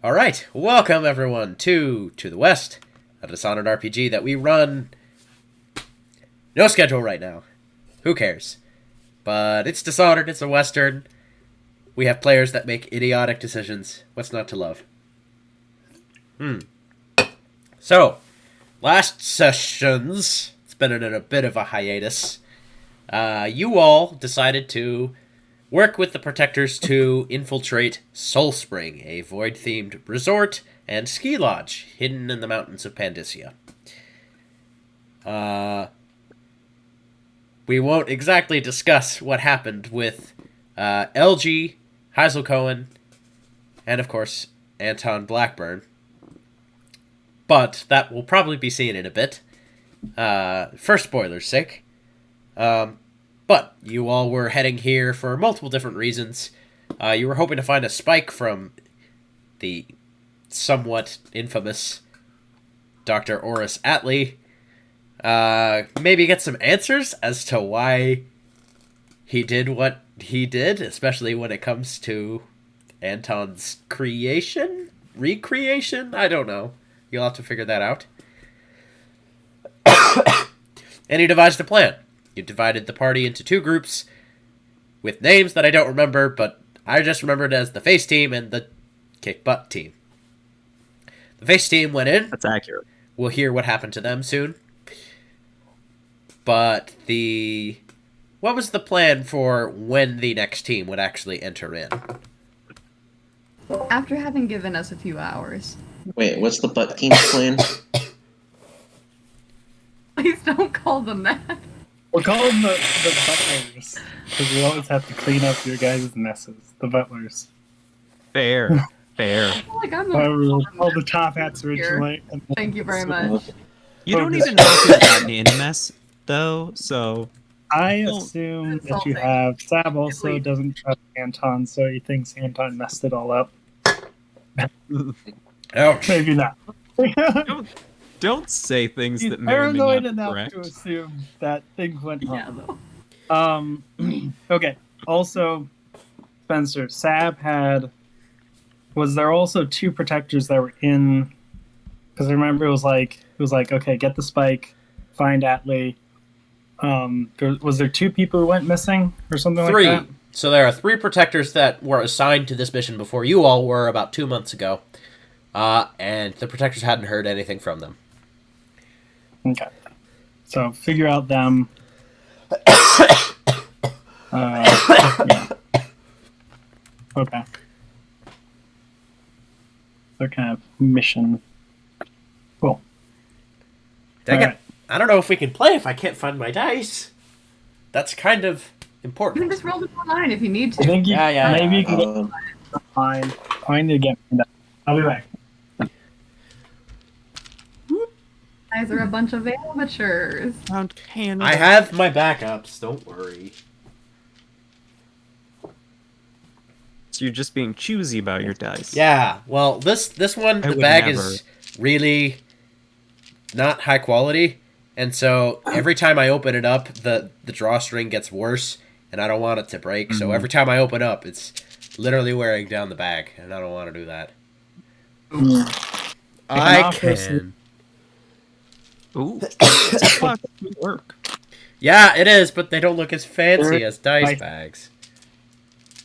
Alright, welcome everyone to the West, a Dishonored RPG that we run. No schedule right now. Who cares? But it's Dishonored, it's a Western. We have players that make idiotic decisions. What's not to love? So, last sessions, it's been in a bit of a hiatus. You all decided to work with the Protectors to infiltrate Soul Spring, a void-themed resort and ski lodge hidden in the mountains of Pandysia. We won't exactly discuss what happened with LG, Heisel Cohen, and of course, Anton Blackburn. But that will probably be seen in a bit. For spoilers' sake. But you all were heading here for multiple different reasons. You were hoping to find a spike from the somewhat infamous Dr. Oris Atlee. Maybe get some answers as to why he did what he did, especially when it comes to Anton's creation? Recreation? I don't know. You'll have to figure that out. And he devised a plan. You divided the party into two groups with names that I don't remember, but I just remembered as the face team and the kick butt team. The face team went in. That's accurate. We'll hear what happened to them soon. But what was the plan for when the next team would actually enter in? After having given us a few hours. Wait, what's the butt team's plan? Please don't call them that. We'll call them the butlers, because we always have to clean up your guys' messes. The butlers. Fair. Fair. I feel like I'm All not the top hats originally. Thank you very much. You don't even know if you've gotten in a mess, though, so... I assume that you have. Sab also doesn't trust Anton, so he thinks Anton messed it all up. Ouch. Maybe not. Don't say things He's that may or may paranoid not be enough correct. to assume that things went Yeah, wrong. though. Okay. Also, Spencer, Sab had. Was there also two protectors that were in? Because I remember it was like, okay, get the spike, find Atlee. Was there two people who went missing or something Three. like that? So there are three Protectors that were assigned to this mission before you all were about 2 months ago. And the Protectors hadn't heard anything from them. Okay. So figure out them. Yeah. Okay. Their kind of mission. Cool. Dang it. Alright. I don't know if we can play if I can't find my dice. That's kind of You can important. just roll it online if you need I to. think you, Yeah. maybe you can get Um, fine. I need to get that. I'll be back. Guys are a bunch of amateurs. I have my backups, don't worry. So you're just being choosy about your dice. Yeah, well, this one, I the would bag never. is really not high quality, and so every time I open it up, the drawstring gets worse, and I don't want it to break, so every time I open up, it's literally wearing down the bag, and I don't want to do that. I offer can. Ooh. It's a lot of work. Yeah, it is, but they don't look as fancy as dice Dice. bags.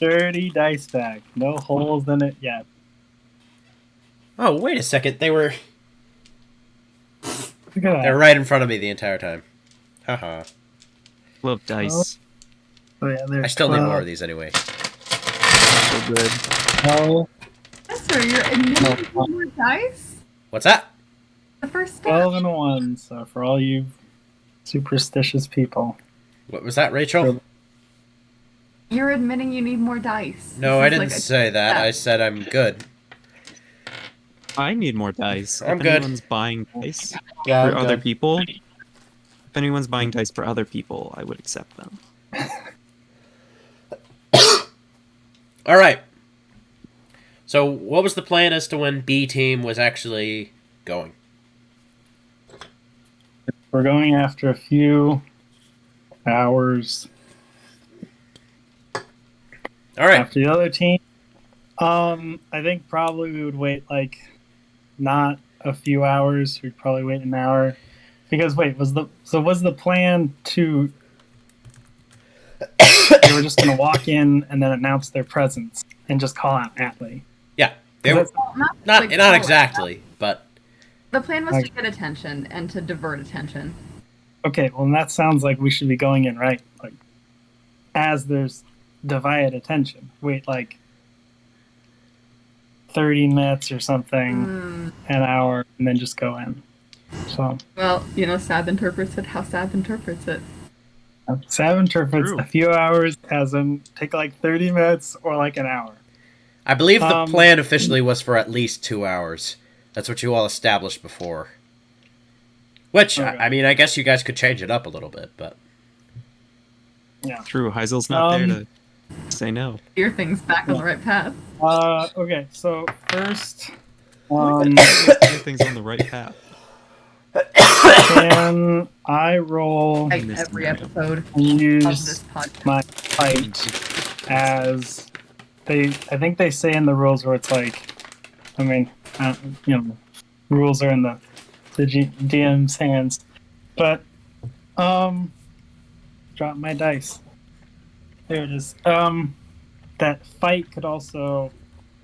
Dirty dice bag. No holes in it yet. Oh, wait a second, they were Look at that. right in front of me the entire time. Haha. Love dice. Oh, yeah, there's I still need 12. more of these anyway. So good. No, Spencer, you're admitting more dice? What's that? The first step. 12 and 1. So for all you superstitious people. What was that, Rachel? You're admitting you need more dice. No, This I is didn't like a say that. step. I said I'm good. I need more dice. I'm if good. anyone's buying dice Yeah, for other people, if anyone's buying dice for other people, I would accept them. All right. So, what was the plan as to when B team was actually going? We're going after a few hours All right. after the other team. I think probably we would wait like not a few hours. We'd probably wait an hour. Because wait, was the plan to they were just gonna walk in and then announce their presence and just call out Atlee? Yeah, they were Well, not like, not oh, exactly, but The plan was Like- to get attention and to divert attention. Okay, well that sounds like we should be going in right, like as there's divided attention. Wait like 30 minutes or something, an hour, and then just go in. So Well, Sab interprets it how Sab interprets it. Sav interprets True. a few hours as in take like 30 minutes or like an hour. I believe the Um, plan officially was for at least 2 hours. That's what you all established before. Which, Okay. I mean, I guess you guys could change it up a little bit, but... True, Heisel's not there Um, to say no. Steer things back on the right path. Okay, so first, Steer things on the right path. can I roll Like missed every the episode of and use this podcast. my fight as I think they say in the rules where it's like, I mean, rules are in the DM's hands, but drop my dice. There it is. That fight could also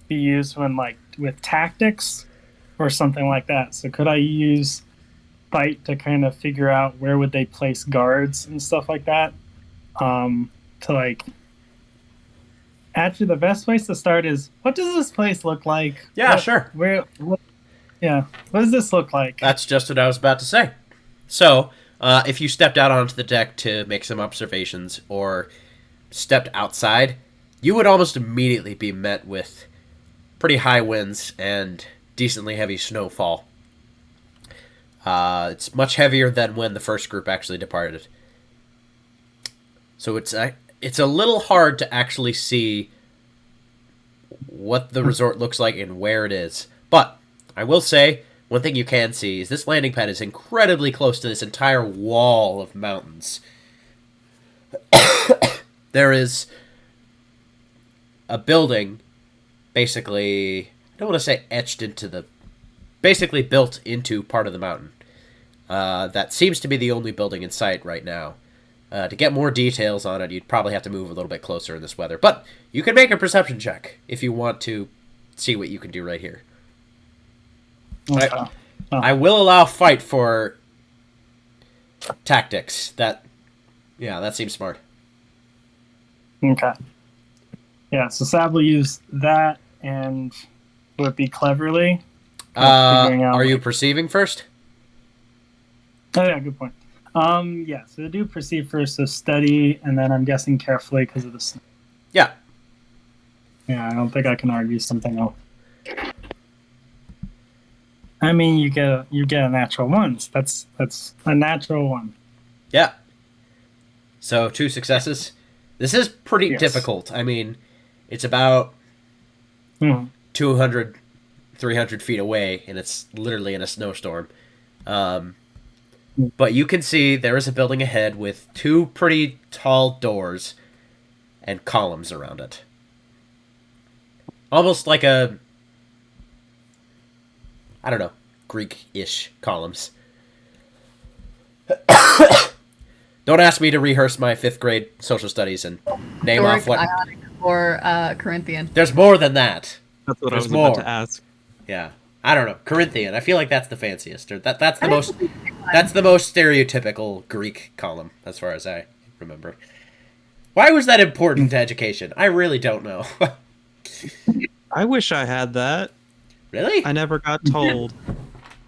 be used when like with tactics or something like that. So could I use fight to kind of figure out where would they place guards and stuff like that? To like actually the best place to start is what does this place look like? Yeah, What- sure. what does this look like? That's just what I was about to say. So, if you stepped out onto the deck to make some observations or stepped outside, you would almost immediately be met with pretty high winds and decently heavy snowfall. It's much heavier than when the first group actually departed. So it's a little hard to actually see what the resort looks like and where it is. But I will say, one thing you can see is this landing pad is incredibly close to this entire wall of mountains. There is a building, basically, I don't want to say etched into the, basically built into part of the mountain. That seems to be the only building in sight right now. To get more details on it, you'd probably have to move a little bit closer in this weather. But you can make a perception check if you want to see what you can do right here. Okay. I will allow fight for tactics. That seems smart. Okay. Yeah, so Sab will use that and would it be cleverly? Figuring out, Are you like- perceiving first? Oh yeah, good point. Yeah, so do perceive first, so study, and then I'm guessing carefully because of the snow. Yeah. Yeah, I don't think I can argue something else. I mean, you get a natural one. So that's a natural one. Yeah. So 2 successes. This is pretty Yes. difficult. I mean, it's about Hmm. 200, 300 feet away, and it's literally in a snowstorm. But you can see there is a building ahead with 2 pretty tall doors and columns around it. Almost like a, I don't know, Greek-ish columns. Don't ask me to rehearse my 5th grade social studies and name Doric, off what... Ionic, or Corinthian. There's more than that. That's what There's I was more. about to ask. Yeah. I don't know. Corinthian. I feel like that's the fanciest. Or that's the most stereotypical Greek column, as far as I remember. Why was that important to education? I really don't know. I wish I had that. Really? I never got told.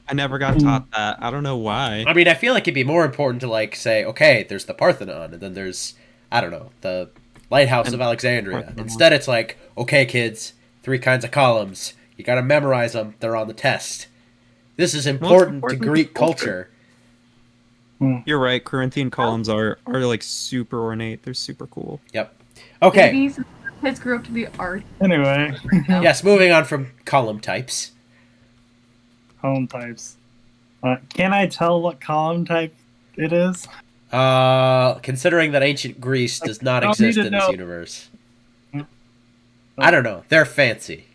I never got taught that. I don't know why. I mean, I feel like it'd be more important to, like, say, okay, there's the Parthenon, and then there's, I don't know, the Lighthouse of Alexandria. Parthenon. Instead, it's like, okay, kids, 3 kinds of columns. You gotta memorize them. They're on the test. This is important, important to to Greek culture. culture. You're right. Corinthian columns are like super ornate. They're super cool. Yep. Okay. Maybe some kids grew up to be art. Anyway, Yes, moving on from column types. column types. Can I tell what column type it is? Considering that ancient Greece does not I don't exist need to in this know. universe. I don't know. They're fancy.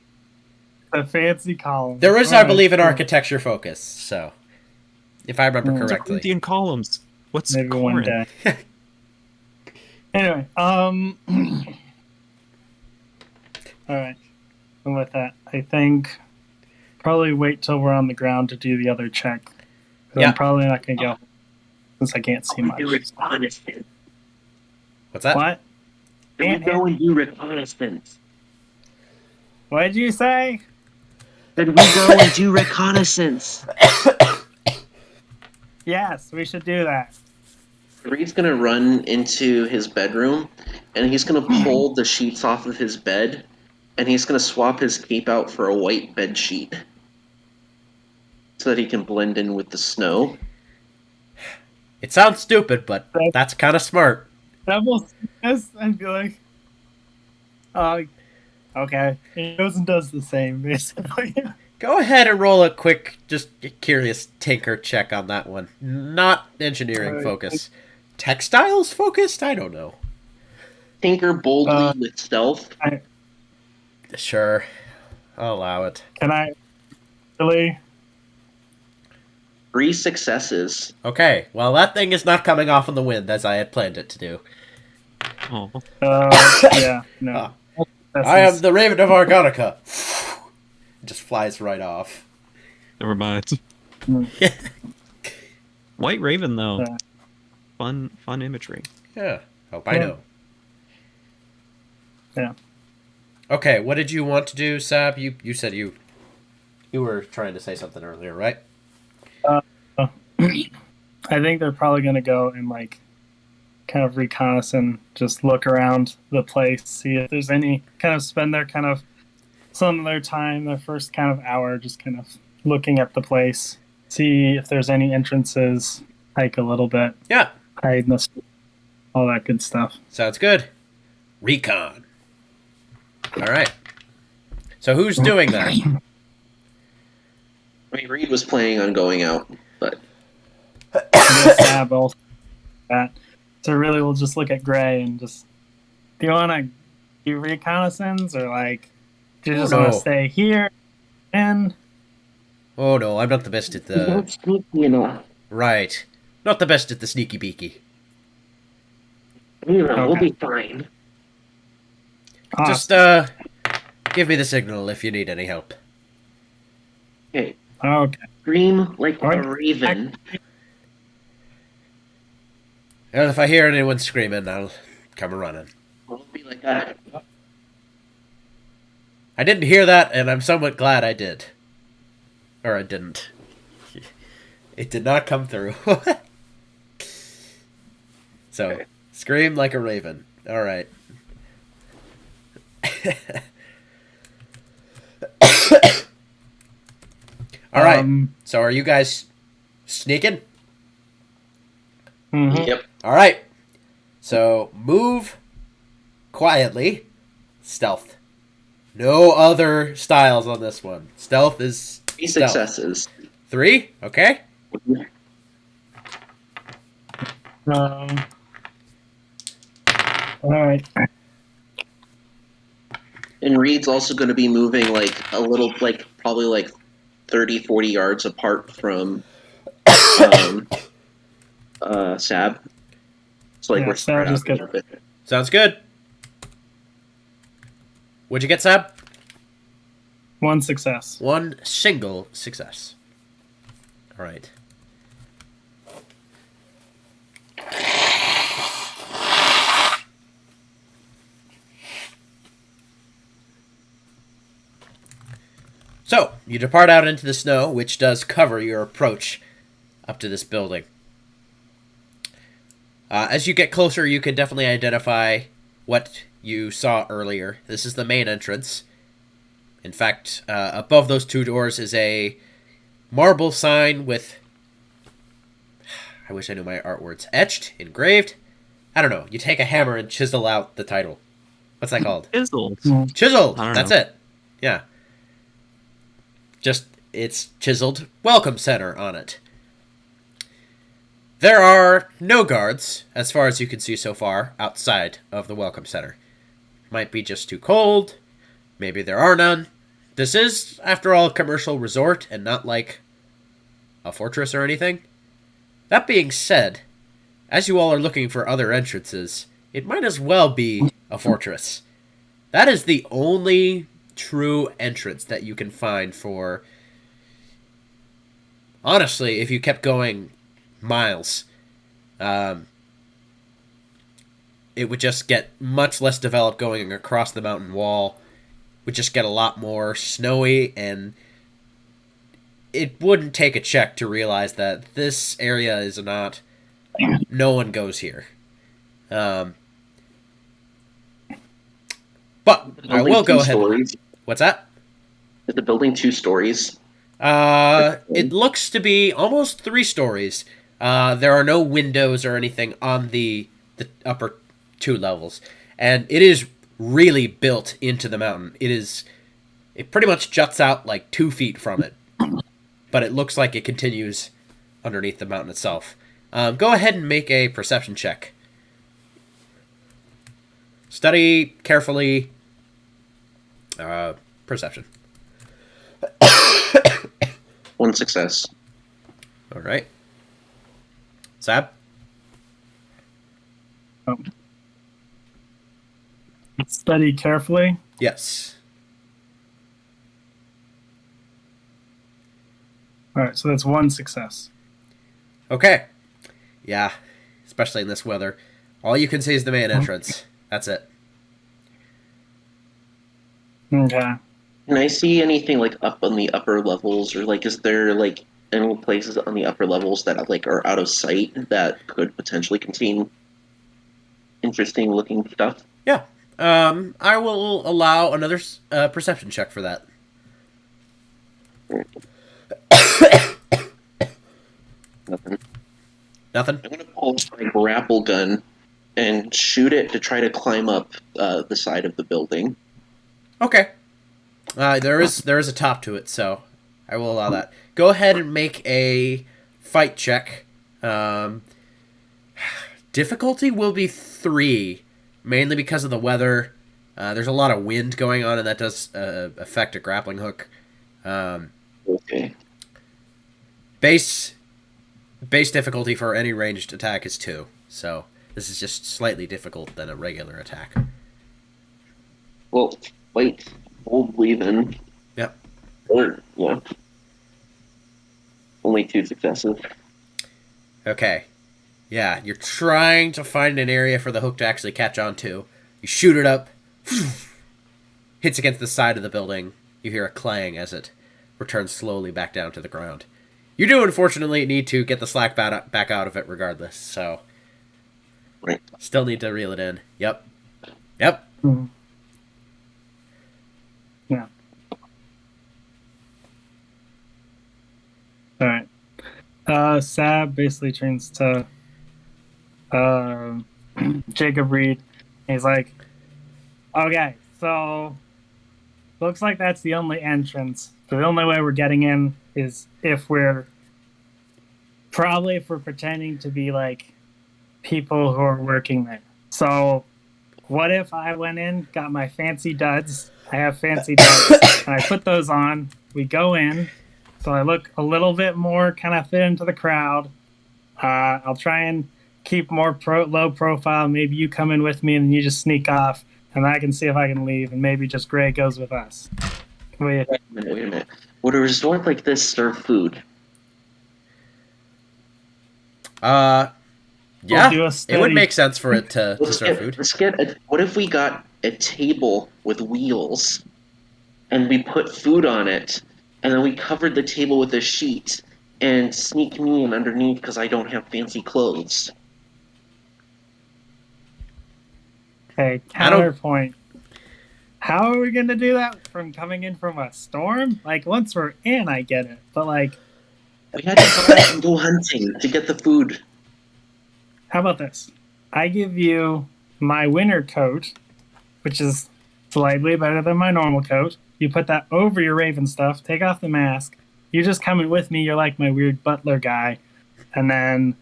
The fancy column. There is, I Alright, believe, an cool. architecture focus. So, if I remember correctly. Corinthian columns. What's Maybe one Corinth? day. Anyway, all right. And with that, I think probably wait till we're on the ground to do the other check. 'Cause Yeah. I'm probably not going to go since I can't see much. Do reconnaissance. What's that? What? We go and do reconnaissance. What did you say? Then we go and do reconnaissance. Yes, we should do that. Reed's gonna run into his bedroom, and he's gonna pull the sheets off of his bed, and he's gonna swap his cape out for a white bed sheet, so that he can blend in with the snow. It sounds stupid, but that's kind of smart. Double yes, I'd be like, okay. He goes and does the same, basically. Go ahead and roll a quick, just curious tinker check on that one. Not engineering focused. Textiles focused? I don't know. Tinker boldly with stealth. Sure. I'll allow it. Can I really? 3 successes. Okay, well, that thing is not coming off in the wind as I had planned it to do. Oh, Yeah, no. I am the Raven of Argonica. It just flies right off. never mind. White Raven, though. Yeah. Fun imagery. Yeah, hope I know. Yeah. Okay, what did you want to do, Sab? You said you were trying to say something earlier, right? I think they're probably going to go and like kind of reconnaissance and just look around the place, see if there's any kind of spend their kind of some of their time, their first kind of hour, just kind of looking at the place, see if there's any entrances, hike a little bit, Yeah, hide in the all that good stuff. sounds good. Recon. All right. So who's doing that? I mean, Reed was planning on going out, but Stab also that. So really, we'll just look at Gray and just. Do you want to do reconnaissance or like? Do you just want no. to stay here? And Oh no, I'm not the best at the... not sneaky enough. Right. Not the best at the sneaky beaky. We'll be fine. Just, give me the signal if you need any help. Okay, okay. scream like Alright. a raven. And if I hear anyone screaming, I'll come running. We'll be like that. I didn't hear that, and I'm somewhat glad I did. Or I didn't. It did not come through. So, Okay. scream like a raven. All right. All right. So, are you guys sneaking? Mhm. Yep. All right. So, move quietly. Stealth. No other styles on this one. Stealth is 3 stealth. successes. 3? Okay. All right. And Reed's also going to be moving like a little, like probably like 30, 40 yards apart from Sab. So like Yeah, we're Sab spread out just a little bit. Sounds good. What'd you get, Sab? 1 success. 1 single success. All right. So, you depart out into the snow, which does cover your approach up to this building. As you get closer, you can definitely identify what you saw earlier. This is the main entrance. In fact, above those 2 doors is a marble sign with... I wish I knew my art words. Etched, engraved. I don't know. You take a hammer and chisel out the title. What's that called? Izzled. Chiseled. I don't That's know. it. Yeah. Just, it's chiseled Welcome Center on it. There are no guards, as far as you can see so far, outside of the Welcome Center. Might be just too cold, maybe there are none. This is, after all, a commercial resort and not like a fortress or anything. That being said, as you all are looking for other entrances, it might as well be a fortress. That is the only true entrance that you can find for... Honestly, if you kept going miles, it would just get much less developed going across the mountain wall. Would just get a lot more snowy, and it wouldn't take a check to realize that this area is not... No one goes here. But I will go ahead. Stories. What's that? Is the building 2 stories? It looks to be almost 3 stories. There are no windows or anything on the upper 2 levels, and it is really built into the mountain. It pretty much juts out like 2 feet from it, but it looks like it continues underneath the mountain itself. Go ahead and make a perception check. Study carefully. Perception. 1 success. All right. Sab? Study carefully. Yes. All right, so that's 1 success. Okay. Yeah, especially in this weather. All you can see is the main entrance. That's it. Okay. Can I see anything like up on the upper levels, or like is there like any places on the upper levels that like are out of sight that could potentially contain interesting looking stuff? Yeah. I will allow another perception check for that. Nothing. Nothing? I'm gonna pull my grapple gun and shoot it to try to climb up the side of the building. Okay. There is a top to it, so I will allow that. Go ahead and make a fight check. Difficulty will be 3, mainly because of the weather. There's a lot of wind going on, and that does affect a grappling hook. Okay. Base difficulty for any ranged attack is 2, so this is just slightly difficult than a regular attack. Well, fight boldly then. Yep. Or, yeah. Only 2 successes. Okay. Yeah, you're trying to find an area for the hook to actually catch on to. You shoot it up. Hits against the side of the building. You hear a clang as it returns slowly back down to the ground. You do, unfortunately, need to get the slack back out of it regardless, so... Right. Still need to reel it in. Yep. Yep. Mm-hmm. Yeah. All right. Sab basically turns to Jacob Reed. He's like, okay, so looks like that's the only entrance. So the only way we're getting in is if we're pretending to be like people who are working there. So what if I went in, got my fancy duds? I have fancy duds, and I put those on. We go in, so I look a little bit more kind of fit into the crowd. I'll try and keep more low profile. Maybe you come in with me, and then you just sneak off, and I can see if I can leave, and maybe just Gray goes with us. Wait a minute. Would a resort like this serve food? Yeah, We'll do a it steady- would make sense for it to serve food. What if we got a table with wheels, and we put food on it, and then we covered the table with a sheet, and sneak me in underneath because I don't have fancy clothes? Okay, I don't- counterpoint. How are we going to do that from coming in from a storm? Like, once we're in, I get it. But, like, We had to go out and go hunting to get the food. how about this? I give you my winter coat, which is slightly better than my normal coat. You put that over your Raven stuff, take off the mask. You're just coming with me. You're like my weird butler guy. And then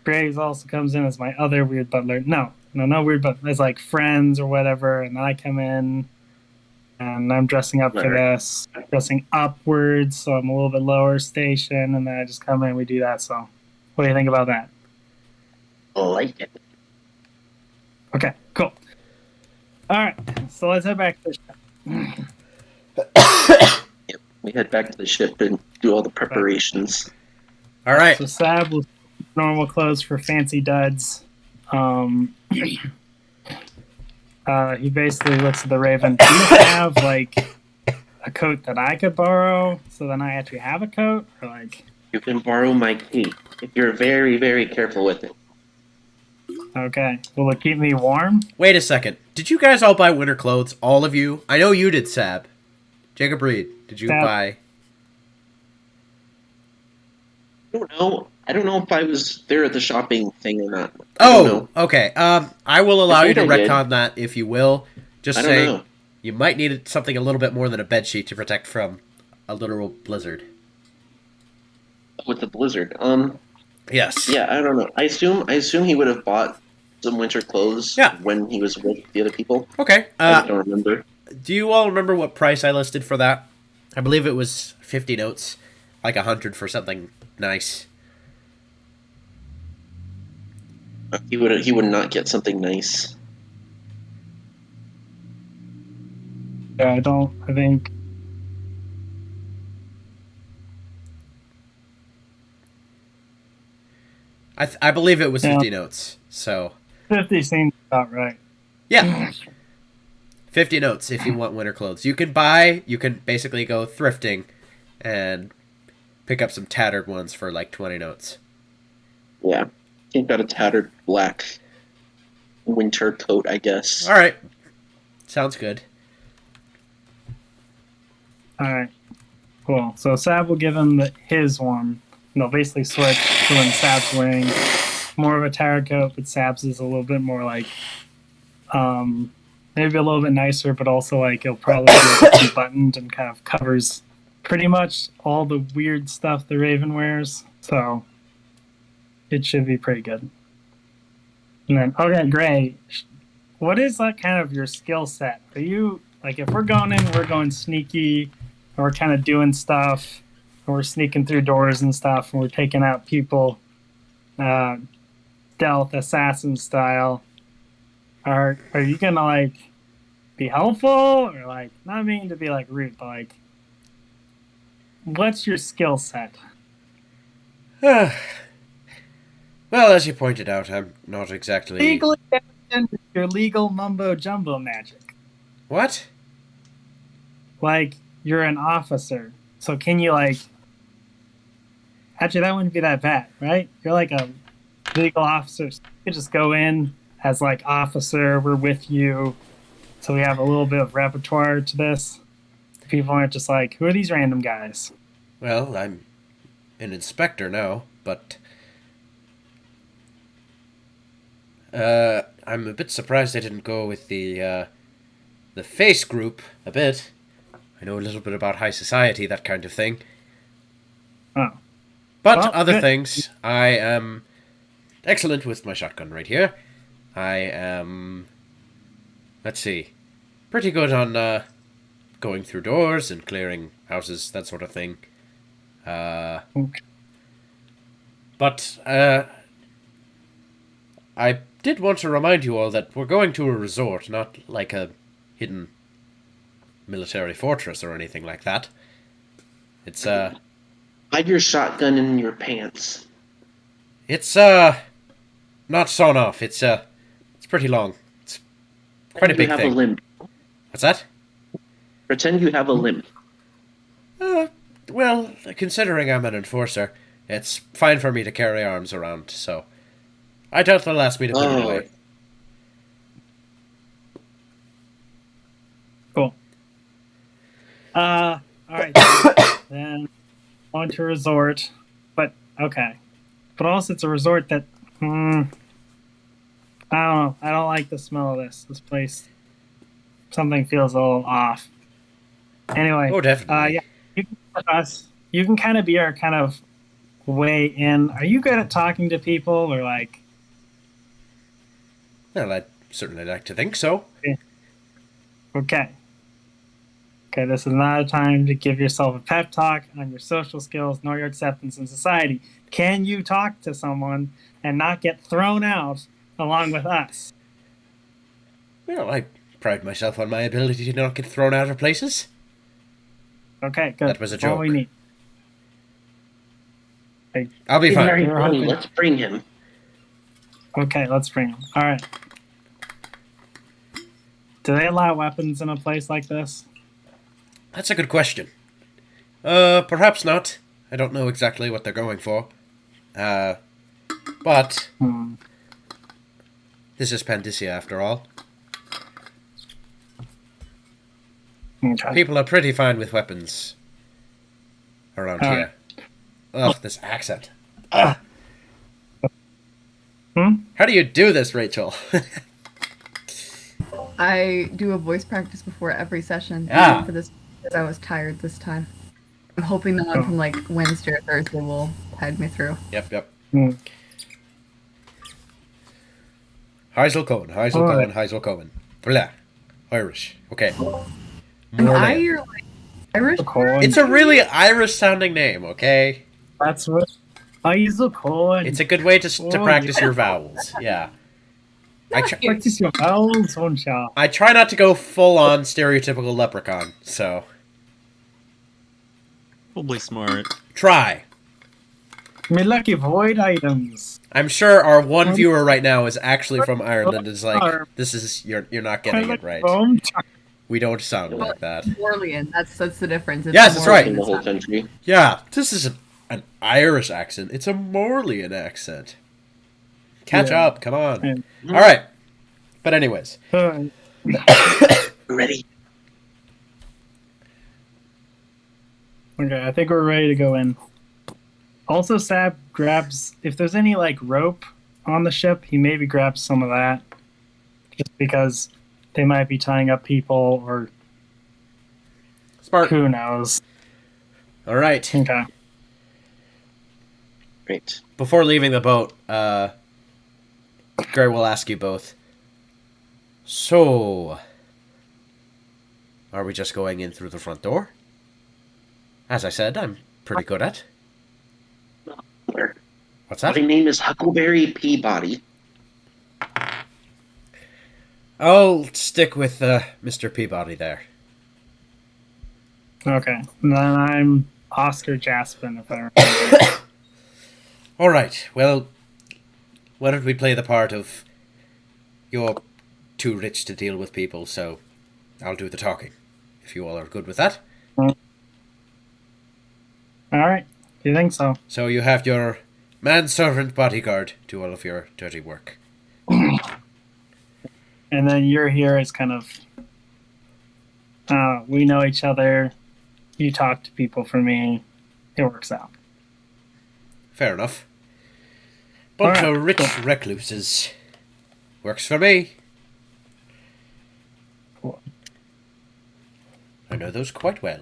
Graves also comes in as my other weird butler. No weird butler. It's like friends or whatever. And then I come in and I'm dressing up for this, dressing upwards, so I'm a little bit lower station, and then I just come in and we do that. So, what do you think about that? I like it. Okay, cool. All right, so let's head back to the ship. Yep. We head back to the ship and do all the preparations. All right. So Sab will normal clothes for fancy duds. He basically looks at the Raven. Do you have like a coat that I could borrow so then I actually have a coat? Or like, You can borrow my cape if you're very, very careful with it. okay, will it keep me warm? Wait a second. Did you guys all buy winter clothes? All of you? I know you did, Sab. Jacob Reed, did you Sab. buy? I don't know. I don't know if I was there at the shopping thing or not. I don't know. Okay. I will allow you to think I did. retcon that if you will. Just I don't saying, know. you might need something a little bit more than a bedsheet to protect from a literal blizzard. With the blizzard. Yes. Yeah, I don't know. I assume he would have bought some winter clothes when he was with the other people. Okay. I don't remember. Do you all remember what price I listed for that? I believe it was 50 notes, like 100 for something nice. He would not get something nice. Yeah, I think. I believe it was 50 notes. So 50 seems about right. yeah, 50 notes if you want winter clothes. You can basically go thrifting and pick up some tattered ones for like 20 notes. Yeah. He got a tattered black winter coat, I guess. All right. Sounds good. All right, cool. So Sab will give him his one. And they'll basically switch to when Sab's wearing more of a tattered coat, but Sab's is a little bit more like, maybe a little bit nicer, but also like it'll probably be buttoned and kind of covers pretty much all the weird stuff the Raven wears. So it should be pretty good. And then, okay, Gray, what is that kind of your skill set? Are you, like, if we're going in, we're going sneaky, and we're kind of doing stuff, and we're sneaking through doors and stuff, and we're taking out people, stealth, assassin style, are you gonna, like, be helpful, or, like, not meaning to be, like, rude, but, like, what's your skill set? Well, as you pointed out, I'm not exactly... Legally evident your legal mumbo jumbo magic. What? Like, you're an officer. So can you, like... Actually, that wouldn't be that bad, right? You're like a legal officer. So you could just go in as, like, officer, we're with you. So we have a little bit of repertoire to this. People aren't just like, who are these random guys? Well, I'm an inspector now, but... I'm a bit surprised they didn't go with the face group a bit. I know a little bit about high society, that kind of thing. Oh. But Well, other good. things, I am excellent with my shotgun right here. I am, let's see, pretty good on going through doors and clearing houses, that sort of thing. Okay. But I did want to remind you all that we're going to a resort, not like a hidden military fortress or anything like that. It's Hide your shotgun in your pants. It's not sawn off. It's pretty long. It's quite a big you have thing. a limp. What's that? Pretend you have a limp. Well, considering I'm an enforcer, it's fine for me to carry arms around, so I doubt they'll ask me to put it away. Cool. All right. Then on to resort, but okay. But also, it's a resort that I don't know. I don't like the smell of this. This place, something feels a little off. Anyway, Oh, definitely. yeah, you can with us. You can kind of be our kind of way in. Are you good at talking to people, or like? Well, I'd certainly like to think so. Okay. Okay, this is not a time to give yourself a pep talk on your social skills nor your acceptance in society. Can you talk to someone and not get thrown out along with us? Well, I pride myself on my ability to not get thrown out of places. Okay, good. That was a That's all we joke. need. I'll be He's fine. very You're funny. hoping- Let's bring him. Okay, let's bring him. All right. Do they allow weapons in a place like this? That's a good question. Perhaps not. I don't know exactly what they're going for. But Hmm. this is Pandysia after all. Okay. People are pretty fine with weapons around All here. Ugh, this accent. Hmm? How do you do this, Rachel? I do a voice practice before every session Yeah. for this because I was tired this time. I'm hoping the one from like Wednesday or Thursday will tide me through. Yep. Hmm. Heisel Cohen, Heisel All Cohen, right. Heisel Cohen. Blah. Irish. Okay. Am More I name. your like Irish? Cohen. It's a really Irish sounding name, okay? That's what. Isaac Cohen. It's a good way to Oh, practice yeah. your vowels. Yeah. Practice your vowels, Honsha. I try not to go full on stereotypical leprechaun, so Probably smart. try. Me lucky void items. I'm sure our one viewer right now is actually from Ireland and is like, this is you're not getting it right. We don't sound like that. Morlian. That's the difference. It's Yes, that's right. In Morlian, the it's whole not- country. Yeah, this isn't an Irish accent. It's a Morlian accent. Catch Yeah. up, come on. Yeah. All right. But anyways, Ready? Okay, I think we're ready to go in. Also, Sab grabs if there's any like rope on the ship, he maybe grabs some of that, just because they might be tying up people or smart. who knows. All right. Okay. Great. Before leaving the boat, Gray will ask you both. So, are we just going in through the front door? As I said, I'm pretty good at. What's that? My name is Huckleberry Peabody. I'll stick with Mr. Peabody there. Okay. And then I'm Oscar Jaspin, if I remember. All right. Well, why don't we play the part of you're too rich to deal with people, so I'll do the talking. If you all are good with that. All right. You think so? So you have your manservant bodyguard do all of your dirty work. And then you're here as kind of, we know each other. You talk to people for me. It works out. Fair enough. Bunch Alright, of rich recluses. Works for me. Cool. I know those quite well.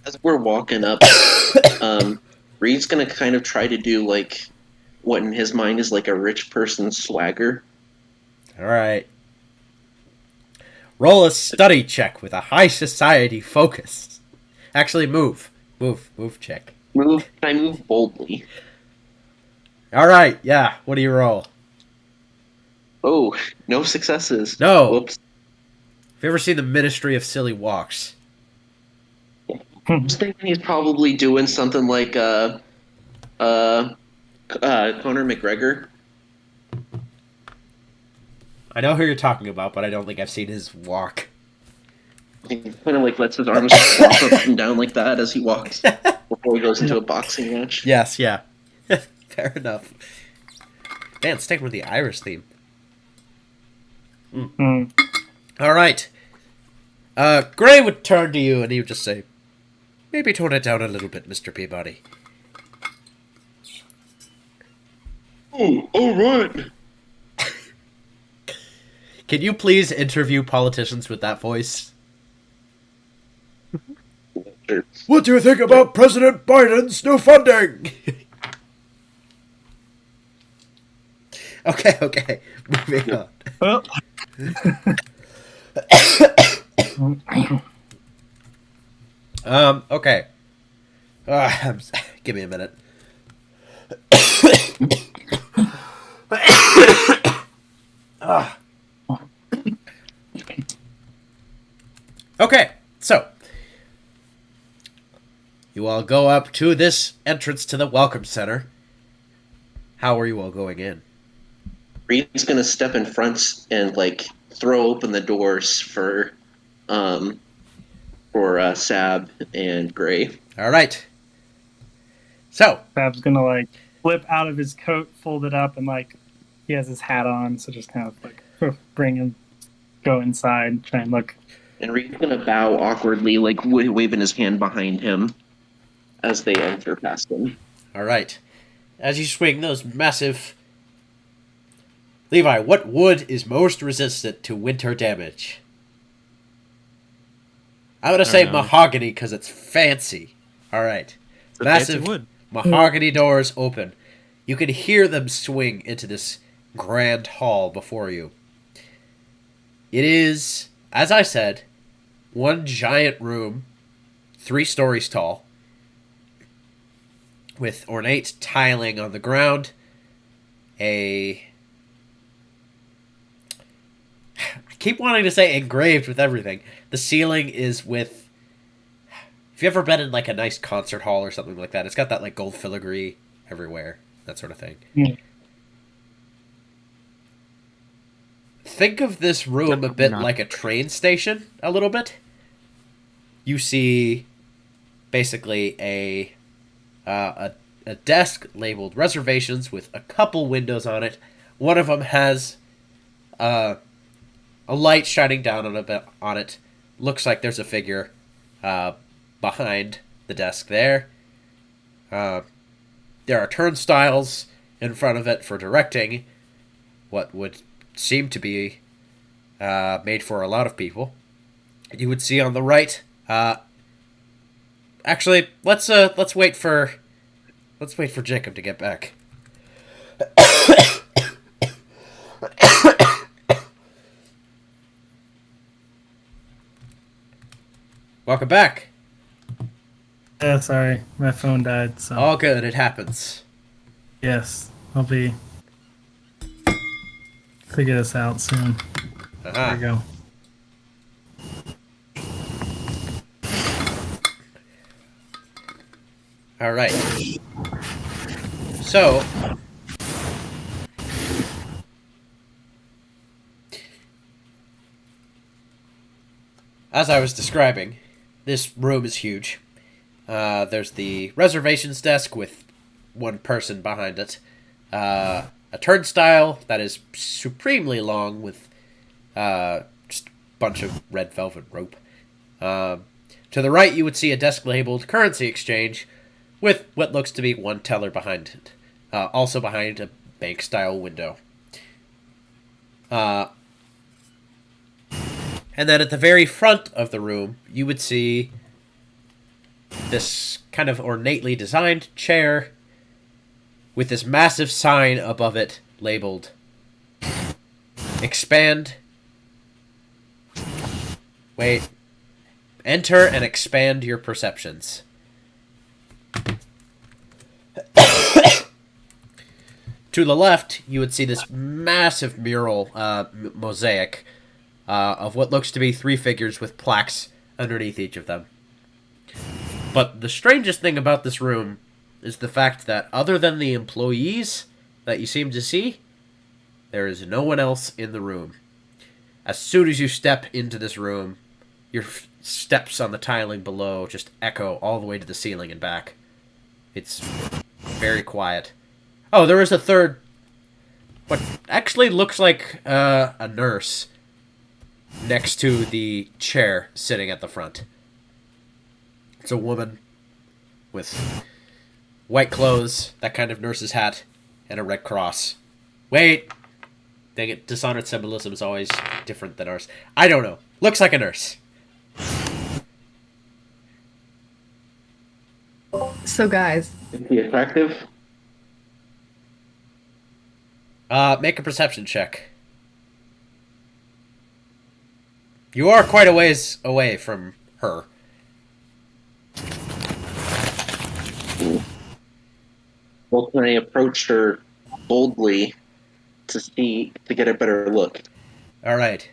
As we're walking up, Reed's gonna kind of try to do like what in his mind is like a rich person's swagger. Alright. Roll a study check with a high society focus. Actually, move. Move check. Can I move boldly? Alright, yeah. What do you roll? Oh, no successes. No. Whoops. Have you ever seen the Ministry of Silly Walks? I was thinking he's probably doing something like Conor McGregor. I know who you're talking about, but I don't think I've seen his walk. He kind of like lets his arms flop up and down like that as he walks before he goes into a boxing match. Yes, yeah. Fair enough. Man, sticking with the Irish theme. Mm. Alright. Gray would turn to you and he would just say, maybe tone it down a little bit, Mr. Peabody. Oh, all right. Can you please interview politicians with that voice? Sure. What do you think about President Biden's new funding? Okay. Moving on. Well, Okay. Give me a minute. Okay, so you all go up to this entrance to the Welcome Center. How are you all going in? Reed's gonna step in front and like throw open the doors for Sab and Gray. All right. So, Bab's gonna like flip out of his coat, fold it up, and like he has his hat on, so just kind of like bring him, go inside, try and look. And Reed's gonna bow awkwardly, like waving his hand behind him as they enter past him. all right. As you swing those massive... Levi, what wood is most resistant to winter damage? I'm going to say know. mahogany because it's fancy. All right. It's a fancy Massive wood. mahogany doors open. You can hear them swing into this grand hall before you. It is, as I said, one giant room, 3 stories tall, with ornate tiling on the ground, I keep wanting to say engraved with everything. The ceiling is with... Have you ever been in like a nice concert hall or something like that? It's got that like gold filigree everywhere, that sort of thing. Mm. Think of this room a bit like a train station, a little bit. You see basically a desk labeled reservations with a couple windows on it. One of them has a light shining down on it. Looks like there's a figure behind the desk there. There are turnstiles in front of it for directing what would seem to be made for a lot of people. You would see on the right. Actually, let's wait for Jacob to get back. Welcome back. Yeah, sorry, my phone died. So All good. It happens. yes, I'll be figure this out soon. There we go. All right. So, as I was describing, this room is huge. There's the reservations desk with one person behind it. A turnstile that is supremely long with just a bunch of red velvet rope. To the right, you would see a desk labeled currency exchange with what looks to be one teller behind it. Also behind a bank-style window. And then at the very front of the room, you would see this kind of ornately designed chair with this massive sign above it labeled expand. Wait. Enter and expand your perceptions. To the left, you would see this massive mural mosaic of what looks to be 3 figures with plaques underneath each of them. But the strangest thing about this room is the fact that other than the employees that you seem to see, there is no one else in the room. As soon as you step into this room, your steps on the tiling below just echo all the way to the ceiling and back. It's very quiet. Oh, there is a third, what actually looks like a nurse next to the chair sitting at the front. It's a woman with white clothes, that kind of nurse's hat, and a red cross. Wait! Dang it, Dishonored symbolism is always different than ours. I don't know. Looks like a nurse. So, guys, Is he attractive? Make a perception check. You are quite a ways away from her. Well, can I approach her boldly to get a better look? All right.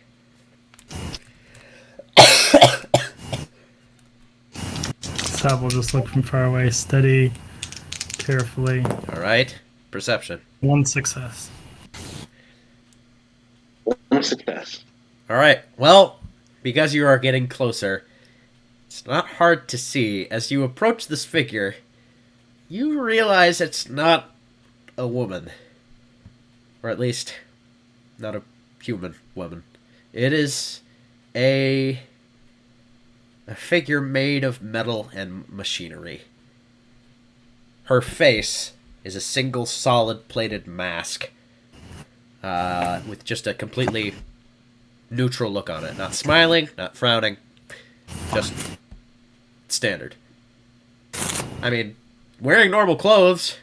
Sab will just look from far away, steady, carefully. All right. Perception. 1 success. One success. All right. Well, because you are getting closer, it's not hard to see. As you approach this figure, you realize it's not a woman. Or at least, not a human woman. It is a figure made of metal and machinery. Her face is a single solid plated mask with just a completely neutral look on it. Not smiling, not frowning, just standard. I mean, wearing normal clothes,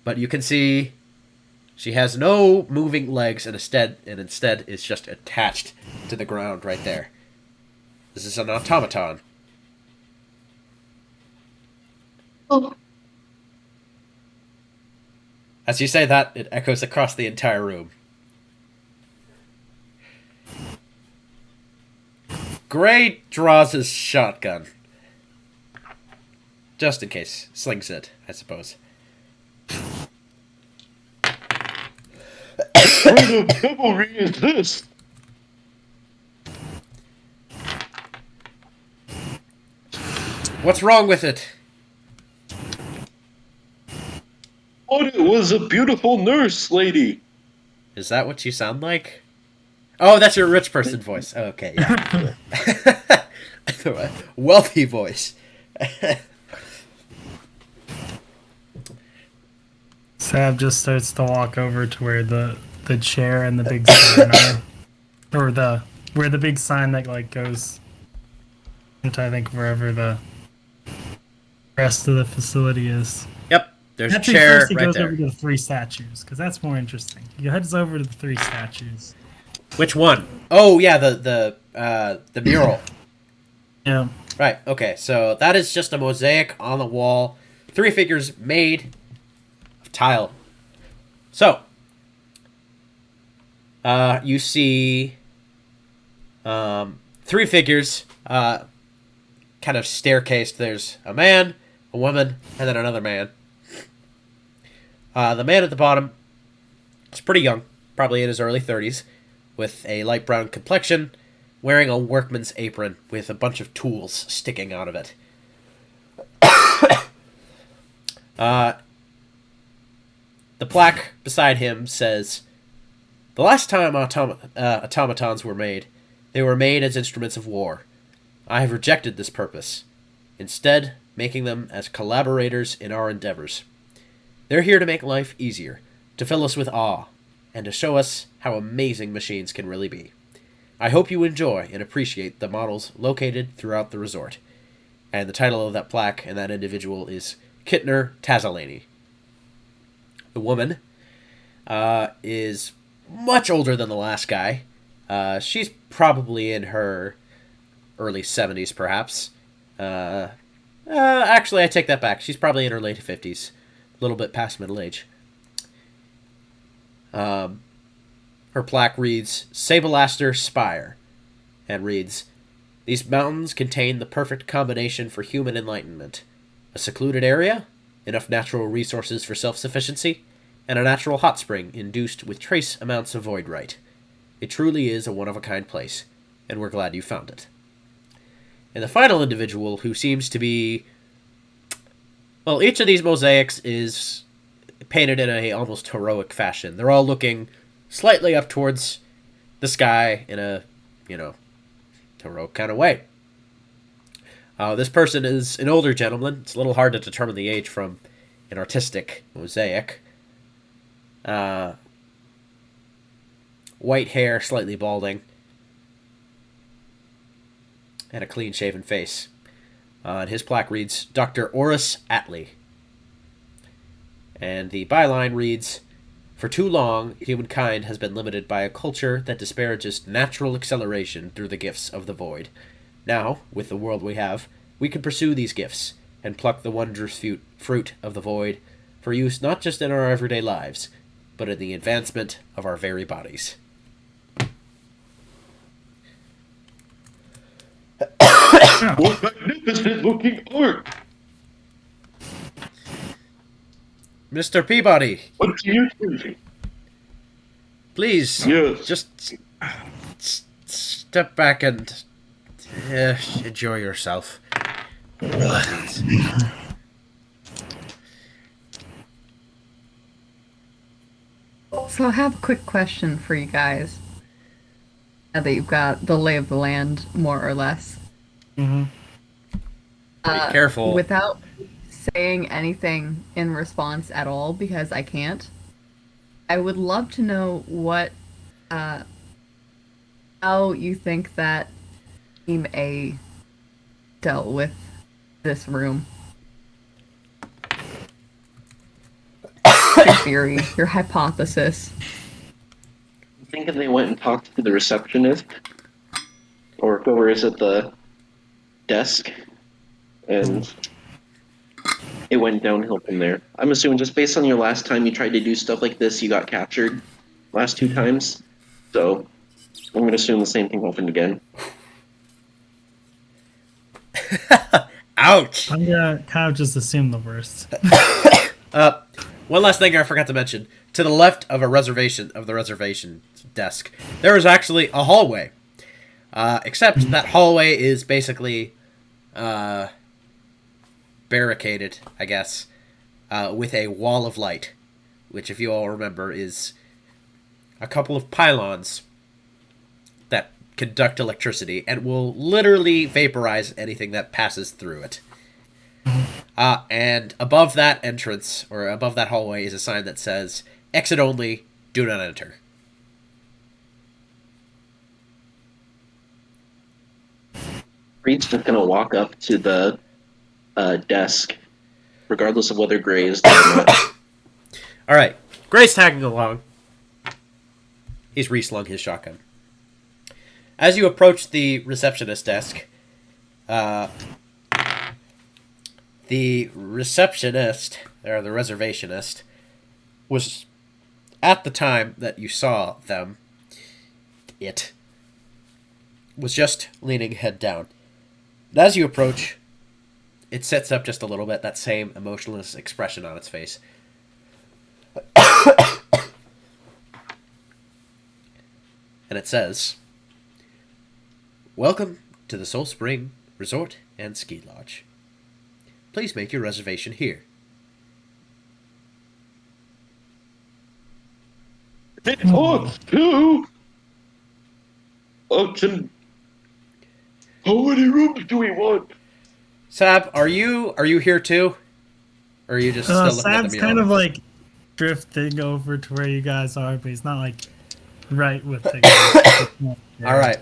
but you can see she has no moving legs and instead is just attached to the ground right there. This is an automaton. Oh. As you say that, it echoes across the entire room. Gray draws his shotgun. Just in case. Slings it, I suppose. What kind of chivalry is this? What's wrong with it? Oh, it was a beautiful nurse lady. Is that what you sound like? Oh, that's your rich person voice. Oh, okay, yeah. Wealthy voice. Sab just starts to walk over to where the chair and the big sign are. Or where the big sign that like goes into, I think, wherever the rest of the facility is. Yep, there's a Actually, chair first he right goes there. over to the 3 statues, because that's more interesting. He heads over to the 3 statues. Which one? Oh, yeah, the mural. Yeah. Right, okay, so that is just a mosaic on the wall. 3 figures made of tile. So, you see 3 figures kind of staircased. There's a man, a woman, and then another man. The man at the bottom is pretty young, probably in his early 30s, with a light brown complexion, wearing a workman's apron with a bunch of tools sticking out of it. The plaque beside him says, "The last time automatons were made, they were made as instruments of war. I have rejected this purpose, instead making them as collaborators in our endeavors. They're here to make life easier, to fill us with awe, and to show us how amazing machines can really be. I hope you enjoy and appreciate the models located throughout the resort." And the title of that plaque and that individual is Kittner Tazalani. The woman is much older than the last guy. She's probably in her early 70s, perhaps. Actually, I take that back. She's probably in her late 50s. A little bit past middle age. Her plaque reads, Sabalaster Spire, and reads, "These mountains contain the perfect combination for human enlightenment. A secluded area, enough natural resources for self-sufficiency, and a natural hot spring induced with trace amounts of void right. It truly is a one-of-a-kind place, and we're glad you found it." And the final individual, who seems to be... Well, each of these mosaics is painted in a almost heroic fashion. They're all looking slightly up towards the sky in a, heroic kind of way. This person is an older gentleman. It's a little hard to determine the age from an artistic mosaic. White hair, slightly balding, and a clean-shaven face. And his plaque reads, Dr. Oris Atlee. And the byline reads, For too long, humankind has been limited by a culture that disparages natural acceleration through the gifts of the void. Now, with the world we have, we can pursue these gifts and pluck the wondrous fruit of the void for use not just in our everyday lives, but in the advancement of our very bodies. What magnificent looking art! Mr. Peabody, What do you think? please, Yes. just step back and enjoy yourself. Please. So I have a quick question for you guys. Now that you've got the lay of the land, more or less. Mm-hmm. Be careful. Without saying anything in response at all, because I can't, I would love to know how you think that Team A dealt with this room. Your theory, your hypothesis. I'm thinking they went and talked to the receptionist, or whoever is at the desk, and it went downhill from there. I'm assuming just based on your last time you tried to do stuff like this, you got captured last 2 times. So I'm going to assume the same thing happened again. Ouch! I'm gonna kind of just assume the worst. One last thing I forgot to mention. To the left of the reservation desk, there is actually a hallway. Except that hallway is basically barricaded, I guess, with a wall of light, which, if you all remember, is a couple of pylons that conduct electricity and will literally vaporize anything that passes through it. And above that entrance, or above that hallway, is a sign that says, "Exit only, do not enter." Reed's just going to walk up to the desk, regardless of whether Gray is there or not. Alright, Gray's tagging along. He's reslung his shotgun. As you approach the receptionist desk, the receptionist, or the reservationist, was, at the time that you saw them, was just leaning head down. And as you approach, it sets up just a little bit, that same emotionless expression on its face. And it says, "Welcome to the Soul Spring Resort and Ski Lodge. Please make your reservation here." It wants to. How many rooms do we want? Sab, are you here too? Or are you just still looking at the Sab's mural? kind of like drifting over to where you guys are, but he's not like right with the guys. Alright,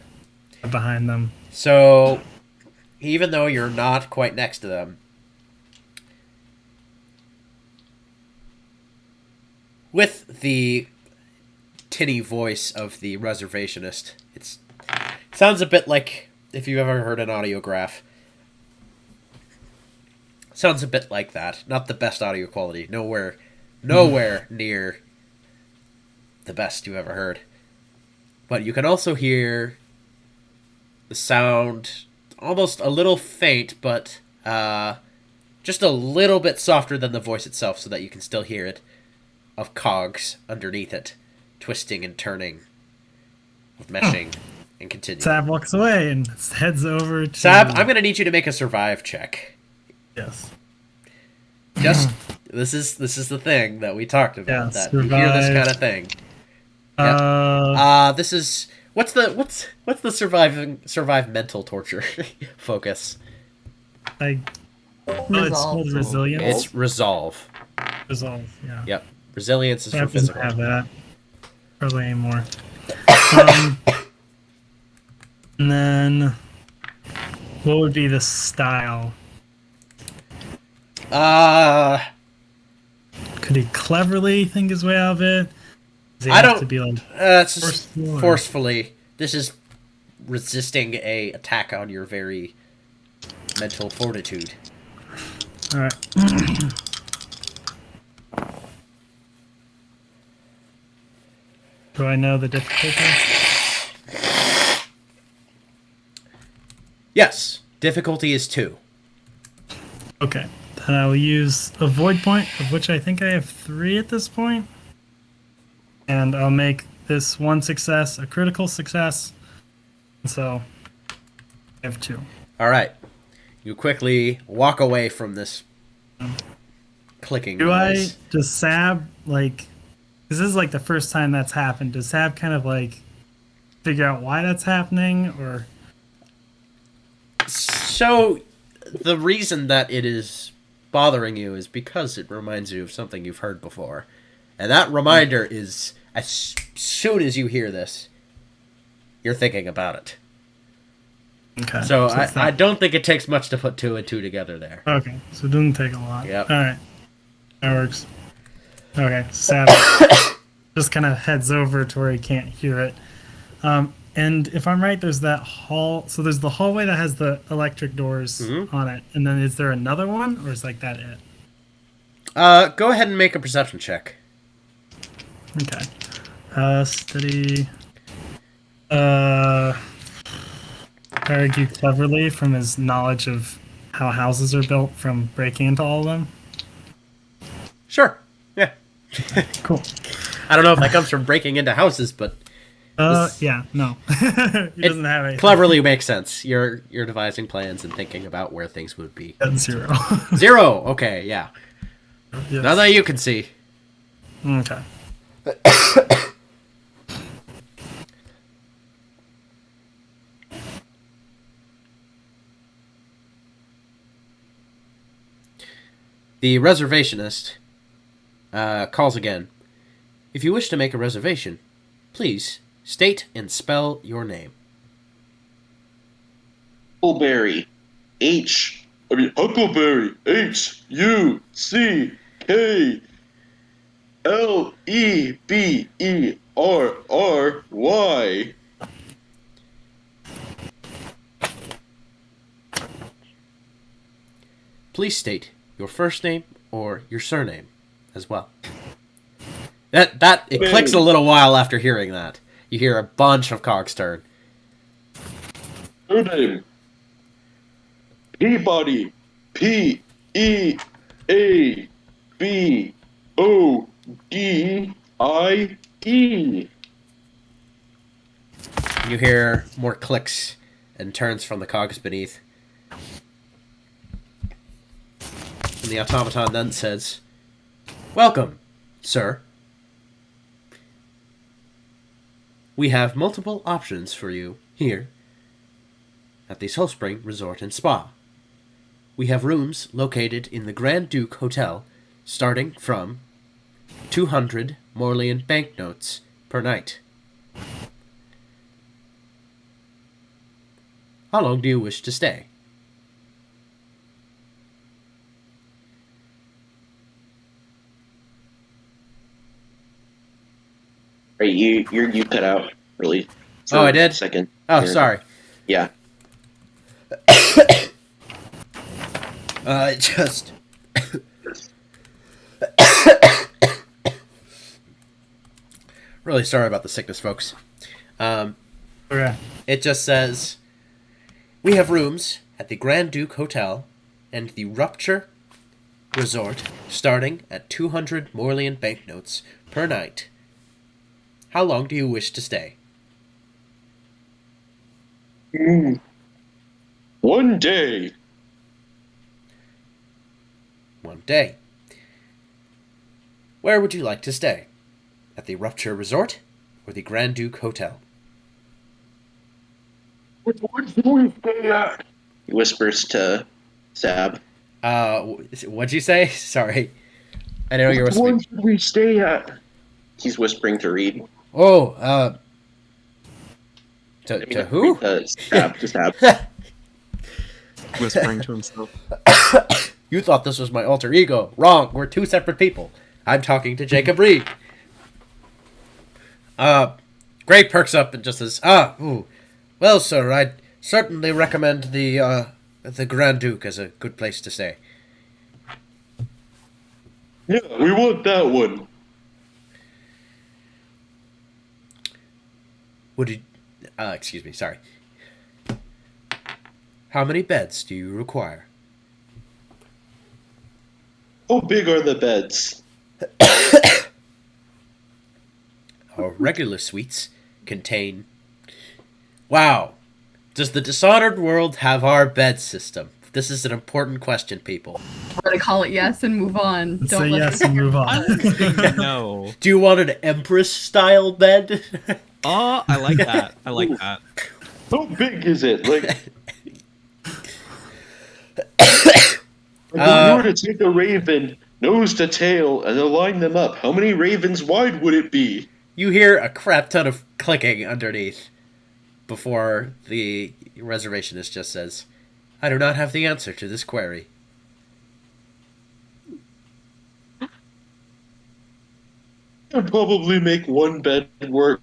Behind them. so even though you're not quite next to them, with the tinny voice of the reservationist, it sounds a bit like, if you've ever heard an audiograph, sounds a bit like that. Not the best audio quality. Nowhere near the best you've ever heard. But you can also hear the sound, almost a little faint, but just a little bit softer than the voice itself, so that you can still hear it, of cogs underneath it, twisting and turning, meshing, and continuing. Sab walks away and heads over to... Sab, I'm going to need you to make a survive check. Yes. Just this is the thing that we talked about. Yeah, that you hear this kind of thing. Yep. This is what's the survive mental torture focus? It's called resilience. It's resolve. Resolve, yeah. Yep. Resilience is Sab for doesn't physical. have that. Probably anymore. And then, what would be the style? Could he cleverly think his way out of it? Does he I have don't. to be like It's just forceful or- forcefully. This is resisting a attack on your very mental fortitude. all right? Do I know the difficulty? Yes, difficulty is 2. Okay, then I will use a void point, of which I think I have 3 at this point, and I'll make this one success a critical success. And so I have 2. All right, you quickly walk away from this clicking Do I noise. does Sab like? This is like the first time that's happened. Does Sab kind of like figure out why that's happening, or So, the reason that it is bothering you is because it reminds you of something you've heard before. And that reminder is, as soon as you hear this, you're thinking about it. okay? So, it's I not- don't think it takes much to put 2 and 2 together there. Okay, so it doesn't take a lot. Yep. All right, that works. Okay, Sab just kind of heads over to where he can't hear it. And if I'm right, there's that hall. So there's the hallway that has the electric doors on it, and then is there another one, or is like that it? Go ahead and make a perception check. Okay. Study. Argue cleverly from his knowledge of how houses are built from breaking into all of them. Sure. Yeah. Cool. I don't know if that comes from breaking into houses, but Yeah, no. He doesn't have anything. cleverly makes sense. You're devising plans and thinking about where things would be. At 0. 0. Okay, yeah. Yes. Now that you can see. Okay. The reservationist calls again. If you wish to make a reservation, please state and spell your name. Huckleberry. Huckleberry. Huckleberry. Please state your first name or your surname as well. It clicks a little while after hearing that. You hear a bunch of cogs turn. Surname. Peabody. Peabodie. You hear more clicks and turns from the cogs beneath. And the automaton then says, "Welcome, sir. We have multiple options for you here at the Spring Resort and Spa. We have rooms located in the Grand Duke Hotel starting from 200 Morlean banknotes per night. How long do you wish to stay?" Right, you cut out really. Oh, I did? A second. Oh, There. sorry. Yeah. Just... really sorry about the sickness, folks. Okay. It just says, "We have rooms at the Grand Duke Hotel and the Rupture Resort starting at 200 Morlean banknotes per night. How long do you wish to stay?" 1 day. 1 day. Where would you like to stay? At the Rupture Resort or the Grand Duke Hotel? Which one should we stay at? He whispers to Sab. What'd you say? Sorry. I know you're Which one whispering. should we stay at? He's whispering to Reed. Oh, to who? Sab, to Sab. Whispering to himself. You thought this was my alter ego. Wrong. We're 2 separate people. I'm talking to Jacob Reed. Gray perks up and just says, ooh. Well, sir, I'd certainly recommend the Grand Duke as a good place to stay. Yeah, we want that one. Would you... excuse me, sorry. How many beds do you require? How big are the beds? Our regular suites contain... Wow. Does the Dishonored world have our bed system? This is an important question, people. I'm gonna call it yes and move on. Say yes and move on. No. Do you want an Empress-style bed? Oh, I like that. I like that. How big is it? Like, if you were to take a raven nose to tail and align them up, how many ravens wide would it be? You hear a crap ton of clicking underneath before the reservationist just says, I do not have the answer to this query. I'd probably make one bed work.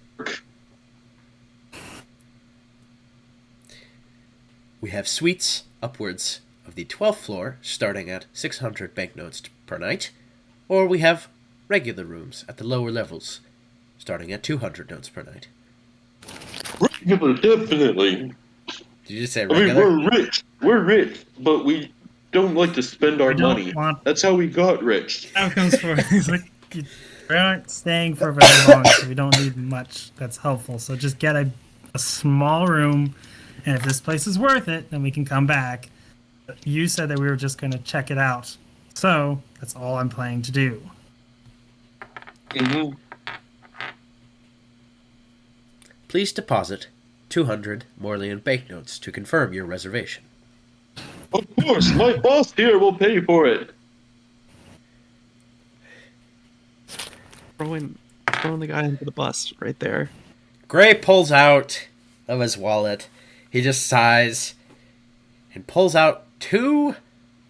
We have suites upwards of the 12th floor, starting at 600 banknotes per night, or we have regular rooms at the lower levels, starting at 200 notes per night. Regular, definitely. Did you just say I mean, regular? we're rich. We're rich, but we don't like to spend our We don't money. want- That's how we got rich. Outcomes for he's like, we aren't staying for very long, so we don't need much that's helpful. So just get a small room, and if this place is worth it, then we can come back. But you said that we were just going to check it out, so that's all I'm planning to do. Mm-hmm. Please deposit 200 Morlean banknotes to confirm your reservation. Of course, my boss here will pay for it. Throwing the guy into the bus right there. Gray pulls out of his wallet. He just sighs and pulls out two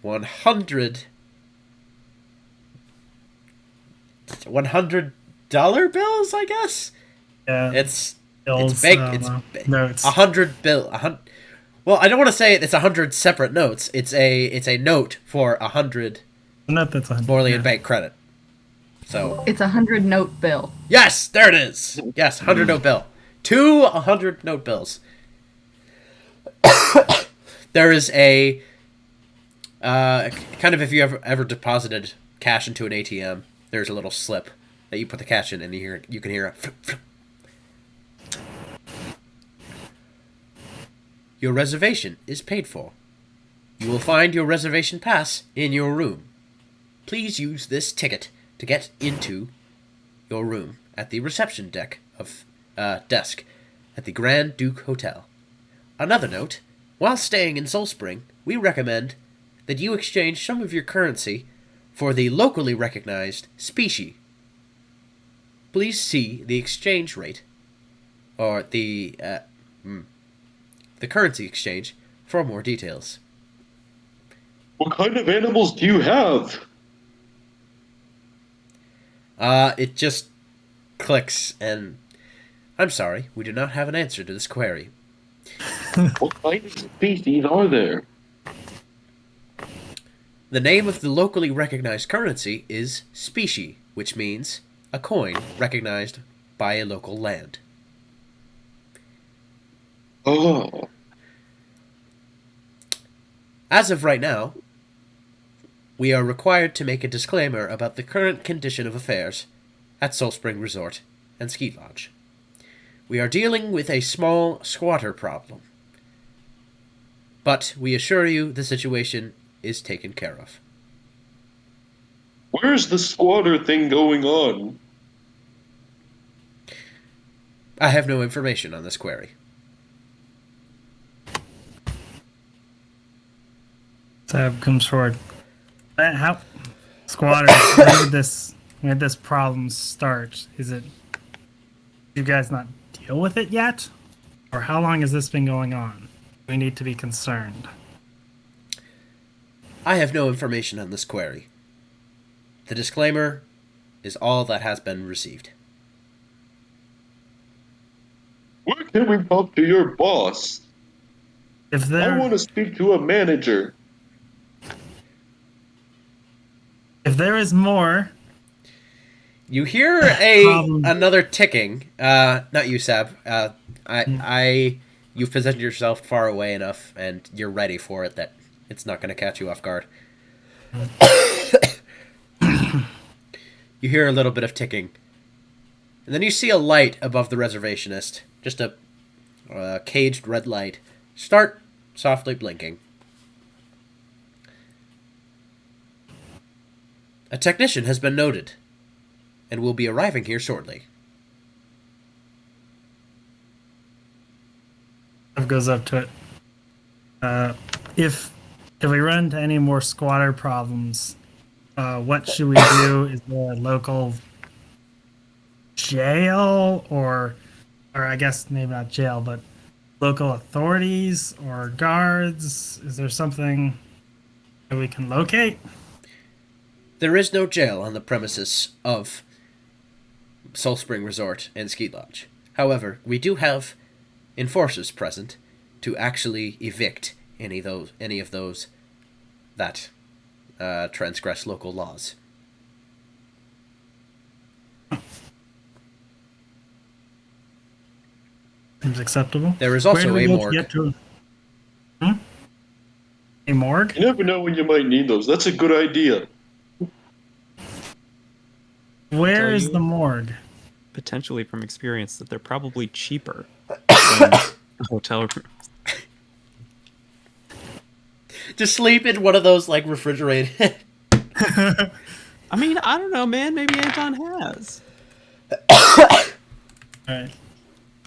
$100 bills, I guess. Yeah, It's bills, big. I don't It's know. big. Notes. 100 bill. 100. Well, I don't want to say it's 100 separate notes. It's a note for 100 Not that's 100. Morlean yeah. bank credit. So It's a 100-note bill. yes, there it is. Yes, 100 note bill. Two 100 note bills. There is a kind of, if you ever deposited cash into an ATM, there's a little slip that you put the cash in, and you can hear a flip, flip. Your reservation is paid for. You will find your reservation pass in your room. Please use this ticket to get into your room at the reception desk at the Grand Duke Hotel. Another note, while staying in Soul Spring, we recommend that you exchange some of your currency for the locally recognized specie. Please see the exchange rate, or the currency exchange, for more details. What kind of animals do you have? It just clicks, and I'm sorry, we do not have an answer to this query. What kind of species are there? The name of the locally recognized currency is specie, which means a coin recognized by a local land. Oh, As of right now, we are required to make a disclaimer about the current condition of affairs at Soul Spring Resort and Ski Lodge. We are dealing with a small squatter problem, but we assure you the situation is taken care of. where's the squatter thing going on? I have no information on this query. Tab comes forward. How squatters? Where did this problem start? Is it you guys not deal with it yet, or how long has this been going on? We need to be concerned. I have no information on this query. The disclaimer is all that has been received. Can we talk to your boss? If I there want to speak to a manager. if there is more, You hear Problem. another ticking. Not you, Sab. You've positioned yourself far away enough, and you're ready for it that it's not going to catch you off guard. You hear a little bit of ticking, and then you see a light above the reservationist. Just a caged red light. Start softly blinking. A technician has been noted, and will be arriving here shortly. It goes up to it. If we run into any more squatter problems, what should we do? Is there a local jail, or I guess maybe not jail, but local authorities or guards? Is there something that we can locate? There is no jail on the premises of Soul Spring Resort and Ski Lodge. However, we do have enforcers present to actually evict any of those that transgress local laws. Seems acceptable. There is Where also do we a go to morgue. get to? A morgue? You never know when you might need those. That's a good idea. Where tell is you- the morgue? Potentially from experience that they're probably cheaper than a hotel room. Just sleep in one of those like refrigerated. I mean, I don't know, man. Maybe Anton has. Alright.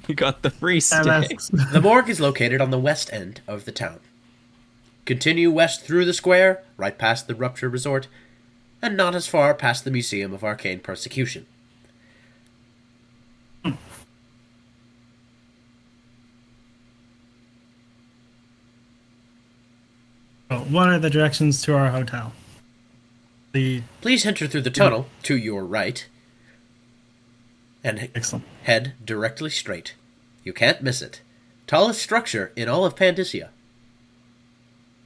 He got the free stay. The morgue is located on the west end of the town. Continue west through the square, right past the Rupture Resort, and not as far past the Museum of Arcane Persecution. Oh, what are the directions to our hotel? Please enter through the tunnel to your right and Excellent. head directly straight. You can't miss it. Tallest structure in all of Pandysia.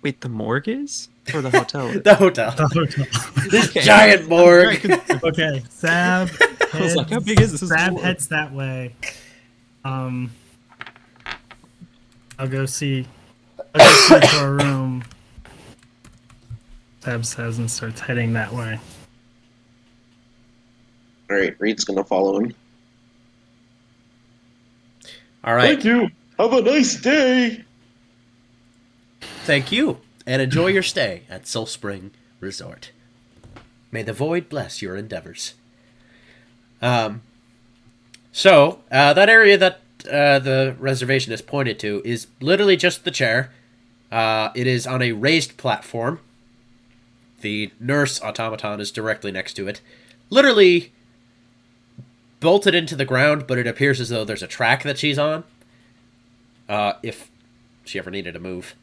Wait, the morgue is? Or the hotel is? The hotel. The hotel. This Okay. giant morgue. Okay, Sab. I was like, how big is this Sab morgue? heads that way. I'll go see to our room. Sab says and starts heading that way. All right, Reed's gonna follow him. All right. Thank you. Have a nice day. Thank you, and enjoy your stay at Soul Spring Resort. May the void bless your endeavors. So that area that the reservation is pointed to is literally just the chair. It is on a raised platform. The nurse automaton is directly next to it. Literally bolted into the ground, but it appears as though there's a track that she's on. If she ever needed to move.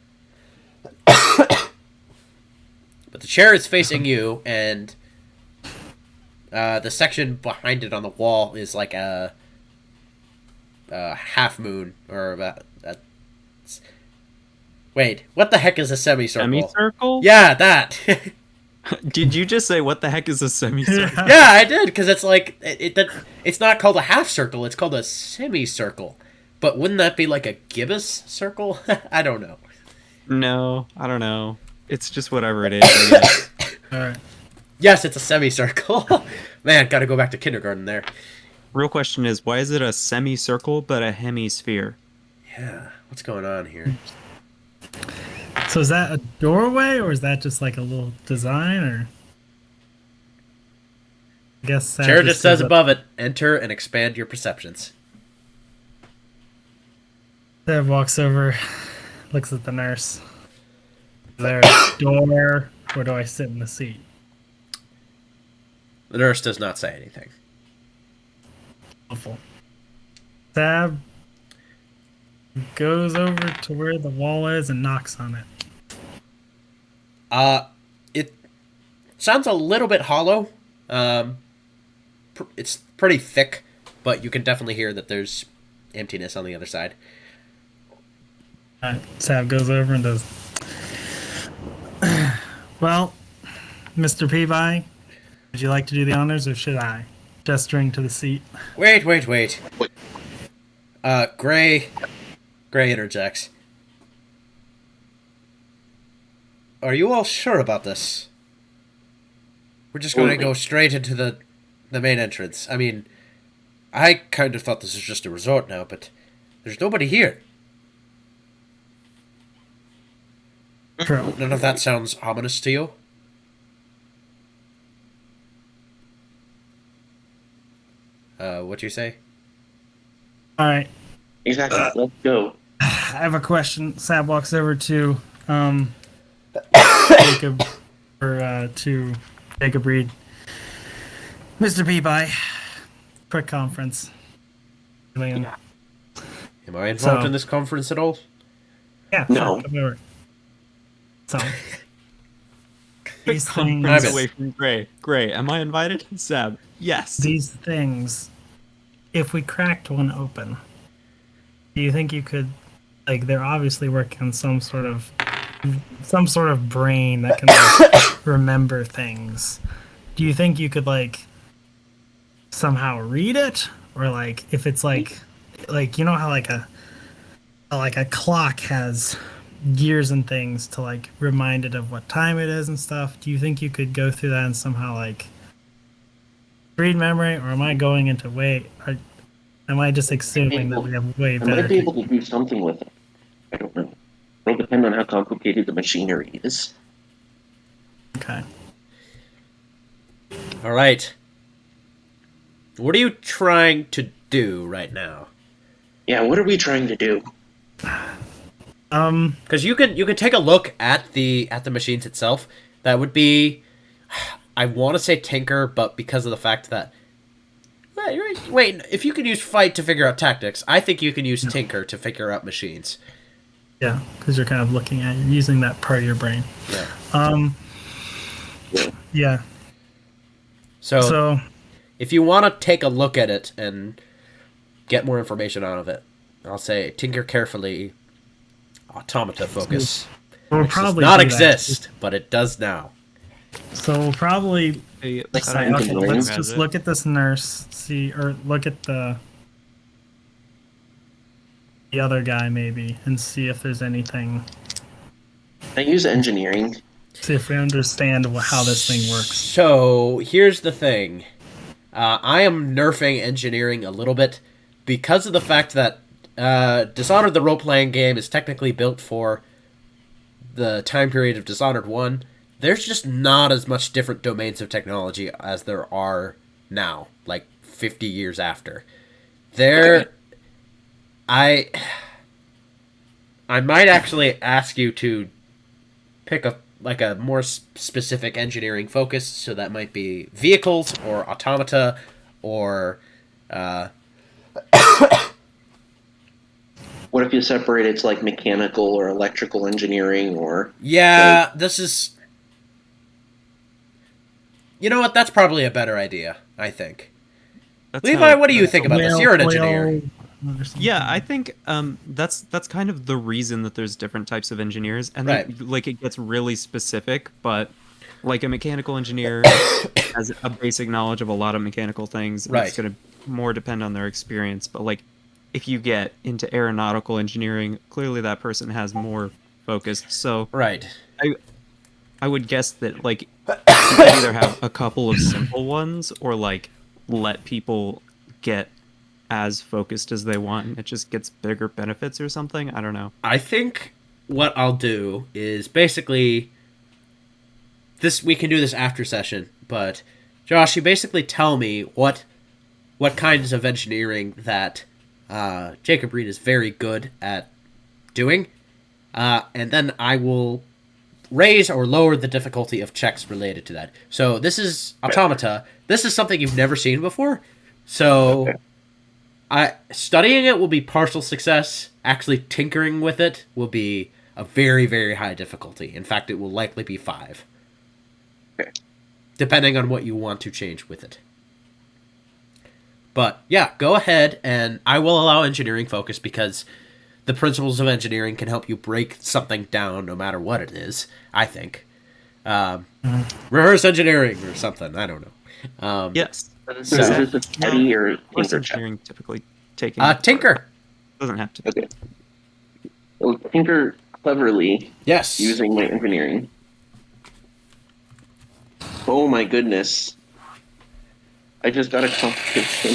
But the chair is facing you, and the section behind it on the wall is like a half moon, or wait, what the heck is a semicircle? Semicircle? Yeah, that. Did you just say what the heck is a semicircle? Yeah, I did, because it's like it's not called a half circle; it's called a semicircle. But wouldn't that be like a gibbous circle? I don't know. No, I don't know. It's just whatever it is, I guess. Alright. Yes, it's a semicircle. Man, got to go back to kindergarten there. Real question is, why is it a semicircle but a hemisphere? Yeah, what's going on here? So is that a doorway, or is that just like a little design, or? I guess Sab Chair just says stood up. above it, enter and expand your perceptions. Sab walks over, looks at the nurse. Is there a door, or do I sit in the seat? The nurse does not say anything. Awful. Sab goes over to where the wall is and knocks on it. It sounds a little bit hollow. It's pretty thick, but you can definitely hear that there's emptiness on the other side. Sav goes over and does. Well, Mr. Peabody, would you like to do the honors, or should I? Gesturing to the seat. Wait. Wait. Gray interjects. Are you all sure about this? We're just going to go straight into the main entrance. I mean, I kind of thought this was just a resort now, but there's nobody here. True. None of that sounds ominous to you? What'd you say? All right. Exactly. Let's go. I have a question. Sab walks over to Jacob, or to Jacob Reed. Mr. Peabody, quick conference. Am I involved in this conference at all? Yeah. No. Sure, come over. So. These Conference things, away from Gray. Gray, am I invited? Sab, yes. these things, if we cracked one open, do you think you could, like, they're obviously working on some sort of brain that can like, remember things. Do you think you could like somehow read it, or like if it's like you know how like a clock has gears and things to like remind it of what time it is and stuff? Do you think you could go through that and somehow like read memory, or am I going into am I just assuming that we have way I better? might be able to do something with it. I don't know. It'll depend on how complicated the machinery is. Okay. All right. What are you trying to do right now? Yeah, what are we trying to do? Because you could take a look at the machines itself. That would be, I want to say tinker, but because of the fact that wait, if you can use fight to figure out tactics, I think you can use tinker to figure out machines. Yeah, because you're kind of looking at using that part of your brain. Yeah. Yeah. So if you want to take a look at it and get more information out of it, I'll say tinker carefully. Automata focus. We'll Which does probably not do exist, but it does now. So we'll probably Hey, say, okay, let's just look at this nurse, or look at the other guy maybe, and see if there's anything. I use engineering. See if we understand how this thing works. So here's the thing. I am nerfing engineering a little bit because of the fact that Dishonored, the role-playing game, is technically built for the time period of Dishonored 1. There's just not as much different domains of technology as there are now, like 50 years after. I might actually ask you to pick a more specific engineering focus, so that might be vehicles or automata or What if you separate it to like mechanical or electrical engineering or... yeah, this is... You know what? That's probably a better idea, I think. Levi, what do you think about this? You're an engineer. Yeah, I think that's kind of the reason that there's different types of engineers, and Right. like it gets really specific. But like a mechanical engineer has a basic knowledge of a lot of mechanical things, and Right. it's going to more depend on their experience. But like if you get into aeronautical engineering, clearly that person has more focus. So Right. I would guess that like you could either have a couple of simple ones, or like let people get as focused as they want, and it just gets bigger benefits or something. I don't know. I think what I'll do is basically this. We can do this after session, but Josh, you basically tell me what kinds of engineering that Jacob Reed is very good at doing, and then I will raise or lower the difficulty of checks related to that. So this is automata. This is something you've never seen before. So studying it will be partial success. Actually tinkering with it will be a very, very high difficulty. In fact, it will likely be 5. Depending on what you want to change with it. But yeah, go ahead, and I will allow engineering focus because the principles of engineering can help you break something down no matter what it is, I think. Reverse engineering or something, I don't know. Yes. Is So- this a study or Reverse tinker check? engineering typically taking Tinker. doesn't have to. Okay. So tinker cleverly Yes. using my engineering. Oh my goodness. I just got a competition.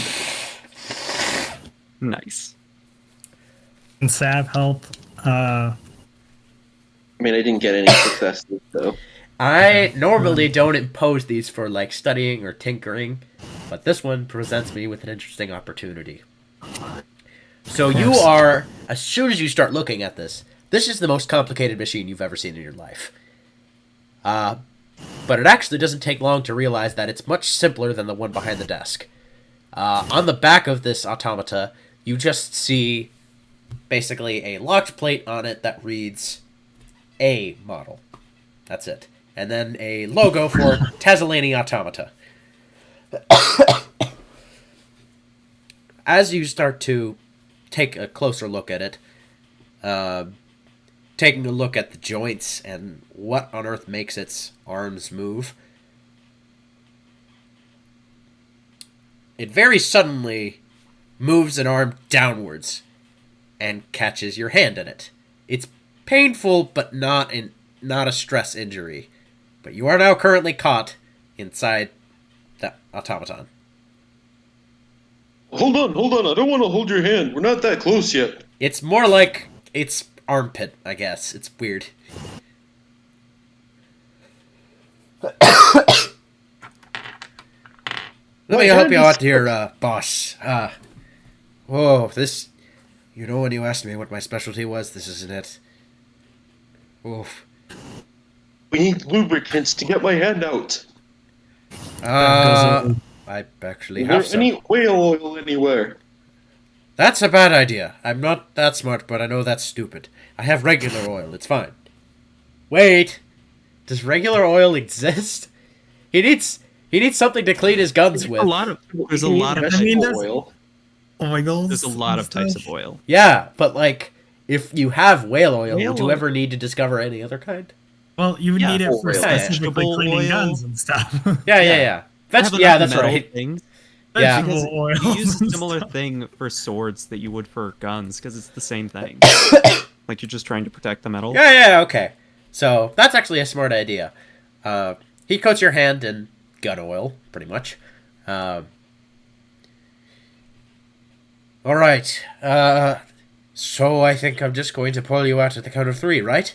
Nice. Can Sav help? I mean, I didn't get any successes, though. I normally don't impose these for like studying or tinkering, but this one presents me with an interesting opportunity. So you are, as soon as you start looking at this, this is the most complicated machine you've ever seen in your life. But it actually doesn't take long to realize that it's much simpler than the one behind the desk. On the back of this automata, you just see basically a locked plate on it that reads A model. That's it. And then a logo for Tazzelani Automata. As you start to take a closer look at it, taking a look at the joints and what on earth makes its arms move, it very suddenly moves an arm downwards and catches your hand in it. It's painful, but not a stress injury. But you are now currently caught inside that automaton. Hold on. I don't want to hold your hand. We're not that close yet. It's more like its armpit, I guess. It's weird. Let me help you out here, boss. Whoa, this... You know when you asked me what my specialty was? This isn't it. Oof. We need lubricants to get my hand out. I actually Is have there some. any whale oil anywhere? That's a bad idea. I'm not that smart, but I know that's stupid. I have regular oil. It's fine. Wait. Does regular oil exist? He needs something to clean his guns with. There's a lot of I mean, vegetable there's- oil. Oils. there's a lot of and types of stuff. oil. Yeah, but like, if you have whale oil, Whale would you oil. ever need to discover any other kind? Well, you would Yeah, need it for oil. specifically Vegetable cleaning oil. guns and stuff. Yeah. I have Yeah, enough that's metal right. Things. Yeah. Vegetable oils You use a and similar stuff. thing for swords that you would for guns because it's the same thing. Like you're just trying to protect the metal. Yeah, okay. So, that's actually a smart idea. He coats your hand in gun oil, pretty much. Alright. So I think I'm just going to pull you out at the count of 3, right?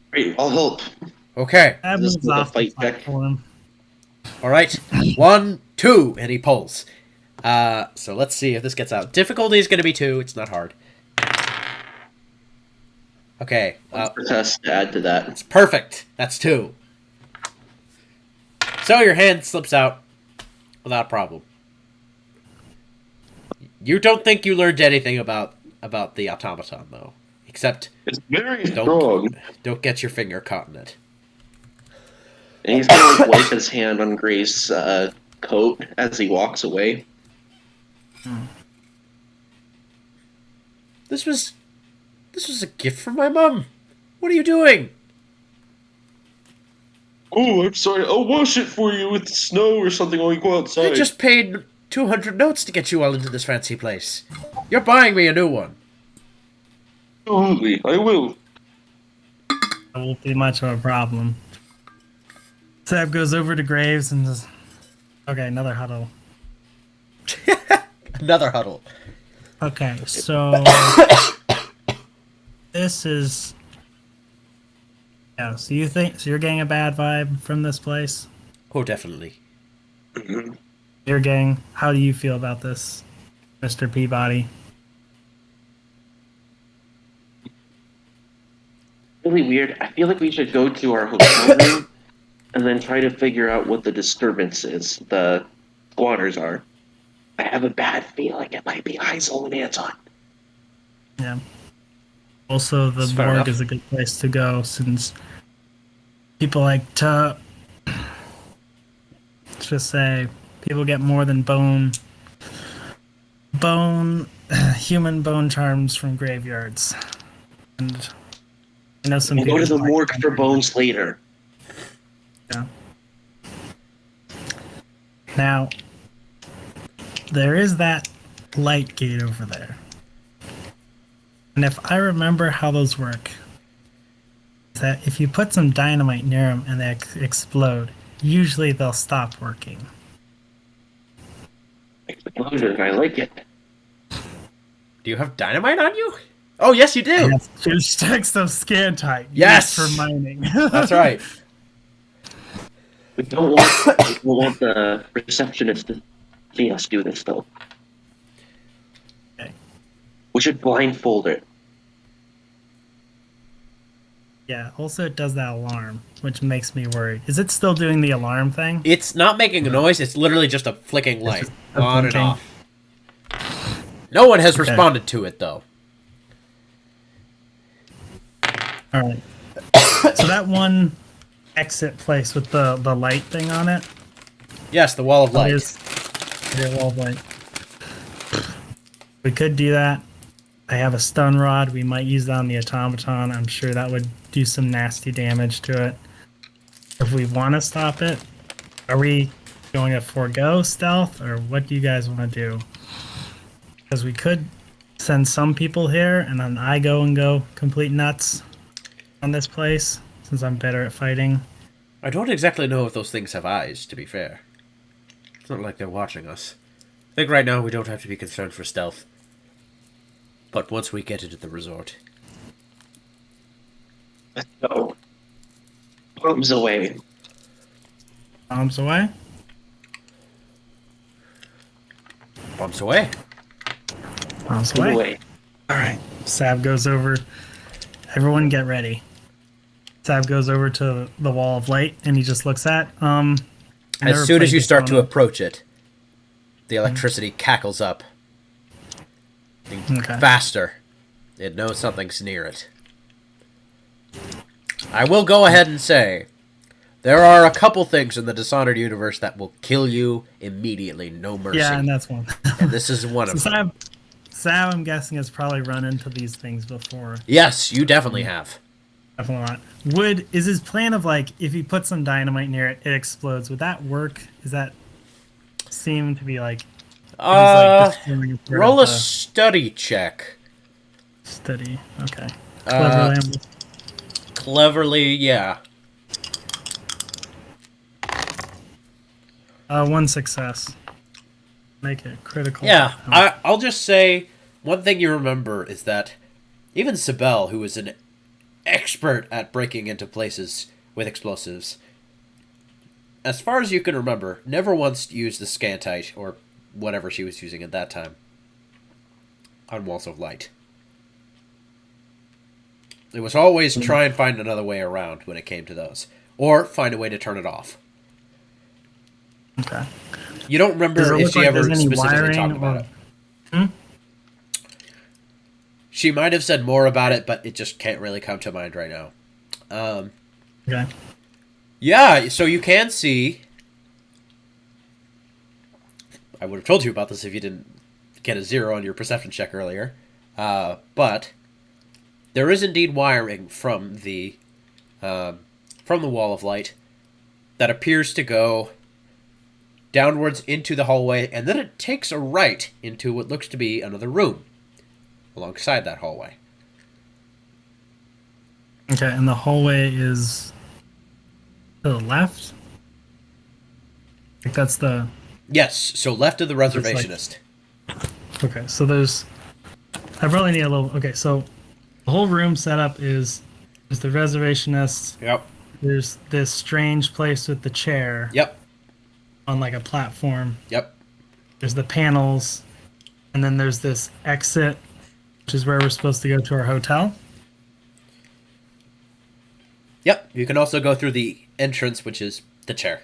Great, I'll help. Okay. That This moves is a off the fight check. platform. Alright. 1, 2, and he pulls. So let's see if this gets out. Difficulty is going to be 2. It's not hard. Okay. Test to add to that. It's perfect. That's 2. So your hand slips out without problem. You don't think you learned anything about the automaton, though. Except It's very Don't- strong. don't get your finger caught in it. And he's gonna like wipe his hand on Gray's coat as he walks away. This was a gift from my mom. What are you doing? Oh, I'm sorry. I'll wash it for you with snow or something when we go outside. I just paid 200 notes to get you all into this fancy place. You're buying me a new one. Absolutely, I will. That won't be much of a problem. Sab goes over to Graves and says, okay, another huddle. Another huddle. Okay, so this is so you're getting a bad vibe from this place? Oh, definitely. You're getting how do you feel about this, Mr. Peabody? Really weird. I feel like we should go to our hotel room and then try to figure out what the disturbance is, the squatters are. I have a bad feeling it might be Heisel and Anton. Yeah. Also, the That's fair Borg enough. is a good place to go since people like to let's just say people get more than bone bone, human bone charms from graveyards, and I know some We'll people go to the like morgue them. for bones later. Yeah. Now, there is that light gate over there. And if I remember how those work, is that if you put some dynamite near them and they explode, usually they'll stop working. Explosion, I like it. Do you have dynamite on you? Oh, yes, you do. Just checks of scan type. Yes! For mining. That's right. We don't want the receptionist to see us do this, though. Okay. We should blindfold it. Yeah, also it does that alarm, which makes me worried. Is it still doing the alarm thing? It's not making a noise. It's literally just a flicking light just a on and blinking. off. No one has responded to it, though. All right. So that one exit place with the light thing on it. Yes, the wall of light. Yeah, wall of light. We could do that. I have a stun rod. We might use that on the automaton. I'm sure that would do some nasty damage to it. If we want to stop it, are we going to forego stealth, or what do you guys want to do? Because we could send some people here, and then I go complete nuts on this place, since I'm better at fighting. I don't exactly know if those things have eyes, to be fair. It's not like they're watching us. I think right now we don't have to be concerned for stealth. But once we get into the resort... Let's go. Bombs away. Bombs away? Bombs away. Bombs Move away. away. Alright. Sav goes over. Everyone get ready. Sav goes over to the wall of light, and he just looks at, As soon as you start to approach it, the electricity cackles up. Okay. Faster. It knows something's near it. I will go ahead and say, there are a couple things in the Dishonored universe that will kill you immediately, no mercy. Yeah, and that's one. And this is one of them. Sav, I'm guessing, has probably run into these things before. Yes, you definitely have. Definitely not. Is his plan of, like, if he puts some dynamite near it, it explodes, would that work? Does that seem to be, like... Roll a study check. Study, okay. Cleverly. Cleverly, yeah. One success. Make it critical. Yeah, I'll just say, one thing you remember is that even Sibel, who is an expert at breaking into places with explosives, as far as you can remember, never once used the scantite, or whatever she was using at that time, on walls of light. It was always try and find another way around when it came to those. Or find a way to turn it off. Okay. You don't remember if she ever specifically talked about it. Hmm? She might have said more about it, but it just can't really come to mind right now. Okay. Yeah, so you can see... I would have told you about this if you didn't get a 0 on your perception check earlier. But there is indeed wiring from the wall of light that appears to go downwards into the hallway, and then it takes a right into what looks to be another room alongside that hallway. Okay, and the hallway is to the left? Like that's the... Yes, so left of the reservationist. Okay, so there's... I probably need a little... Okay, so the whole room setup is the reservationist. Yep. There's this strange place with the chair. Yep. On like a platform. Yep. There's the panels. And then there's this exit, which is where we're supposed to go to our hotel. Yep. You can also go through the entrance, which is the chair.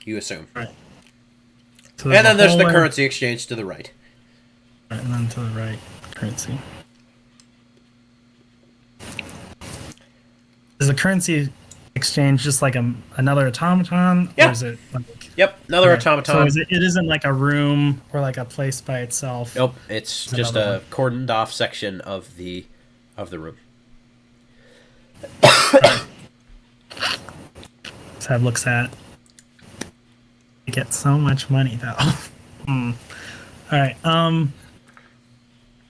You assume. Right. So and then there's the hallway. currency exchange to the right. Right, and then to the right, currency. Is the currency exchange just like another automaton? Yeah. Or is it like... Yep, another Okay. automaton. So it isn't like a room or like a place by itself. Nope, it's just another a cordoned off section of the room. Sab looks at. You get so much money though. All right. All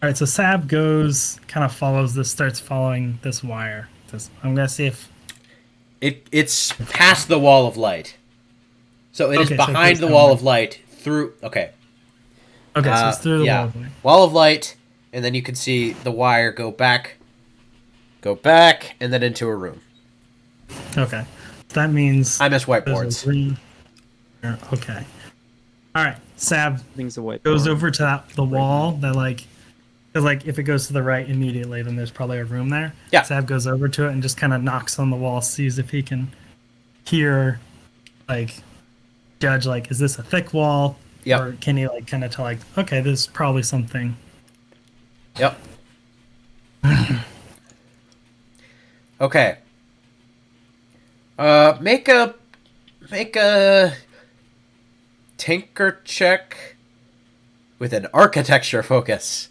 right. So Sab goes, kind of follows this, starts following this wire. I'm gonna see if. It's past the wall of light. So it is Okay, so it behind goes the down wall there. of light through. Okay. Okay, so it's through the wall. Wall of light, and then you can see the wire go back, and then into a room. Okay. That means I miss there's whiteboards. a room here. Okay. All right. Sab Things away. goes over to the wall that because if it goes to the right immediately, then there's probably a room there. Yeah. Sab goes over to it and just kind of knocks on the wall, sees if he can hear, judge, is this a thick wall? Yep. Or can he kind of tell okay, this is probably something. Yep. Okay. Make a tinker check with an architecture focus.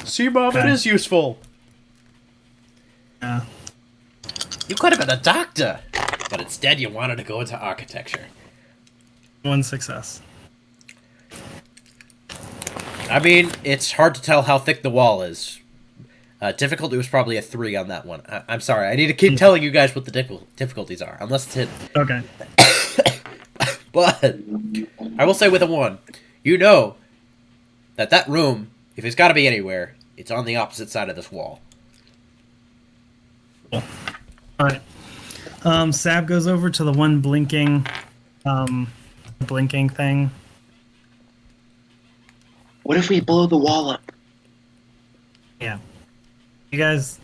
See, Mom, it Okay. is useful. Yeah. You could have been a doctor, but instead you wanted to go into architecture. 1 success. I mean, it's hard to tell how thick the wall is. Difficulty was probably a 3 on that one. I'm sorry. I need to keep telling you guys what the difficulties are, unless it's hidden. Okay. But I will say with a 1, you know that room, if it's got to be anywhere, it's on the opposite side of this wall. All right. Sab goes over to the one blinking thing. What if we blow the wall up? Yeah. You guys,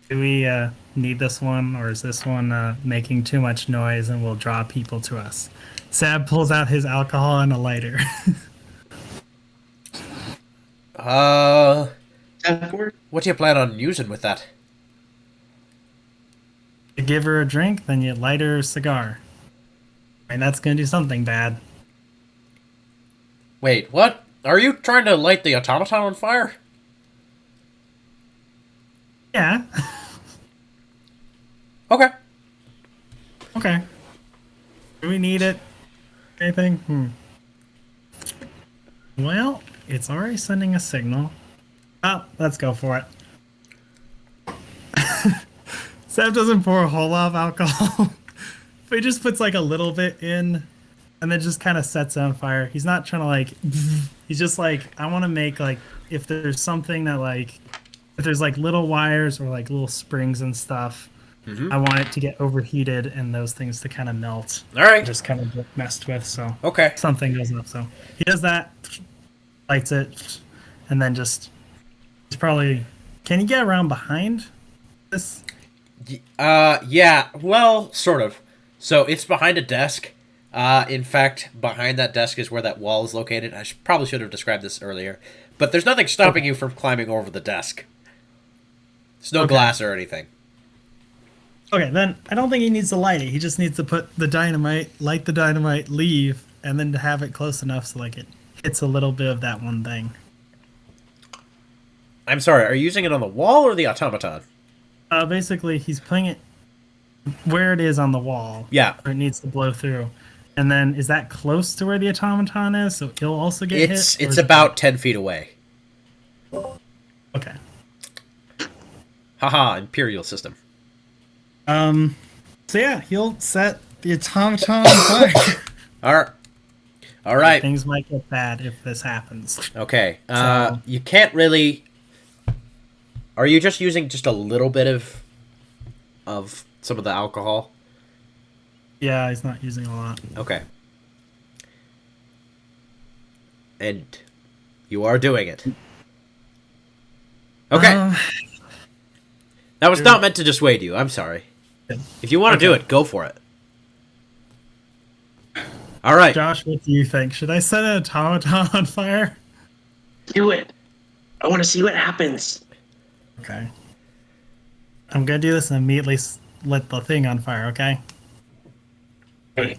do we need this one, or is this one making too much noise and will draw people to us? Sab pulls out his alcohol and a lighter. What do you plan on using with that? You give her a drink, then you light her a cigar. And that's gonna do something bad. Wait, what? Are you trying to light the automaton on fire? Yeah. Okay. Okay. Do we need it? Anything? Well, it's already sending a signal. Oh, let's go for it. Sam doesn't pour a whole lot of alcohol. But he just puts a little bit in and then just kind of sets it on fire. He's not trying to he's just I want to make if there's something that if there's little wires or little springs and stuff, I want it to get overheated and those things to kind of melt. All right. Just kind of get messed with. So Okay. something goes up. So he does that, lights it, and then he's probably. Can he get around behind this? Yeah, well, sort of. So it's behind a desk. In fact, behind that desk is where that wall is located. I probably should have described this earlier. But there's nothing stopping you from climbing over the desk. There's no glass or anything. Okay, then I don't think he needs to light it. He just needs to put the dynamite, light the dynamite, leave, and then to have it close enough so it hits a little bit of that one thing. I'm sorry, are you using it on the wall or the automaton? Basically, he's putting it where it is on the wall. Yeah. Where it needs to blow through. And then, is that close to where the automaton is? So he'll also get hit? It's about 10 feet away. Okay. Haha, Imperial system. So yeah, he'll set the automaton on fire. All right. Things might get bad if this happens. Okay. So- You can't really. Are you just using just a little bit of some of the alcohol? Yeah, he's not using a lot. Okay. And you are doing it. Okay. That was not meant to dissuade you. I'm sorry. If you want to do it, go for it. All right. Josh, what do you think? Should I set an automaton on fire? Do it. I want to see what happens. Okay. I'm gonna do this and immediately let the thing on fire, okay? Okay.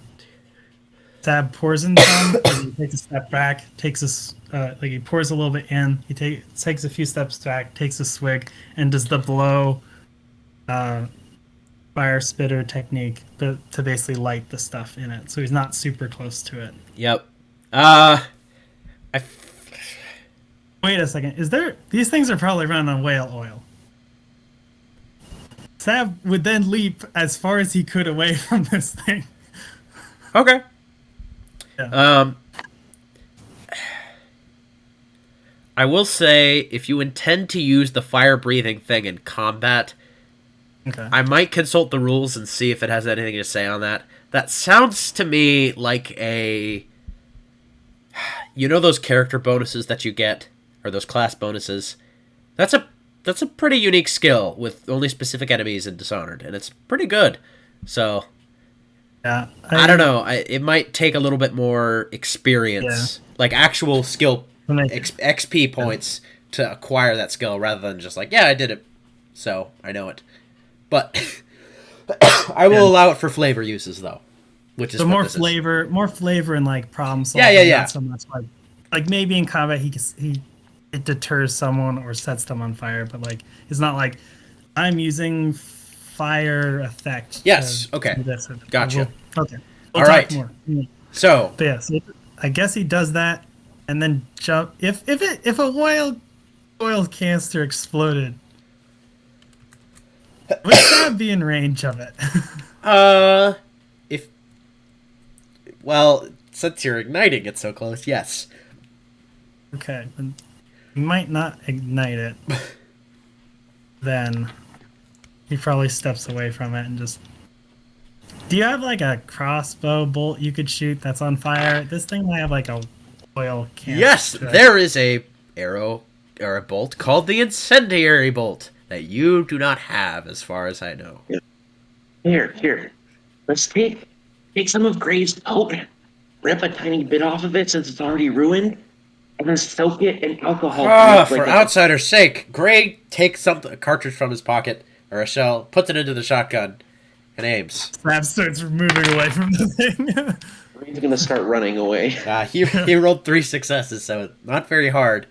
Sab pours in some, and he takes a step back, he pours a little bit in, takes a few steps back, takes a swig, and does the blow fire spitter technique to basically light the stuff in it. So he's not super close to it. Yep. Wait a second. These things are probably running on whale oil. Sab would then leap as far as he could away from this thing. Okay. Yeah. I will say, if you intend to use the fire-breathing thing in combat, Okay. I might consult the rules and see if it has anything to say on that. That sounds to me like you know those character bonuses that you get, or those class bonuses? That's a pretty unique skill with only specific enemies in Dishonored, and it's pretty good. So, Yeah. I don't know. It might take a little bit more experience, like actual skill XP points to acquire that skill, rather than just like, yeah, I did it, so I know it. But I will allow it for flavor uses, though, which is so what more this flavor, more flavor and like problem solving. Yeah. Not so much like maybe in combat it deters someone or sets them on fire, but like it's not like I'm using fire effect. Yes. to Okay. do this. Gotcha. We'll All talk right. more. So, But yes, I guess he does that and then jump. If a oil canister exploded, would Sab be in range of it? since you're igniting it so close, yes. Okay, then he might not ignite it. Then he probably steps away from it and just. Do you have like a crossbow bolt you could shoot that's on fire? This thing might have like a oil can. Yes, there is a arrow or a bolt called the incendiary bolt that you do not have, as far as I know. Here. Let's take some of Gray's coat, rip a tiny bit off of it since it's already ruined, and then soak it in alcohol. For outsider's sake, Gray takes a cartridge from his pocket, or a shell, puts it into the shotgun, and aims. Sab starts moving away from the thing. Gray's gonna start running away. He rolled 3 successes, so not very hard.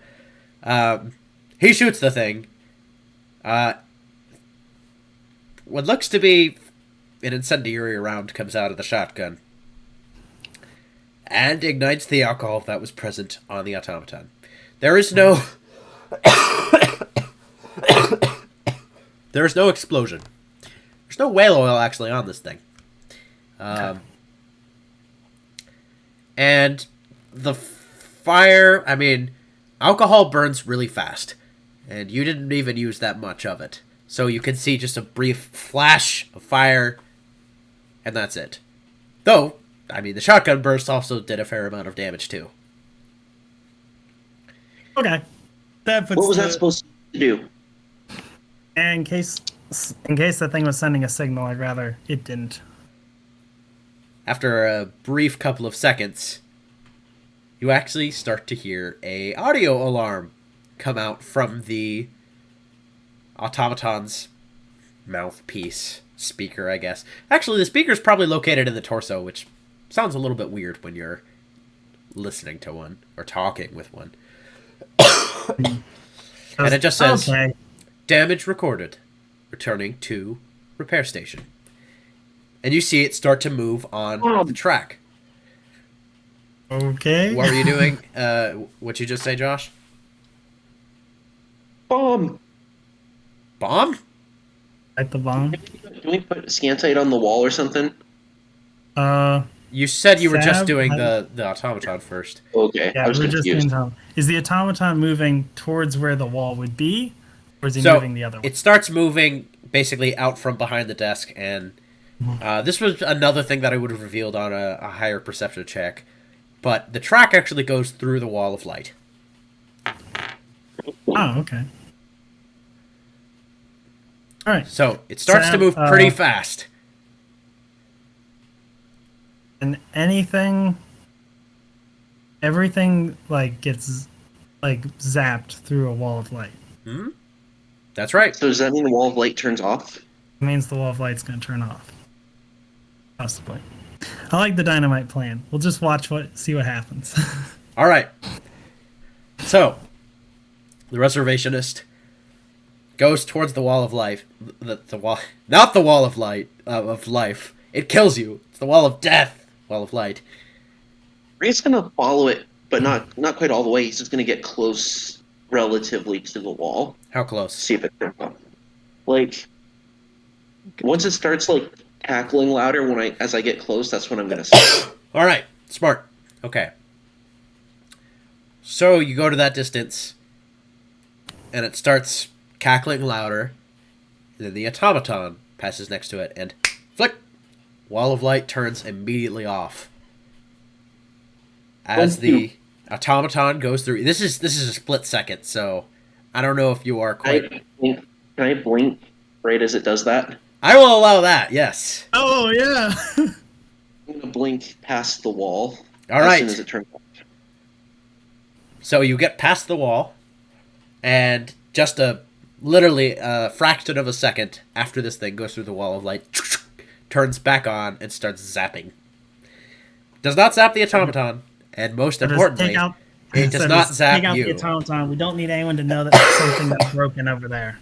He shoots the thing. What looks to be an incendiary round comes out of the shotgun and ignites the alcohol that was present on the automaton. There is no explosion. There's no whale oil actually on this thing. And the fire, alcohol burns really fast, and you didn't even use that much of it. So you can see just a brief flash of fire, and that's it. Though, the shotgun burst also did a fair amount of damage too. Okay. What was that supposed to do? In case the thing was sending a signal, I'd rather it didn't. After a brief couple of seconds, you actually start to hear a audio alarm come out from the automaton's mouthpiece speaker, I guess. Actually, the speaker's probably located in the torso, which sounds a little bit weird when you're listening to one or talking with one. And it just says, okay. Damage recorded. Returning to repair station. And you see it start to move on the track. Okay. What were you doing? What'd you just say, Josh? Bomb! Bomb? At the bomb. Can we put scantite on the wall or something? You said you were just Sab, doing the automaton first. Okay, Yeah, I was we're just confused. doing. Is the automaton moving towards where the wall would be, or is he So moving the other way? it starts moving basically out from behind the desk, and this was another thing that I would have revealed on a higher perception check. But the track actually goes through the wall of light. Oh, okay. All right. So it starts to Sab, move pretty fast. And everything gets zapped through a wall of light. That's right. So does that mean the wall of light turns off? It means the wall of light's gonna turn off. Possibly. I like the dynamite plan. We'll just see what happens. All right. So, the reservationist goes towards the wall of life. The wall, not the wall of light of life. It kills you. It's the wall of death. Wall of light. Ray's gonna follow it, but not quite all the way. He's just gonna get close, relatively, to the wall. How close? See if it turns on. Like, once it starts like cackling louder as I get close, that's when I'm gonna stop. All right. Smart. Okay. So you go to that distance, and it starts cackling louder. And then the automaton passes next to it, and flick. Wall of light turns immediately off. As the automaton goes through, this is a split second, so I don't know if you are quite. Can I blink right as it does that? I will allow that. Yes. Oh yeah. I'm gonna blink past the wall. All as right. soon as it turns off. So you get past the wall, and just literally a fraction of a second after this thing goes through the wall of light, turns back on and starts zapping. Does not zap the automaton, and most importantly, it does not zap take out you. the automaton. We don't need anyone to know that there's something that's broken over there.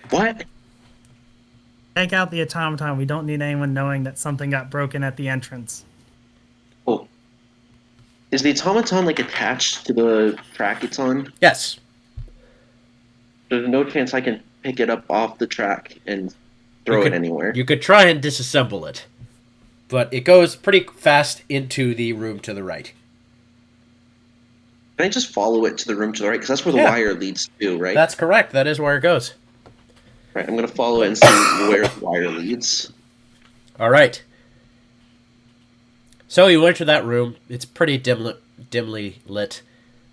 What? Take out the automaton. We don't need anyone knowing that something got broken at the entrance. Oh. Is the automaton like attached to the track it's on? Yes. There's no chance I can pick it up off the track and throw it anywhere. You could try and disassemble it, but it goes pretty fast into the room to the right. Can I just follow it to the room to the right? Because that's where the Yeah. wire leads to, right? That's correct. That is where it goes. Right, I'm going to follow it and see where the wire leads. All right. So you enter that room. It's pretty dimly lit.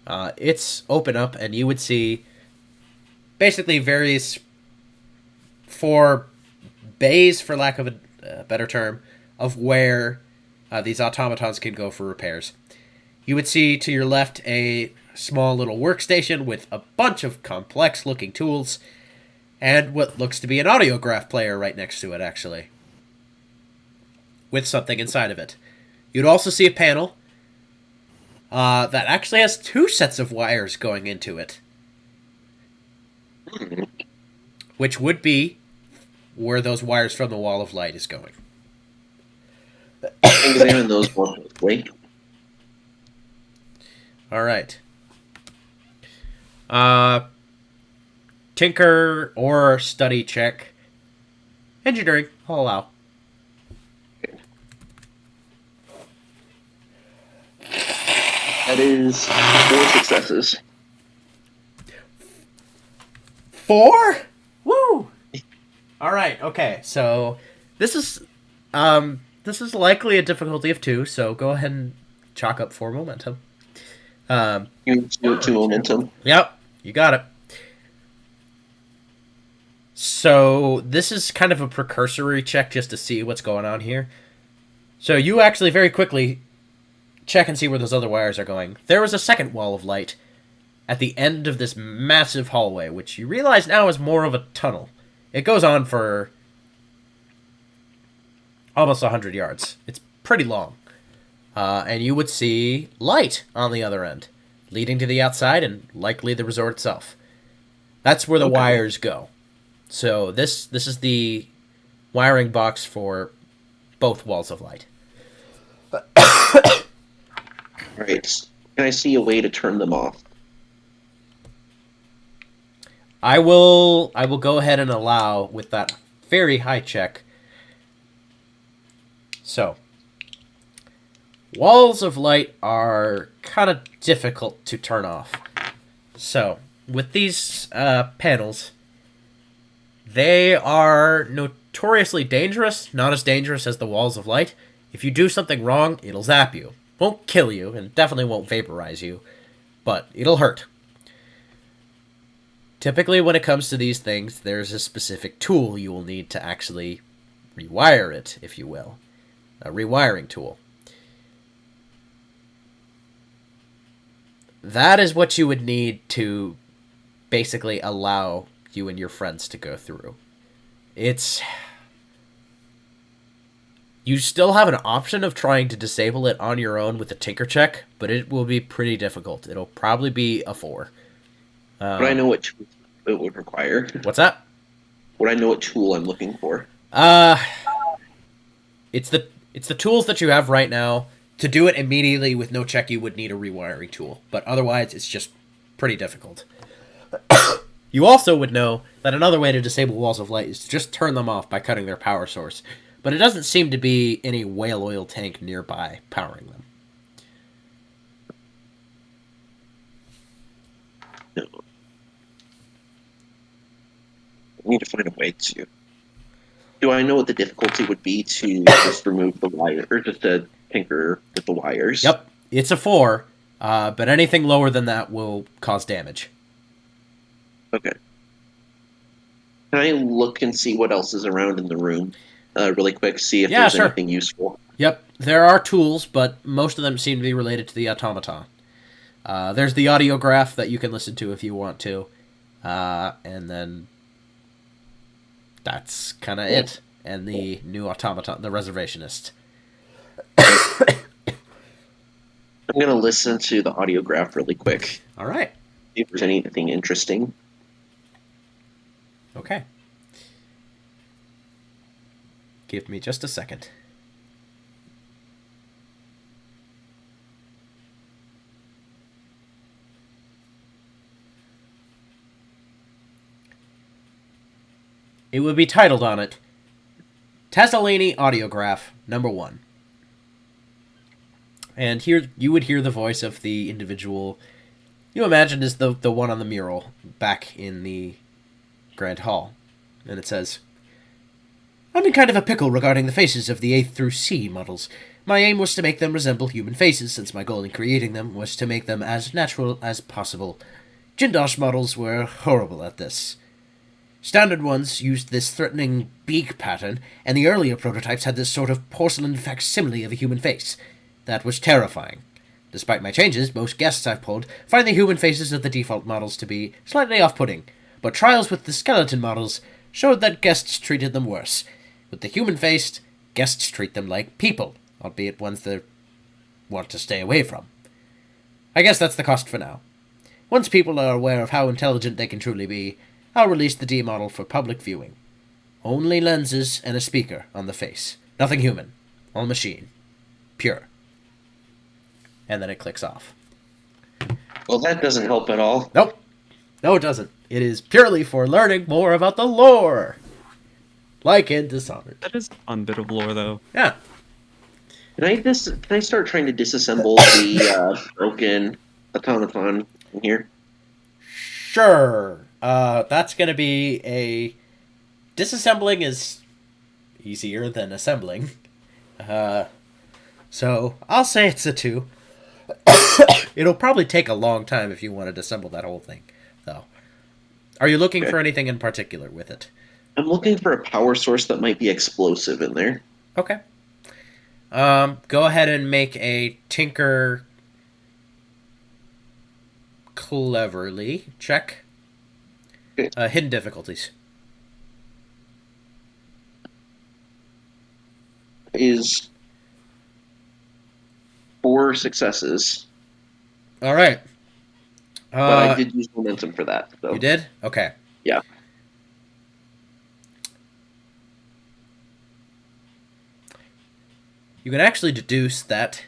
It's open up, and you would see basically various 4 bays, for lack of a better term, of where these automatons can go for repairs. You would see to your left a small little workstation with a bunch of complex-looking tools, and what looks to be an audiograph player right next to it, actually, with something inside of it. You'd also see a panel that actually has 2 sets of wires going into it, which would be where those wires from the wall of light is going. Examine those more closely. All right. Tinker or study check. Engineering, I'll allow. That is 4 successes. 4? Woo! All right. Okay. So this is likely a difficulty of 2. So go ahead and chalk up 4 momentum. You need 2 momentum. Yep, you got it. So this is kind of a precursory check just to see what's going on here. So you actually very quickly check and see where those other wires are going. There was a second wall of light at the end of this massive hallway, which you realize now is more of a tunnel. It goes on for almost 100 yards. It's pretty long. And you would see light on the other end, leading to the outside and likely the resort itself. That's where the wires go. So this is the wiring box for both walls of light. Right. Can I see a way to turn them off? I will go ahead and allow with that very high check. So, walls of light are kind of difficult to turn off. So, with these panels, they are notoriously dangerous, not as dangerous as the walls of light. If you do something wrong, it'll zap you. Won't kill you, and definitely won't vaporize you, but it'll hurt. Typically, when it comes to these things, there's a specific tool you will need to actually rewire it, if you will. A rewiring tool. That is what you would need to basically allow you and your friends to go through. It's You still have an option of trying to disable it on your own with a tinker check, but it will be pretty difficult. It'll probably be a 4. But I know what tool it would require. What's that? Would I know what tool I'm looking for? It's the tools that you have right now. To do it immediately with no check, you would need a rewiring tool, but otherwise it's just pretty difficult. You also would know that another way to disable walls of light is to just turn them off by cutting their power source, but it doesn't seem to be any whale oil tank nearby powering them. No. I need to find a way to. Do I know what the difficulty would be to just remove the wire, or just to tinker with the wires? Yep, it's a 4, but anything lower than that will cause damage. Okay. Can I look and see what else is around in the room, really quick? See if there's sure. anything useful. Yep, there are tools, but most of them seem to be related to the automaton. There's the audiograph that you can listen to if you want to, and then that's kind of it. And the new automaton, the reservationist. I'm gonna listen to the audiograph really quick. All right. See if there's anything interesting. Okay. Give me just a second. It would be titled on it, Tassellini Audiograph number 1. And here you would hear the voice of the individual you imagine is the one on the mural back in the Grand Hall. And it says, I'm in kind of a pickle regarding the faces of the A through C models. My aim was to make them resemble human faces, since my goal in creating them was to make them as natural as possible. Jindosh models were horrible at this. Standard ones used this threatening beak pattern, and the earlier prototypes had this sort of porcelain facsimile of a human face. That was terrifying. Despite my changes, most guests I've pulled find the human faces of the default models to be slightly off-putting, but trials with the skeleton models showed that guests treated them worse. With the human-faced, guests treat them like people, albeit ones they want to stay away from. I guess that's the cost for now. Once people are aware of how intelligent they can truly be, I'll release the D model for public viewing. Only lenses and a speaker on the face. Nothing human. All machine. Pure. And then it clicks off. Well, that doesn't help at all. Nope. No, it doesn't. It is purely for learning more about the lore. Like in Dishonored. That is a fun bit of lore, though. Yeah. Can I start trying to disassemble the broken automaton in here? Sure. That's going to be a... Disassembling is easier than assembling. So I'll say it's a 2. It'll probably take a long time if you want to disassemble that whole thing, though. Are you looking for anything in particular with it? I'm looking for a power source that might be explosive in there. Okay. Go ahead and make a Tinker Cleverly check. Okay. Hidden difficulties. Is 4 successes. All right. But I did use momentum for that. So. You did? Okay. Yeah. You can actually deduce that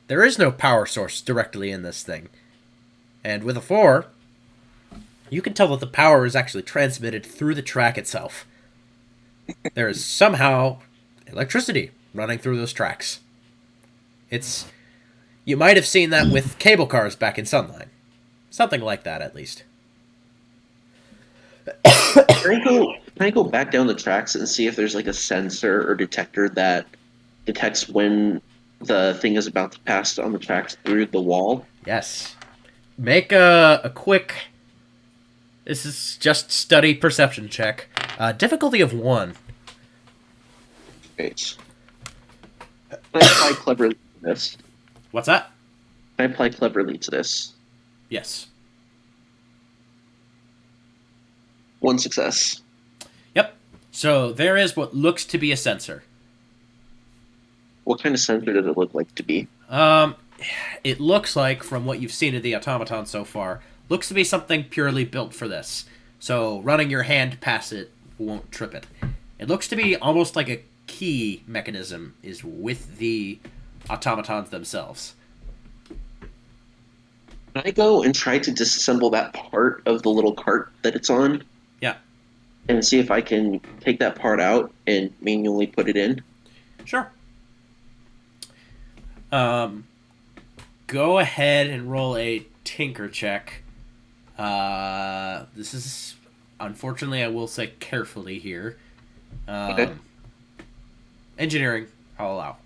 there is no power source directly in this thing. And with a 4, you can tell that the power is actually transmitted through the track itself. There is somehow electricity running through those tracks. You might have seen that with cable cars back in Sunline. Something like that, at least. Can I go back down the tracks and see if there's like a sensor or detector that detects when the thing is about to pass on the tracks through the wall? Yes. Make a quick... This is just study perception check. Difficulty of 1. Great. Can I apply cleverly to this? What's that? Can I apply cleverly to this? Yes. 1 success. Yep. So there is what looks to be a sensor. What kind of sensor does it look like to be? It looks like, from what you've seen of the automaton so far, looks to be something purely built for this. So running your hand past it won't trip it. It looks to be almost like a key mechanism is with the automatons themselves. Can I go and try to disassemble that part of the little cart that it's on? Yeah, And see if I can take that part out and manually put it in? sure. Go ahead and roll a tinker check. This is, unfortunately, I will say carefully here. Okay. Engineering, I'll allow.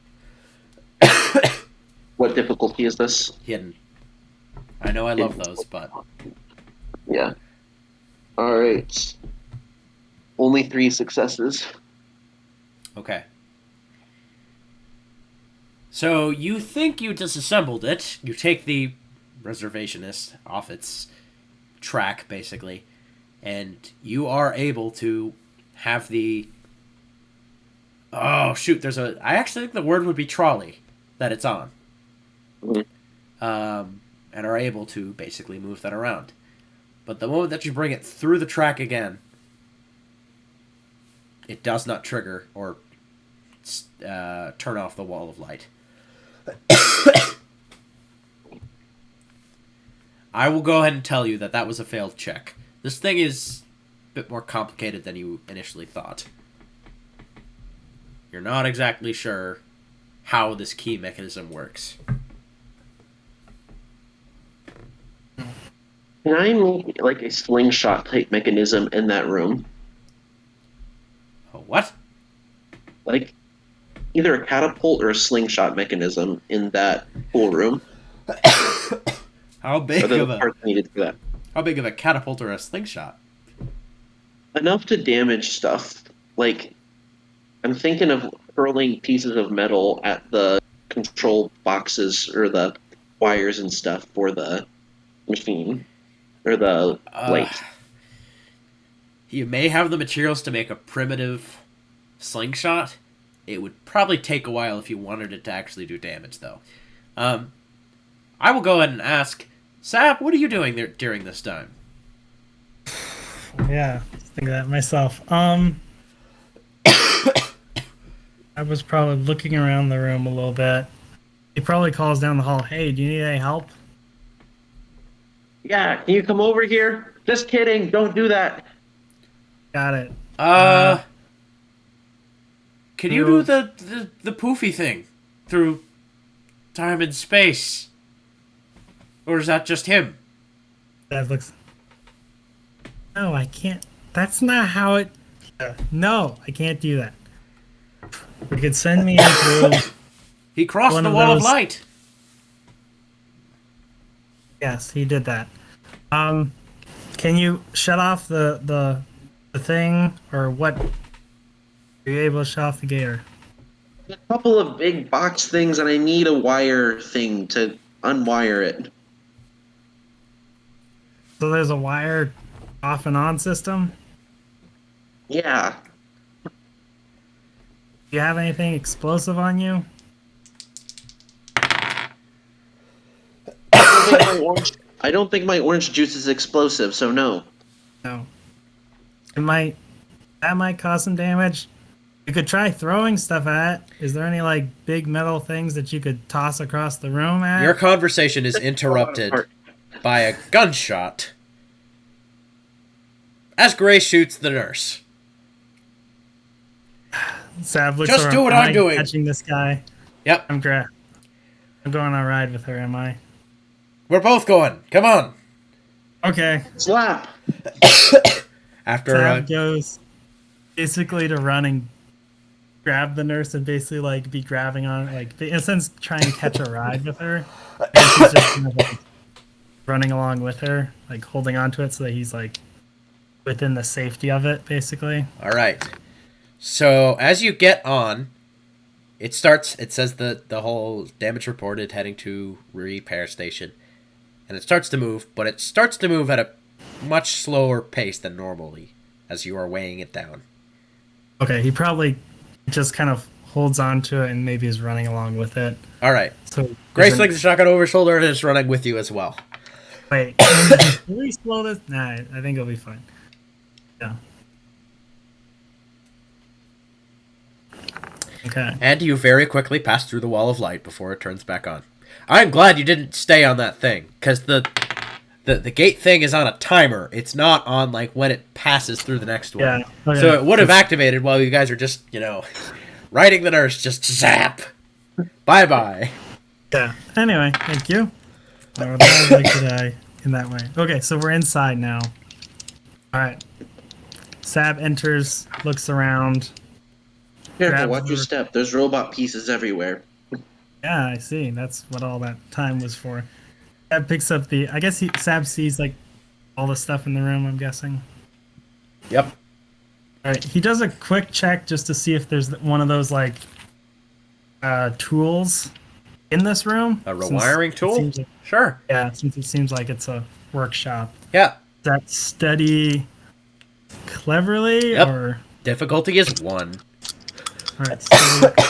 What difficulty is this? Hidden. I know I love those, but Yeah. Alright. Only 3 successes. okay. So you think you disassembled it. You take the reservationist off its track, basically, and you are able to have the... Oh, shoot, there's a... I actually think the word would be trolley that it's on. Mhm. And are able to basically move that around. But the moment that you bring it through the track again, it does not trigger or turn off the wall of light. I will go ahead and tell you that that was a failed check. This thing is a bit more complicated than you initially thought. You're not exactly sure how this key mechanism works. Can I make like a slingshot type mechanism in that room? Oh, what? Like either a catapult or a slingshot mechanism in that pool room? How big Are there of the a parts needed for that? how big of a catapult or a slingshot? Enough to damage stuff. Like, I'm thinking of hurling pieces of metal at the control boxes or the wires and stuff for the machine. Or the plate. You may have the materials to make a primitive slingshot. It would probably take a while if you wanted it to actually do damage, though. I will go ahead and ask, Sab, what are you doing there during this time? Yeah, think of that myself. I was probably looking around the room a little bit. He probably calls down the hall, "Hey, do you need any help?" Yeah, can you come over here? Just kidding, don't do that. Got it. Can you do the poofy thing through time and space? Or is that just him? That looks. No, I can't. That's not how it. No, I can't do that. You could send me into. He crossed One the of wall of those- light. Yes, he did that. Can you shut off the thing or what? Are you able to shut off the gator? A couple of big box things, and I need a wire thing to unwire it. So there's a wire off and on system. Yeah. Do you have anything explosive on you? I don't think my orange juice is explosive, so no. No. That might cause some damage. You could try throwing stuff at. Is there any like big metal things that you could toss across the room at? Your conversation is interrupted by a gunshot as Gray shoots the nurse. Sav looks Just around, do what "Am I'm I doing." Catching this guy. Yep, I'm going on a ride with her. Am I? we're both going. Come on. Okay. Slap! After Sav goes basically to run and grab the nurse and basically like be grabbing on her, like in a sense trying to catch a ride with her. And she's just kind of like running along with her, like holding onto it so that he's like within the safety of it, basically. all right. So as you get on, it starts. It says the whole damage reported, heading to repair station, and it starts to move. But it starts to move at a much slower pace than normally, as you are weighing it down. Okay, he probably just kind of holds on to it and maybe is running along with it. All right. So Grace doesn't- flings the shotgun over his shoulder and is running with you as well. Wait, can we slow this? Nah, I think it'll be fine. Yeah. Okay. And you very quickly pass through the wall of light before it turns back on. I'm glad you didn't stay on that thing, because the gate thing is on a timer. It's not on, like, when it passes through the next one. Yeah. Okay. So it would have activated while you guys are just, riding the nurse, just zap. Bye-bye. Yeah. Anyway, thank you. I would not like to die in that way. Okay, so we're inside now. All right. Sab enters, looks around. Careful, Grabs watch your the- step. There's robot pieces everywhere. Yeah, I see. That's what all that time was for. Sab picks up the. I guess Sab sees like all the stuff in the room. I'm guessing. Yep. All right. He does a quick check just to see if there's one of those like tools in this room. A since rewiring it tool? seems like- Sure. yeah, since it seems like it's a workshop. Yeah. That study cleverly Yep. or Difficulty is 1. all right. Study.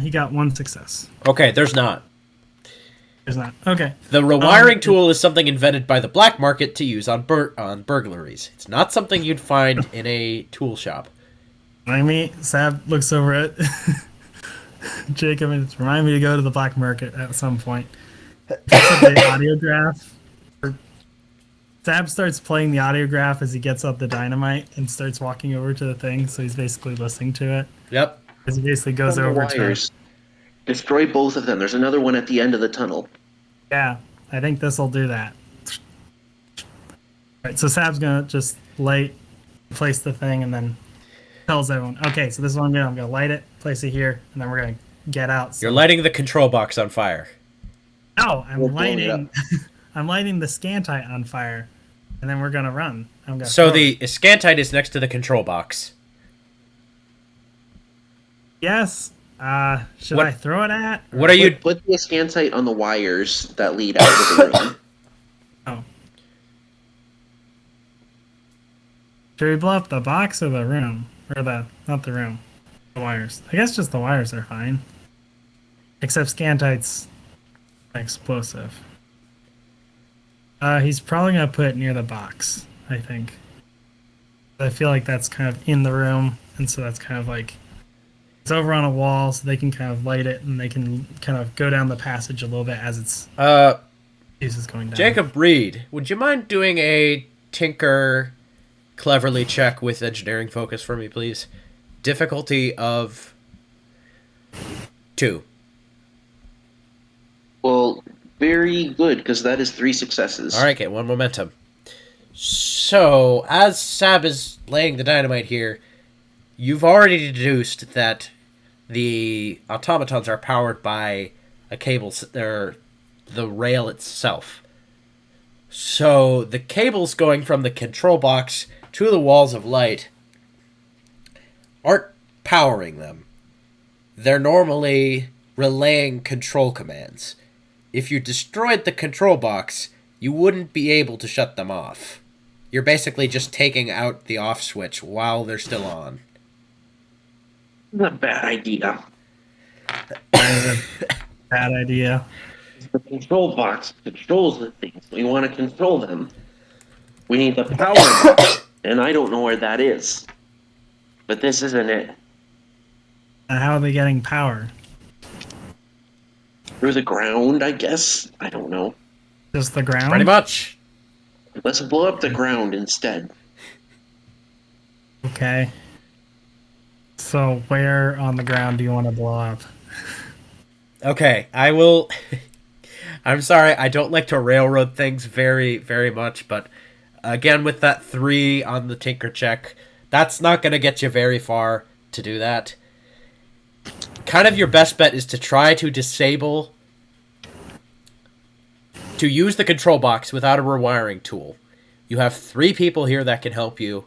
He got 1 success. Okay, there's not. There's not. Okay. The rewiring tool is something invented by the black market to use on burglaries. It's not something you'd find in a tool shop. Remind me, Sab looks over at Jacob and remind me to go to the black market at some point. Picks up the audiograph. Sab starts playing the audiograph as he gets up the dynamite and starts walking over to the thing, so he's basically listening to it. Yep. As he basically goes On the over to wires. Destroy both of them. There's another one at the end of the tunnel. yeah, I think this will do that. Alright, so Sab's gonna just place the thing and then tells everyone, okay, so this is what I'm doing. I'm gonna light it, place it here, and then we're gonna get out. So You're lighting the control box on fire. no, I'm We're blowing it lighting I'm lighting the scantite on fire, and then we're gonna run. I'm gonna So throw the it. scantite is next to the control box. Yes. Should What- I throw it at? or- What are you... Put the scantite on the wires that lead out of the room. Oh. Should we blow up the box or the room? Or not the room. The wires. I guess just the wires are fine. Except Scantite's explosive. He's probably gonna put it near the box, I think. I feel like that's kind of in the room, and so that's kind of like it's over on a wall, so they can kind of light it, and they can kind of go down the passage a little bit as it's fuse is going down. Jacob Reed, would you mind doing a Tinker Cleverly check with engineering focus for me, please? Difficulty of 2. Well, very good, because that is 3 successes. All right, get 1 momentum. So, as Sab is laying the dynamite here, you've already deduced that the automatons are powered by a cable, or the rail itself. So, the cables going from the control box to the walls of light aren't powering them. They're normally relaying control commands. If you destroyed the control box, you wouldn't be able to shut them off. You're basically just taking out the off switch while they're still on. Not a bad idea. Bad idea. The control box controls the things. We want to control them. We need the power box, and I don't know where that is. But this isn't it. How are they getting power? Through the ground, I guess? I don't know. Just the ground? Pretty much. Let's blow up the ground instead. Okay. So where on the ground do you want to blow up? Okay, I will... I'm sorry, I don't like to railroad things very, very much, but again, with that 3 on the Tinker check, that's not going to get you very far to do that. Kind of your best bet is to try to disable... to use the control box without a rewiring tool. You have 3 people here that can help you,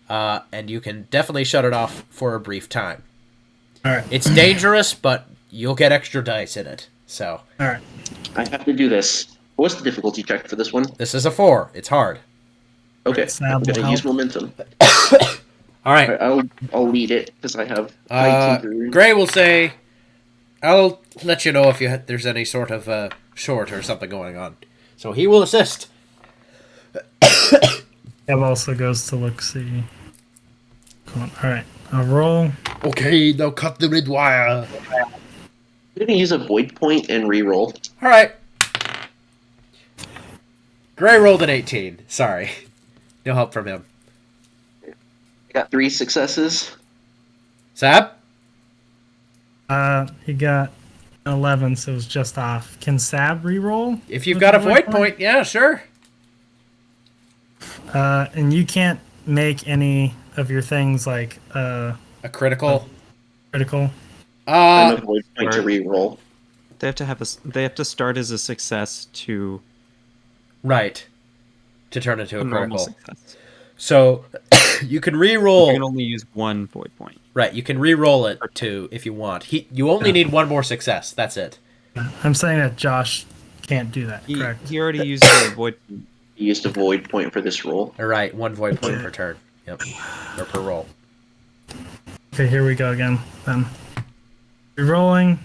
and you can definitely shut it off for a brief time. Alright. It's dangerous, but you'll get extra dice in it, so... Alright. I have to do this. What's the difficulty check for this one? This is a 4. It's hard. Okay, Sam I'm will going to help. use momentum. All right. I'll lead it because I have high tinker. Gray will say, "I'll let you know if there's any sort of short or something going on." So he will assist. Ev also goes to look see. Come on. All right, I'll roll. Okay, now cut the red wire. I'm gonna use a void point and re-roll. All right. Gray rolled an 18. Sorry, no help from him. I got 3 successes. Sab? He got 11, so it was just off. Can Sab re-roll? If you've with got the a void point, yeah, sure. And you can't make any of your things like A critical. critical. And a void point to re-roll. They have to have they have to start as a success to Right. To turn into a a normal critical. success. So you can You re-roll. can only use one void point. Right, you can re-roll it too if you want. You only need one more success. That's it. I'm saying that Josh can't do that. Correct. He already used the void point. He used a void point for this roll. All right, one void point per turn. Yep, or per roll. Okay, here we go again. Then re-rolling.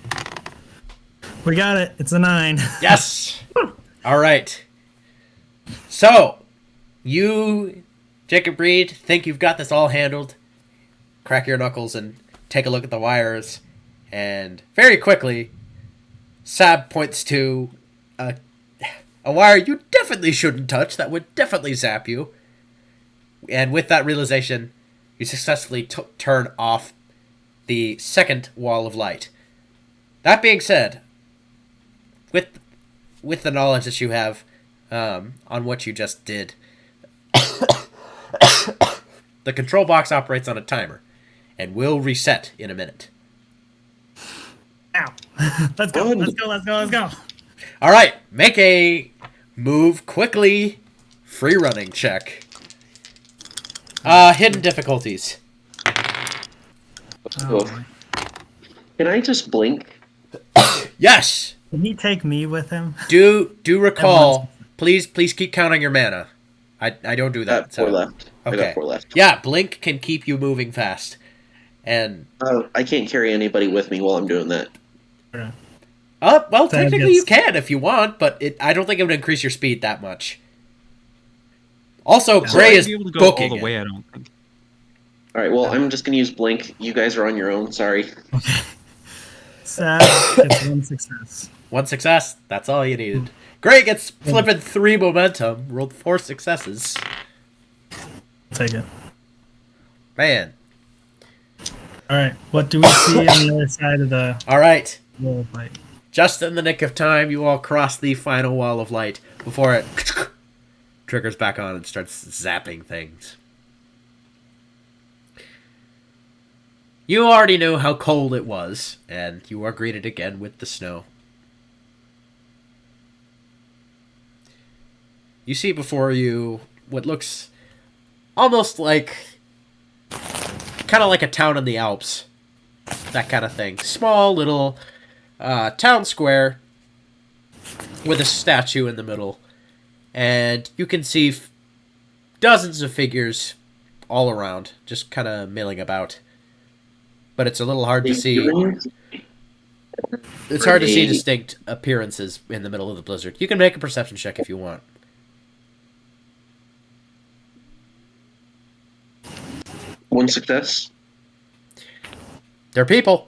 We got it. It's a 9. Yes. All right. So you, Jacob Reed, think you've got this all handled? Crack your knuckles and take a look at the wires, and very quickly, Sab points to a wire you definitely shouldn't touch. That would definitely zap you. And with that realization, you successfully turn off the second wall of light. That being said, with the knowledge that you have on what you just did, the control box operates on a timer and will reset in a minute. Ow. Let's go. Good. Let's go. Let's go. Let's go. All right, make a move quickly free running check. Hidden difficulties. Oh. Can I just blink? Yes. Can he take me with him? Do recall. Please keep counting your mana. I don't do I that. got 4 left. I Okay. got 4 left. Yeah, blink can keep you moving fast. And I can't carry anybody with me while I'm doing that. well, That technically you gets- can if you want, but I don't think it would increase your speed that much. Also, So Gray I'd is be able to go all booking the it. way. I don't think. All right. Well, I'm just gonna use blink. You guys are on your own. Sorry. Sab gets 1 success. One success. That's all you needed. Gray gets flipping 3 momentum. Rolled 4 successes. Take it. Man. All right. What do we see on the other side of the All right. wall of light? Just in the nick of time, you all cross the final wall of light before it triggers back on and starts zapping things. You already knew how cold it was, and you are greeted again with the snow. You see before you what looks almost like kind of like a town in the Alps. That kind of thing. Small little town square with a statue in the middle. And you can see dozens of figures all around, just kind of milling about. But it's a little hard to see. It's hard to see distinct appearances in the middle of the blizzard. You can make a perception check if you want. One success. They're people.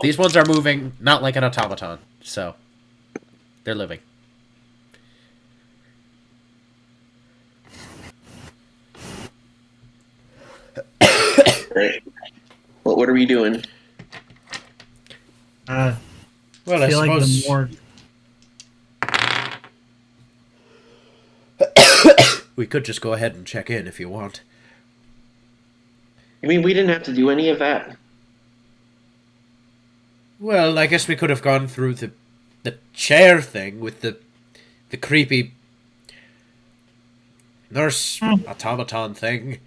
These ones are moving, not like an automaton. So, they're living. Right. What are we doing? Well, Well, I feel like the more we could just go ahead and check in if you want. I mean, we didn't have to do any of that. Well, I guess we could have gone through the chair thing with the creepy nurse automaton thing.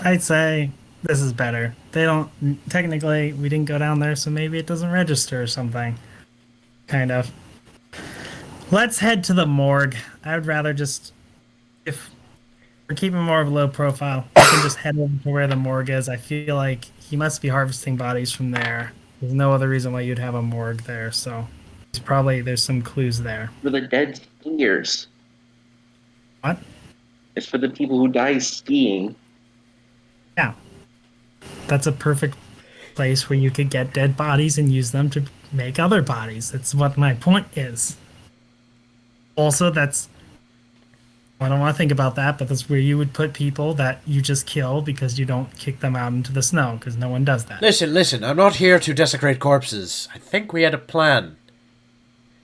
I'd say this is better. They don't technically we didn't go down there, so maybe it doesn't register or something. Kind of. Let's head to the morgue. I would rather just if we're keeping more of a low profile, can just head over to where the morgue is. I feel like he must be harvesting bodies from there. There's no other reason why you'd have a morgue there, so there's some clues there. For the dead skiers. What? It's for the people who die skiing. Yeah. That's a perfect place where you could get dead bodies and use them to make other bodies. That's what my point is. Also, I don't want to think about that, but that's where you would put people that you just kill because you don't kick them out into the snow, because no one does that. Listen, I'm not here to desecrate corpses. I think we had a plan.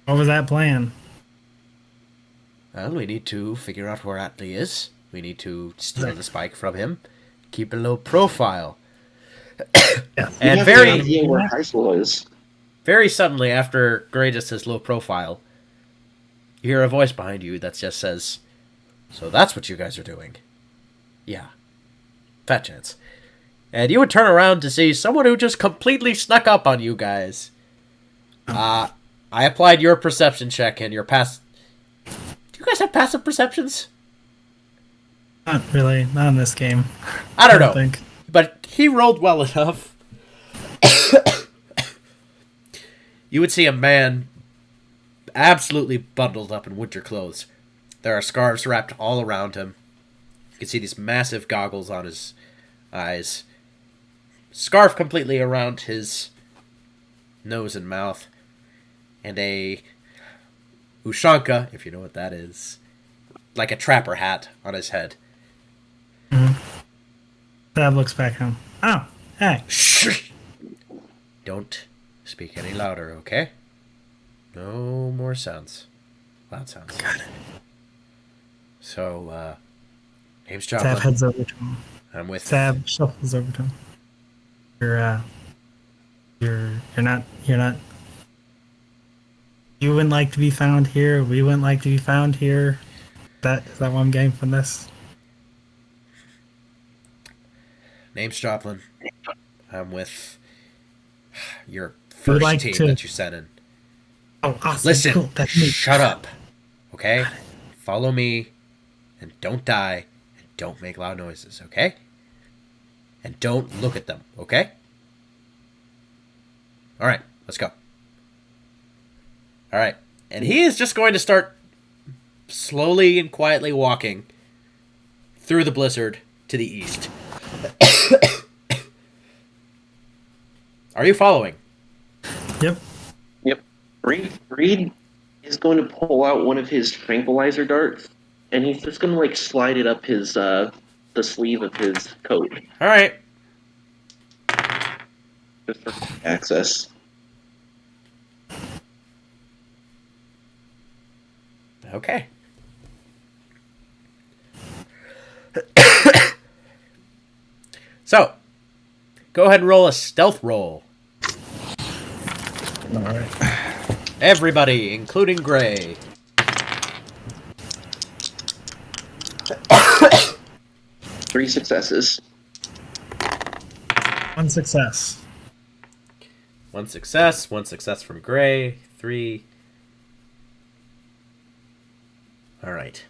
What was that plan? Well, we need to figure out where Atlee is. We need to steal the spike from him. Keep a low profile. Yeah. And You have very, no idea where Heisel is. very suddenly, after Gray just says low profile, you hear a voice behind you that just says, "So that's what you guys are doing." Yeah. Fat chance. And you would turn around to see someone who just completely snuck up on you guys. I applied your perception check and your pass. Do you guys have passive perceptions? Not really. Not in this game. I don't know. think. But he rolled well enough. You would see a man absolutely bundled up in winter clothes. There are scarves wrapped all around him. You can see these massive goggles on his eyes. Scarf completely around his nose and mouth. And a ushanka, if you know what that is. Like a trapper hat on his head. Dad looks back at him. Oh, hey. Shh! Don't speak any louder, okay? No more sounds. Loud sounds. Got it. So, name's Sav Joplin. heads over to him. I'm with... Sav shuffles over to him. You're not... You wouldn't like to be found here. We wouldn't like to be found here. Is that what I'm getting from this? Name's Joplin. I'm with your Would first like team to- that you sent in. Oh, awesome. Listen, Cool. That's me. shut up. Okay? Follow me, and don't die, and don't make loud noises, okay? And don't look at them, okay? Alright, let's go. Alright. And he is just going to start slowly and quietly walking through the blizzard to the east. Are you following? Yep. Yep. Reed is going to pull out one of his tranquilizer darts, and he's just going to like slide it up his the sleeve of his coat Alright. just for access. Okay. So, go ahead and roll a stealth roll. All right. Everybody, including Gray. Three successes. One success. One success from Gray. 3. Alright.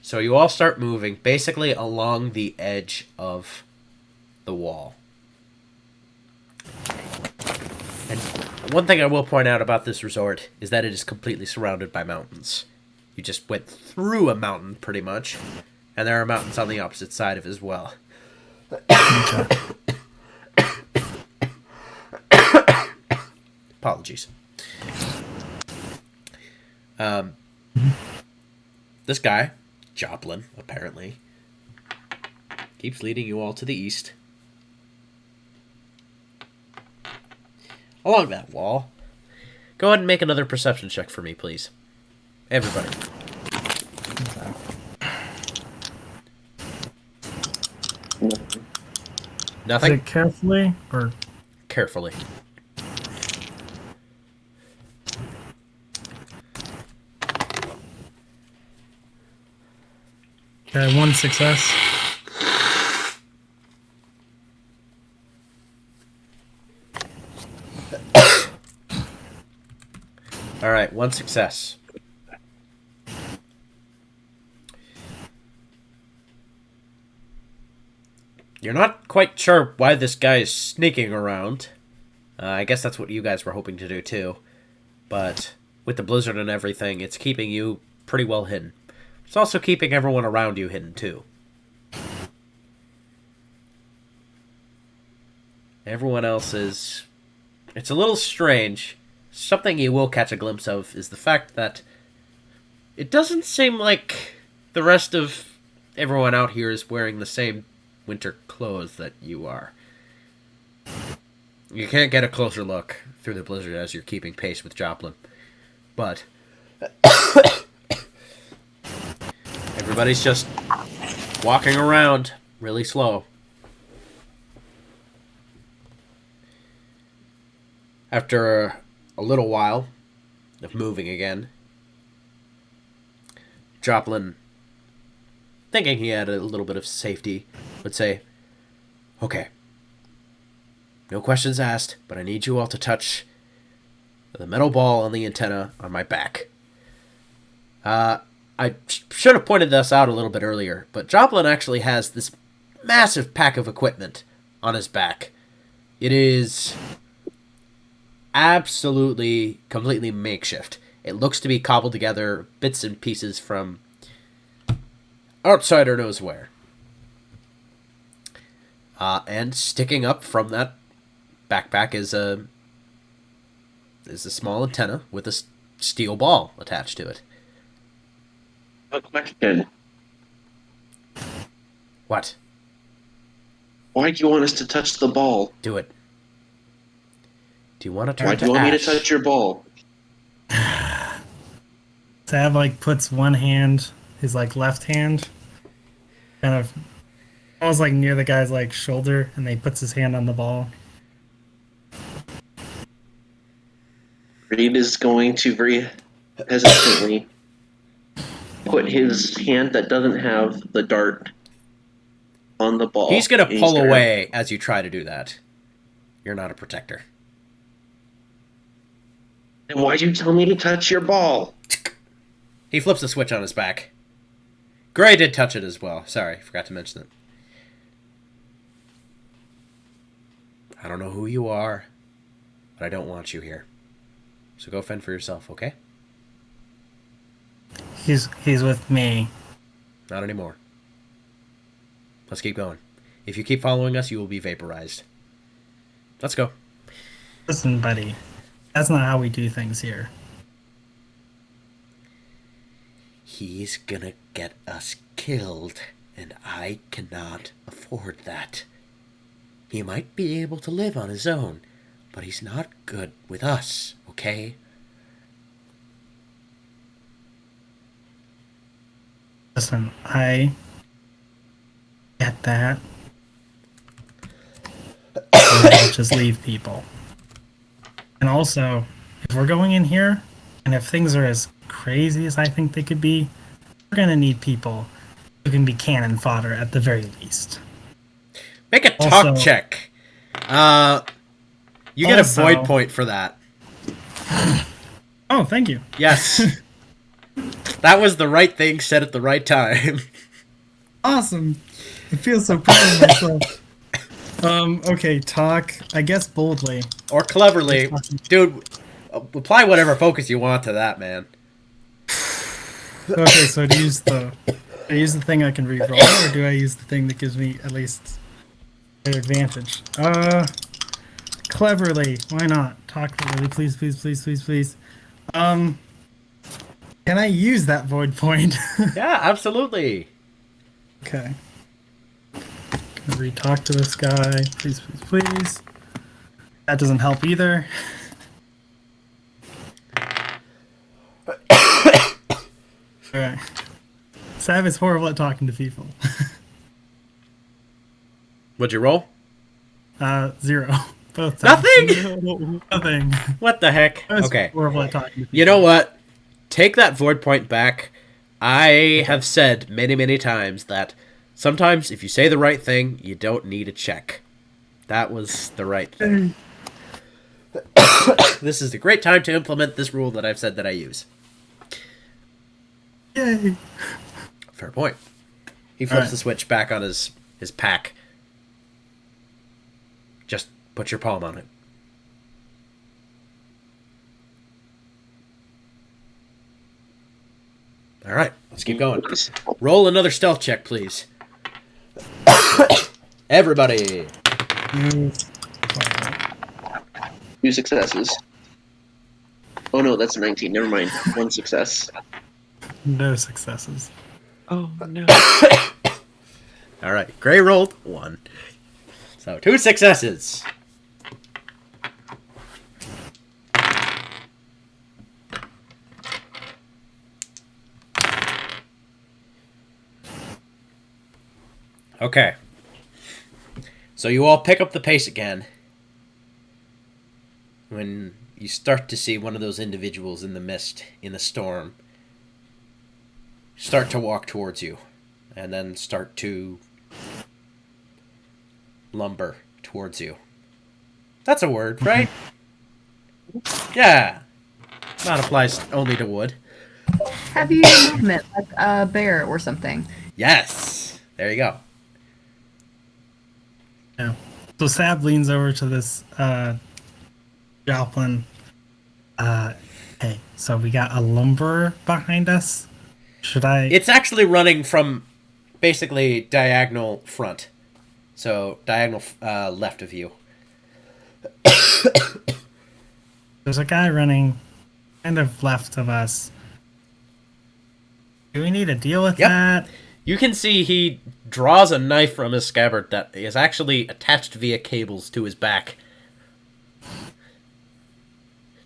So you all start moving basically along the edge of the wall. And one thing I will point out about this resort is that it is completely surrounded by mountains. You just went through a mountain, pretty much. And there are mountains on the opposite side of it as well. Apologies. This guy, Joplin, apparently, keeps leading you all to the east. Along that wall. Go ahead and make another perception check for me, please. Everybody. Is Nothing? it carefully or Carefully. okay? One success. Alright, one success. You're not quite sure why this guy is sneaking around. I guess that's what you guys were hoping to do too. But with the blizzard and everything, it's keeping you pretty well hidden. It's also keeping everyone around you hidden too. Everyone else is... It's a little strange. Something you will catch a glimpse of is the fact that it doesn't seem like the rest of everyone out here is wearing the same winter clothes that you are. You can't get a closer look through the blizzard as you're keeping pace with Joplin. But everybody's just walking around really slow. After a little while of moving again, Joplin, thinking he had a little bit of safety, would say, "Okay, no questions asked, but I need you all to touch the metal ball on the antenna on my back." I should have pointed this out a little bit earlier, but Joplin actually has this massive pack of equipment on his back. It is absolutely, completely makeshift. It looks to be cobbled together, bits and pieces from outsider knows where. And sticking up from that backpack is a small antenna with a steel ball attached to it. A question. What? Why do you want us to touch the ball? Do it. Do you want to turn Why to do you want me to ash? touch your ball? Sav like puts one hand, his like left hand, kind of almost like near the guy's like shoulder, and then he puts his hand on the ball. Reed is going to very hesitantly put his hand that doesn't have the dart on the ball. He's going and to pull gonna- away as you try to do that. You're not a protector. Then why'd you tell me to touch your ball? He flips the switch on his back. Gray did touch it as well. Sorry, forgot to mention it. I don't know who you are, but I don't want you here. So go fend for yourself, okay? He's with me. Not anymore. Let's keep going. If you keep following us, you will be vaporized. Let's go. Listen, buddy, that's not how we do things here. He's gonna get us killed, and I cannot afford that. He might be able to live on his own, but he's not good with us, okay? Listen, I get that. I'll just leave people. And also, if we're going in here, and if things are as crazy as I think they could be, we're gonna need people who can be cannon fodder at the very least. Make a talk Also- check. You get Also- a void point for that. Oh, thank you. Yes. That was the right thing said at the right time. Awesome. I feel so proud of myself. Okay, talk, I guess boldly. Or cleverly. Dude, apply whatever focus you want to that, man. Okay, so do I use the thing I can reroll, or do I use the thing that gives me at least an advantage? Cleverly. Why not? Talk cleverly, please, please, please, please, please. Can I use that void point? Yeah, absolutely. Okay. Gonna re-talk to this guy. Please, please, please. That doesn't help either. Alright. Sav is horrible at talking to people. What'd you roll? 0. Both times. Nothing? Nothing. What the heck? I was Okay. horrible at talking to people. You know what? Take that void point back. I have said many, many times that sometimes if you say the right thing, you don't need a check. That was the right thing. This is a great time to implement this rule that I've said that I use. Yay. Fair point. He flips Alright. the switch back on his pack. Put your palm on it. All right, let's keep going. Roll another stealth check, please. Everybody. 2 successes. Oh no, that's a 19. Never mind. 1 success. No successes. Oh no. All right, Gray rolled 1. So 2 successes. Okay. So you all pick up the pace again when you start to see one of those individuals in the mist, in the storm, start to walk towards you and then start to lumber towards you. That's a word, right? Yeah. That applies only to wood. Have you movement like a bear or something? Yes. There you go. Yeah. So Sab leans over to this Joplin. Hey, so we got a lumberer behind us. Should I? It's actually running from basically diagonal front. So diagonal left of you. There's a guy running kind of left of us. Do we need to deal with Yep. that? You can see he draws a knife from his scabbard that is actually attached via cables to his back.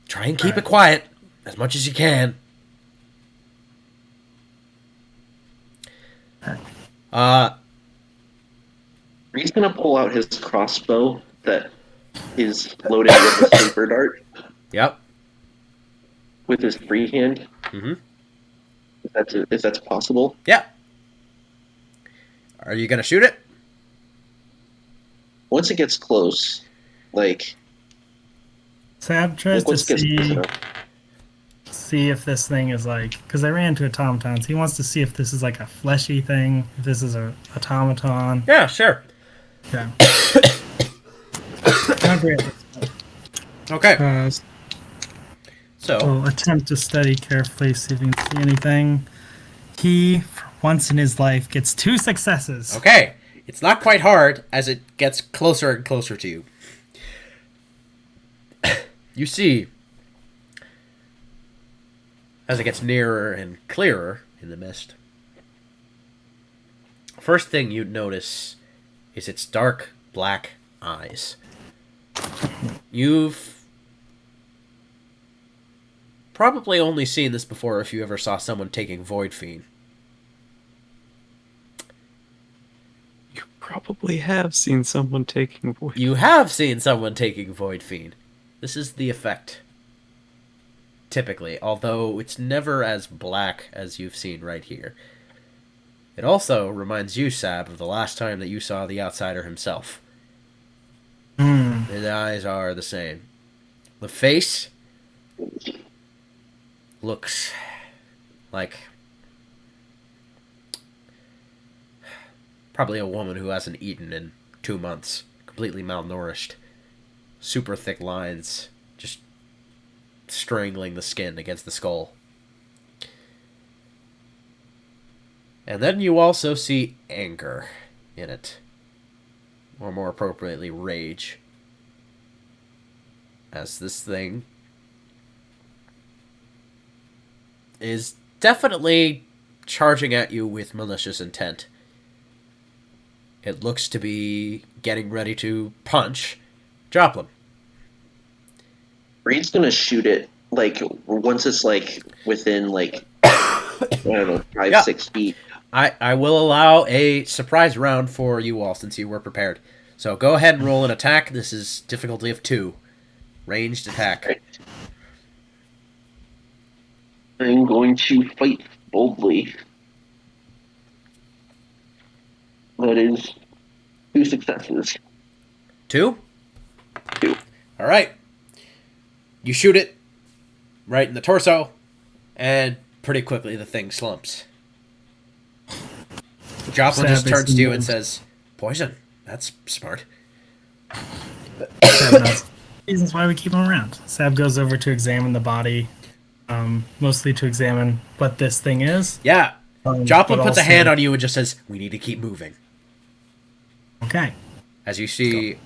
Try and keep it quiet as much as you can. He's gonna pull out his crossbow that is loaded with a sleeper dart Yep. with his free hand. Mm-hmm. If that's possible. Yeah. Are you gonna shoot it? Once it gets close, like Sab tries to once it gets close see enough. if this thing is like, because I ran into automatons. He wants to see if this is like a fleshy thing, if this is a automaton. Yeah, sure. Yeah. Remember it. Okay. So We'll attempt to study carefully, see if we can see anything. He, for once in his life, gets 2 successes. okay. It's not quite hard as it gets closer and closer to you. You see, as it gets nearer and clearer in the mist, first thing you'd notice is its dark black eyes. You've probably only seen this before if you ever saw someone taking Void Fiend. You probably have seen someone taking voice. You have seen someone taking Void Fiend. This is the effect. Typically, although it's never as black as you've seen right here. It also reminds you, Sab, of the last time that you saw the Outsider himself. His eyes are the same. The face looks like probably a woman who hasn't eaten in 2 months. Completely malnourished. Super thick lines. Just strangling the skin against the skull. And then you also see anger in it. Or more appropriately, rage. As this thing is definitely charging at you with malicious intent. It looks to be getting ready to punch Joplin. Reed's gonna shoot it like once it's like within like I don't know 5-6 feet. I will allow a surprise round for you all since you were prepared. So go ahead and roll an attack. This is difficulty of 2. Ranged attack. Right. I'm going to fight boldly. That is 2 successes. 2? 2. All right. You shoot it right in the torso, and pretty quickly the thing slumps. Joplin just turns to you and says, "Poison. That's smart." Sab knows. Reasons why we keep him around. Sab goes over to examine the body, mostly to examine what this thing is. Yeah. but Joplin puts a also- hand on you and just says, "We need to keep moving." Okay. As you see,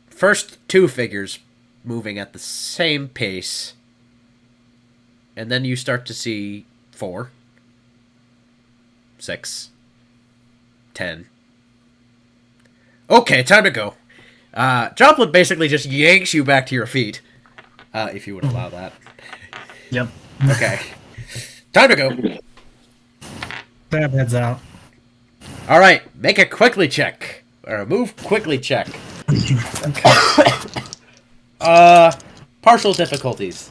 first two figures moving at the same pace, and then you start to see 4, 6, 10. Okay, time to go. Joplin basically just yanks you back to your feet, if you would allow that. Yep. Okay, time to go. Sab heads out. All right, make a quickly check or a move quickly check. Partial difficulties.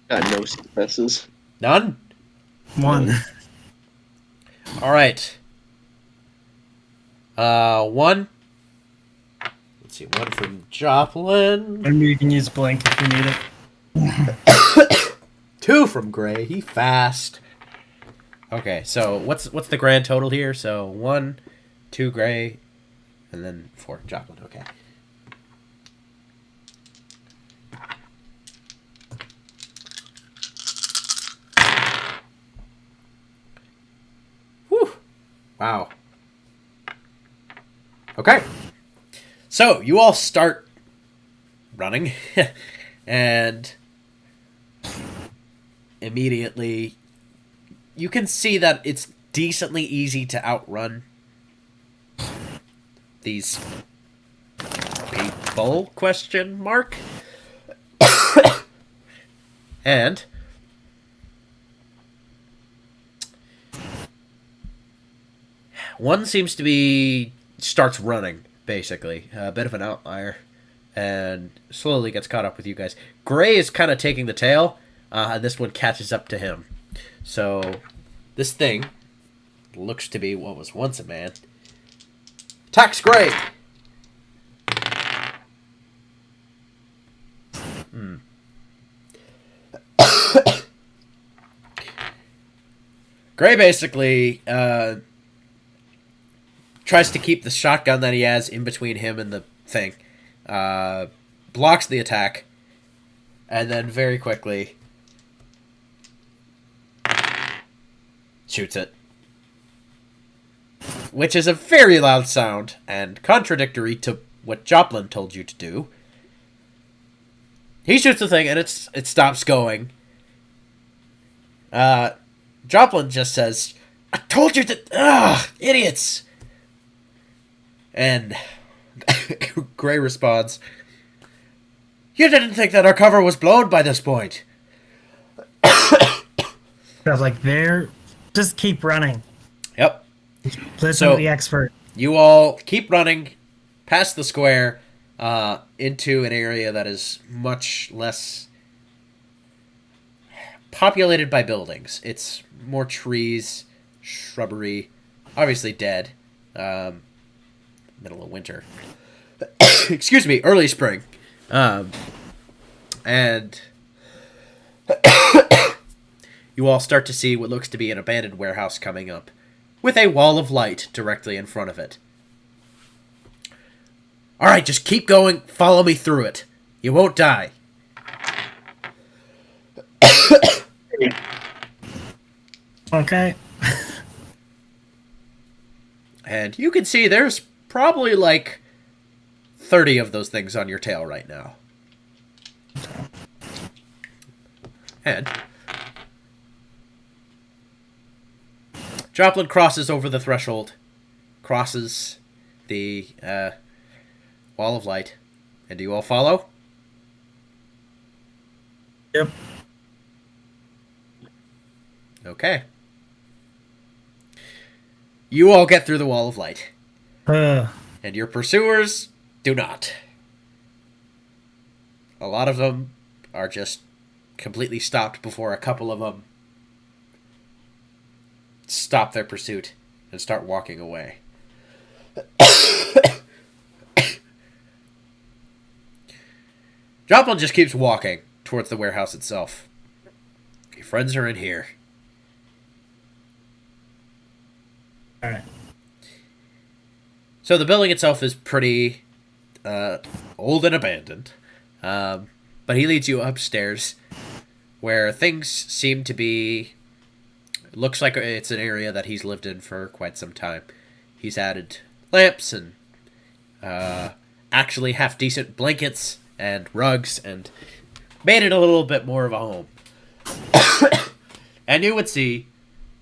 Got no successes. None. 1. All right. 1. Let's see, 1 from Joplin. Maybe you can use blink if you need it. 2 from Gray. He fast. Okay, so what's the grand total here? So 1, 2 Gray, and then 4 Joplin. Okay. Whew. Wow. Okay. So you all start running, and immediately you can see that it's decently easy to outrun these people, question mark. And one seems to be starts running, basically. A bit of an outlier, and slowly gets caught up with you guys. Gray is kind of taking the tail, and this one catches up to him. So, this thing looks to be what was once a man. Attacks Gray! Gray basically tries to keep the shotgun that he has in between him and the thing. Blocks the attack. And then very quickly shoots it. Which is a very loud sound and contradictory to what Joplin told you to do. He shoots the thing and it stops going. Joplin just says, "I told you to... idiots!" And Gray responds, "You didn't think that our cover was blown by this point." I was like, there, just keep running. Yep. Listen So- to the expert. You all keep running past the square into an area that is much less populated by buildings. It's more trees, shrubbery, obviously dead. Middle of winter. Excuse me, early spring. And you all start to see what looks to be an abandoned warehouse coming up, with a wall of light directly in front of it. Alright, just keep going, follow me through it. You won't die. Okay. And you can see there's probably like 30 of those things on your tail right now. And Joplin crosses over the threshold, crosses the wall of light, and do you all follow? Yep. Okay. You all get through the wall of light, and your pursuers do not. A lot of them are just completely stopped before a couple of them stop their pursuit and start walking away. Joplin just keeps walking towards the warehouse itself. Your friends are in here. All right. So the building itself is pretty old and abandoned, but he leads you upstairs, where things seem to be. Looks like it's an area that he's lived in for quite some time. He's added lamps and actually half decent blankets and rugs and made it a little bit more of a home. And you would see,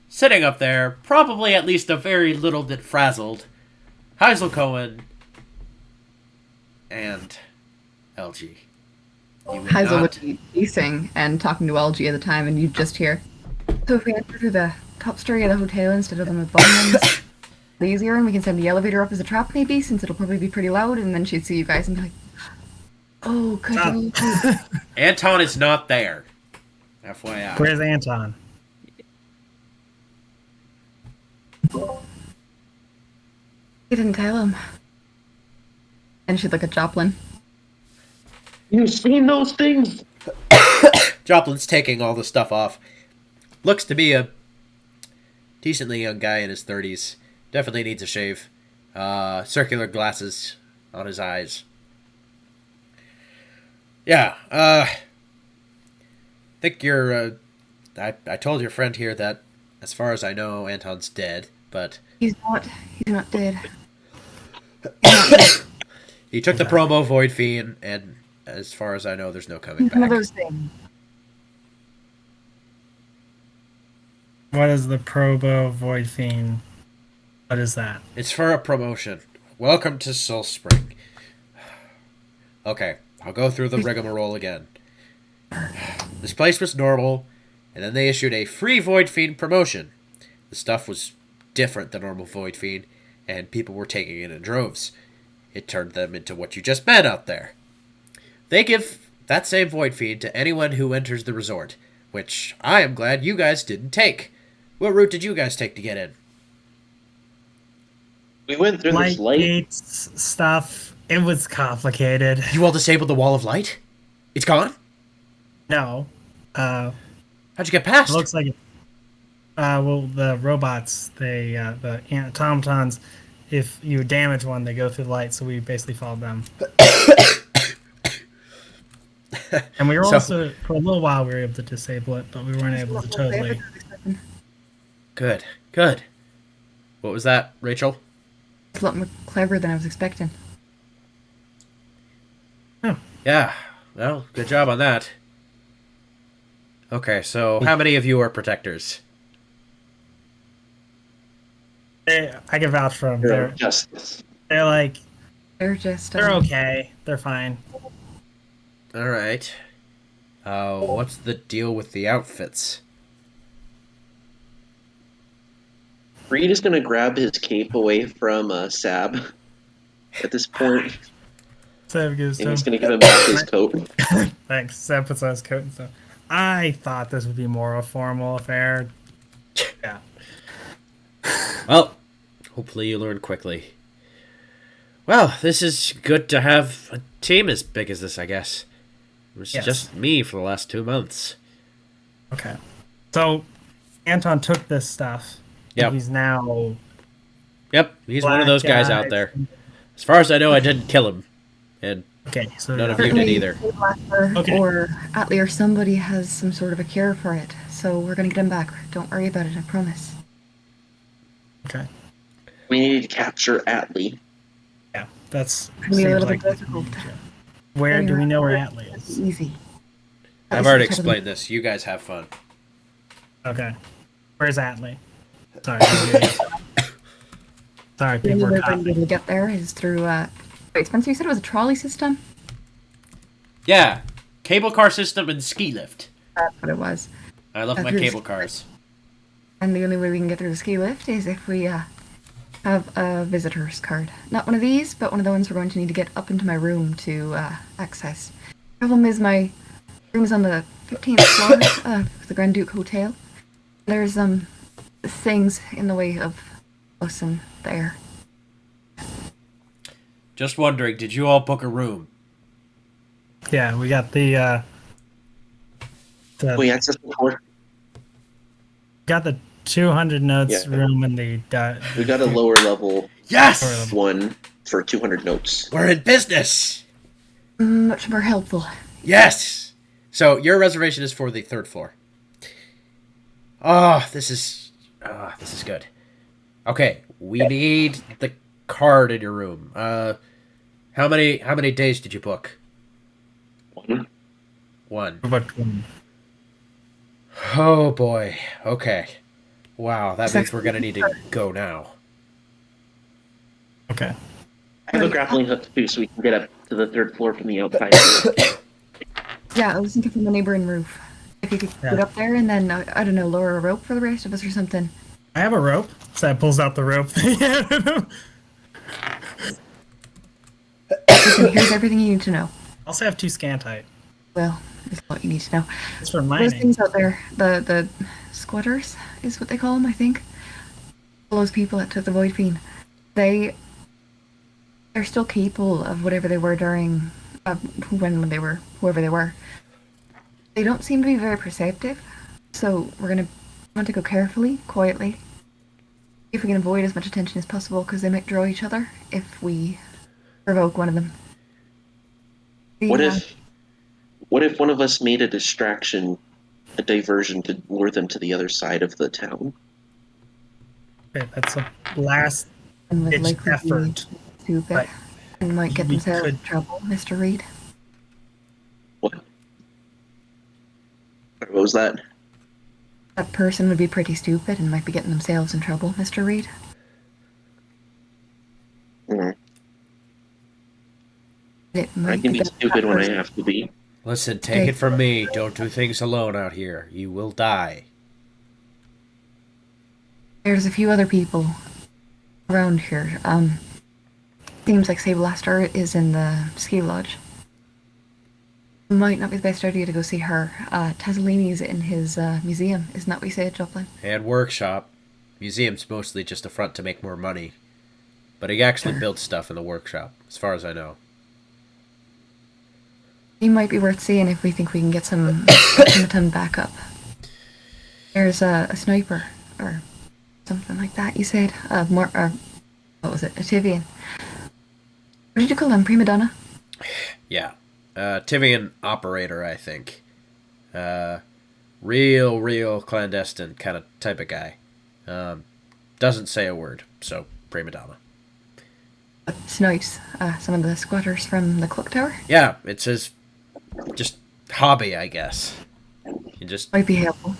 sitting up there, probably at least a very little bit frazzled, Heisel Cohen and LG. You would Heisel not- would be pacing and talking to LG at the time, and you'd just hear, so if we enter through the top story of the hotel instead of the bottom ones, it's easier, and we can send the elevator up as a trap maybe, since it'll probably be pretty loud, and then she'd see you guys and be like, oh, could you... Anton is not there. FYI. Where's Anton? You didn't tell him. And she'd look at Joplin. You've seen those things? Joplin's taking all the stuff off. Looks to be a decently young guy in his 30s. Definitely needs a shave. Circular glasses on his eyes. Yeah, think you're, I told your friend here that, as far as I know, Anton's dead, but... He's not dead. He took the promo Void Fiend, and as far as I know, there's no coming He's one of back. those things. What is the Probo Void Fiend? What is that? It's for a promotion. Welcome to Soul Spring. Okay, I'll go through the rigmarole again. This place was normal, and then they issued a free Void Fiend promotion. The stuff was different than normal Void Fiend, and people were taking it in droves. It turned them into what you just met out there. They give that same Void Fiend to anyone who enters the resort, which I am glad you guys didn't take. What route did you guys take to get in? We went through Light this light. gates stuff. It was complicated. You all disabled the wall of light? It's gone? No. How'd you get past? It looks like it. Well, the robots, the automatons, if you damage one, they go through the light, so we basically followed them. And we were So- also, for a little while, we were able to disable it, but we weren't able to totally. Good, good. What was that, Rachel? It's a lot more clever than I was expecting. Yeah, well, good job on that. Okay, so how many of you are protectors? I can vouch for them. Hero of Justice. They're like, They're just... they're okay. They're fine. All right. What's the deal with the outfits? Reed is gonna grab his cape away from Sab at this point, Seb gives and to he's him. gonna give him back his coat. Thanks. Seb puts on his coat and stuff. I thought this would be more of a formal affair. Yeah. Well, hopefully you learn quickly. Well, this is good to have a team as big as this, I guess. It was Yes. just me for the last 2 months. Okay. So, Anton took this stuff. Yep. And he's now. Yep, he's one of those guys out guy. there. As far as I know, I didn't kill him. And Okay, so None of you did either. Okay. Or Atlee or somebody has some sort of a cure for it. So we're gonna get him back. Don't worry about it, I promise. Okay. We need to capture Atlee. Yeah, that's. It's gonna be a seems little like bit difficult. Where do we know where Atlee It's is? easy. I've already explained this. You guys have fun. Okay. Where's Atlee? Sorry. Sorry, The people only are way we're gonna be coughing. able to get there is through. Wait, Spencer, you said it was a trolley system? Yeah, cable car system and ski lift. That's what it was. I love my Through the cable ski cars. And the only way we can get through the ski lift is if we have a visitor's card. Not one of these, but one of the ones we're going to need to get up into my room to access. Problem is my room is on the 15th floor of the Grand Duke Hotel. There's things in the way of us in there. Just wondering, did you all book a room? Yeah, we got the We access the door. got the 200 notes Yeah. room in the. We got a lower level Yes! one for 200 notes. We're in business! Much more helpful. Yes! So, your reservation is for the 3rd floor. This is good. Okay, we need the card in your room. How many days did you book? One. Oh boy. Okay. Wow, that means we're gonna need to go now. Okay. I have a grappling hook too, so we can get up to the 3rd floor from the outside. Yeah, I was thinking from the neighboring roof. If you could get up there and then, I don't know, lower a rope for the rest of us or something. I have a rope. Sad pulls out the rope. Listen, here's everything you need to know. Also have 2 scantite. Well, this is what you need to know. It's for Those mining. things out there, the squatters is what they call them, I think. All those people that took the Void Fiend, they're still capable of whatever they were during, when they were, whoever they were. They don't seem to be very perceptive, so we're gonna want to go carefully, quietly. If we can avoid as much attention as possible, because they might draw each other if we provoke one of them. What if one of us made a distraction, a diversion to lure them to the other side of the town? Okay, that's a last and would ditch likely effort. be stupid but and might get we themselves in could- trouble, Mr. Reed. What was that? That person would be pretty stupid and might be getting themselves in trouble, Mr. Reed. Mm. It I might can be that stupid when I person- have to be. Listen, take it from me. Don't do things alone out here. You will die. There's a few other people around here. Seems like Sablaster is in the ski lodge. Might not be the best idea to go see her. Tazzolini's in his museum, isn't that what you said, Joplin? And workshop. Museum's mostly just a front to make more money. But he actually builds stuff in the workshop, as far as I know. He might be worth seeing if we think we can get some automaton backup. There's a sniper, or something like that, you said. What was it? A Tivian. What did you call him? Prima Donna? Yeah. Tivian operator, I think. Real clandestine kind of type of guy. Doesn't say a word, so prima donna. Snipes. Some of the squatters from the clock tower? Yeah, it's his just hobby, I guess. He just Might be helpful.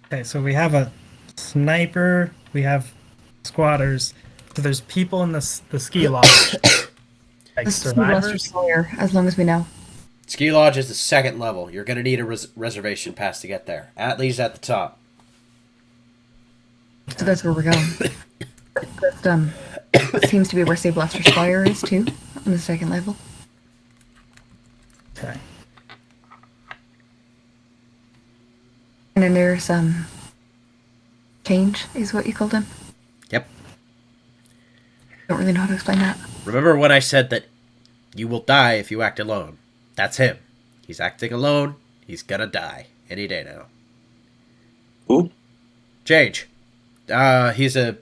Okay, so we have a sniper. We have squatters. So there's people in the ski lodge. Like This is Blaster survivors. Slayer, as long as we know. Ski Lodge is the 2nd level. You're gonna need a reservation pass to get there. At least at the top. So that's where we're going. That seems to be where Sablaster Spire is too, on the 2nd level. Okay. And then there's Change is what you called him. Yep. Don't really know how to explain that. Remember when I said that you will die if you act alone? That's him. He's acting alone. He's gonna die any day now. Who? Change. He's a...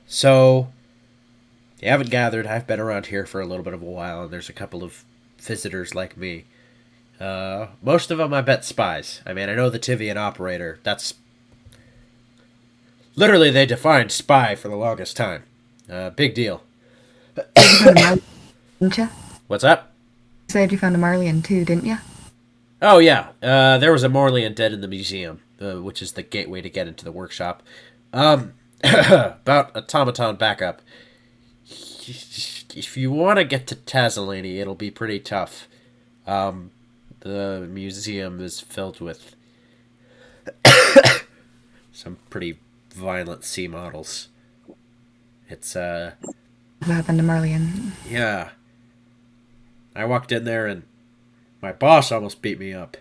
So, you haven't gathered. I've been around here for a little bit of a while, and there's a couple of visitors like me. Most of them, I bet, spies. I mean, I know the Tivian operator. That's... Literally, they defined spy for the longest time. Big deal. You found a Marlian, didn't you? What's up? You said you found a Marlian too, didn't you? Oh, yeah. There was a Morlian dead in the museum, which is the gateway to get into the workshop. About automaton backup. If you want to get to Tazzolini, it'll be pretty tough. The museum is filled with some pretty violent sea models. It's, What happened to Marlian? yeah. I walked in there and my boss almost beat me up.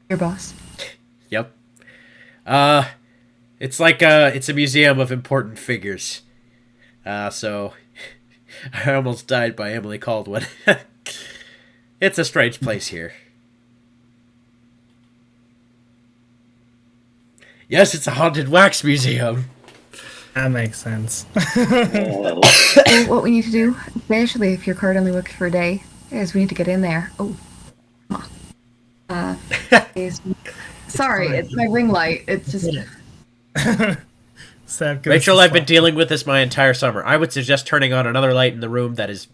Your boss? Yep. It's like it's a museum of important figures. So I almost died by Emily Caldwin. It's a strange place here. Yes, it's a haunted wax museum. That makes sense. Oh, So what we need to do, especially if your card only works for a day, is we need to get in there. Oh, come on. Sorry, fine. it's my ring light. It's just Seb goes Rachel, to I've been sleep. dealing with this my entire summer. I would suggest turning on another light in the room that is...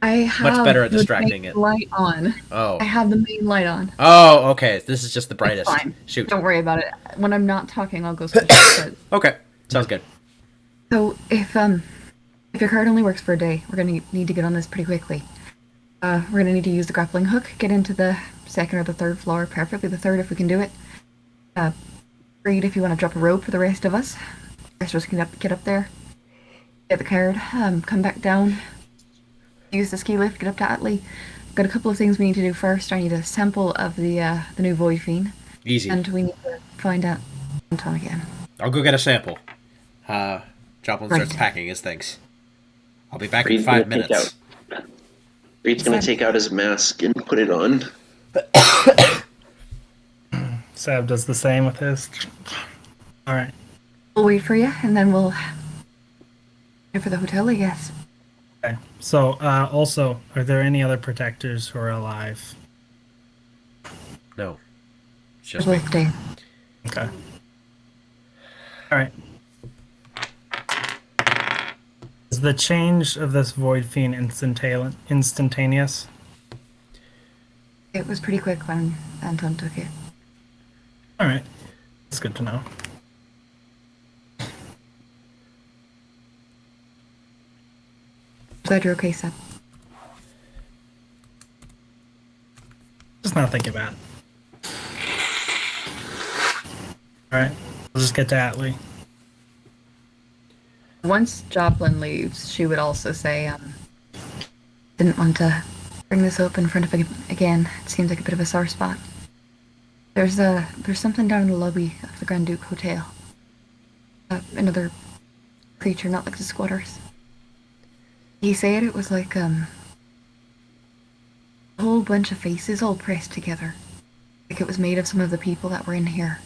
I have better at the distracting main it. light on. Oh. I have the main light on. Oh, okay. This is just the It's brightest. fine. Shoot. Don't worry about it. When I'm not talking, I'll go switch it. Okay. Sounds good. So if your card only works for a day, we're gonna need to get on this pretty quickly. We're gonna need to use the grappling hook, get into the second or the third floor, preferably the third if we can do it. Reed, if you want to drop a rope for the rest of us. The rest of us can get up there, get the card, come back down, use the ski lift, get up to Atlee. Got a couple of things we need to do first. I need a sample of the new Void Fiend, Easy. and we need to find out Anton again. I'll go get a sample. Joplin starts Right. packing his things. I'll be back in Reed's 5 gonna take minutes. Reed's gonna take out his mask and put it on. Seb does the same with his. All right. We'll wait for you, and then we'll head for the hotel, I guess. Okay. So, also, are there any other protectors who are alive? No. It's For just me. both days. Okay. All right. Is the change of this Void Fiend instantaneous? It was pretty quick when Anton took it. All right. That's good to know. Glad you're okay, Seb. Just not thinking about it. All right. We'll just get to Atlee. Once Joplin leaves, she would also say, didn't want to bring this up in front of him again. It seems like a bit of a sore spot. There's something down in the lobby of the Grand Duke Hotel. Another creature, not like the squatters. He said it was like, a whole bunch of faces all pressed together. Like it was made of some of the people that were in here.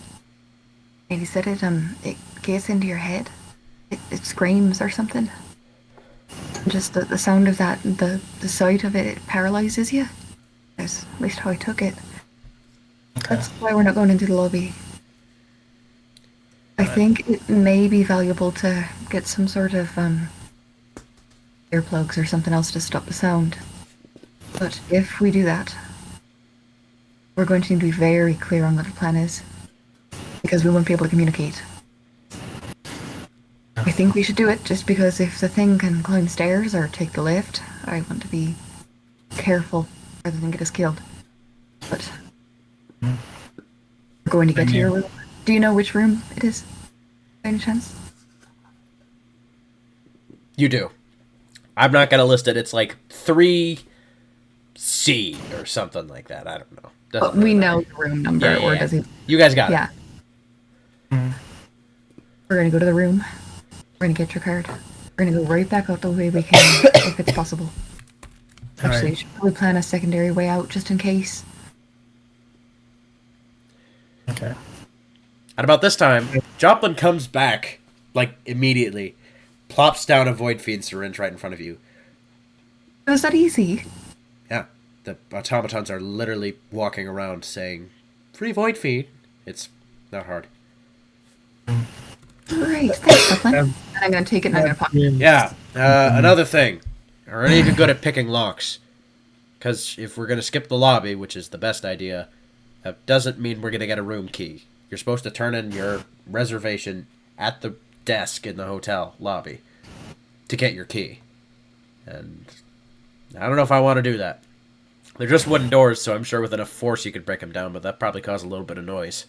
And he said it gets into your head. It screams or something. Just the sound of that, the sight of it, it paralyzes you. That's at least how I took it. Okay. That's why we're not going into the lobby. I think it may be valuable to get some sort of earplugs or something else to stop the sound. But if we do that, we're going to need to be very clear on what the plan is. Because we won't be able to communicate. I think we should do it just because if the thing can climb stairs or take the lift, I want to be careful rather than get us killed. But we're going to get to your room. Do you know which room it is? By any chance? You do. I'm not going to list it. It's like 3C or something like that. I don't know. Doesn't But we really know matter. the room number, Yeah, or yeah. does he? You guys got Yeah. Mhm. We're gonna go to the room. We're gonna get your card. We're gonna go right back out the way we came, if it's possible. Actually, Alright. we should probably plan a secondary way out just in case. Okay. At about this time, Joplin comes back, like, immediately. Plops down a Void Fiend syringe right in front of you. Was that easy? Yeah. The automatons are literally walking around saying, "Free Void Fiend." It's not hard. Great, thanks, Joplin. And I'm gonna take it and I'm gonna pop it. Yeah. Another thing. Are any of you good at picking locks? Because if we're going to skip the lobby, which is the best idea, that doesn't mean we're going to get a room key. You're supposed to turn in your reservation at the desk in the hotel lobby to get your key. And I don't know if I want to do that. They're just wooden doors, so I'm sure with enough force you could break them down, but that probably cause a little bit of noise.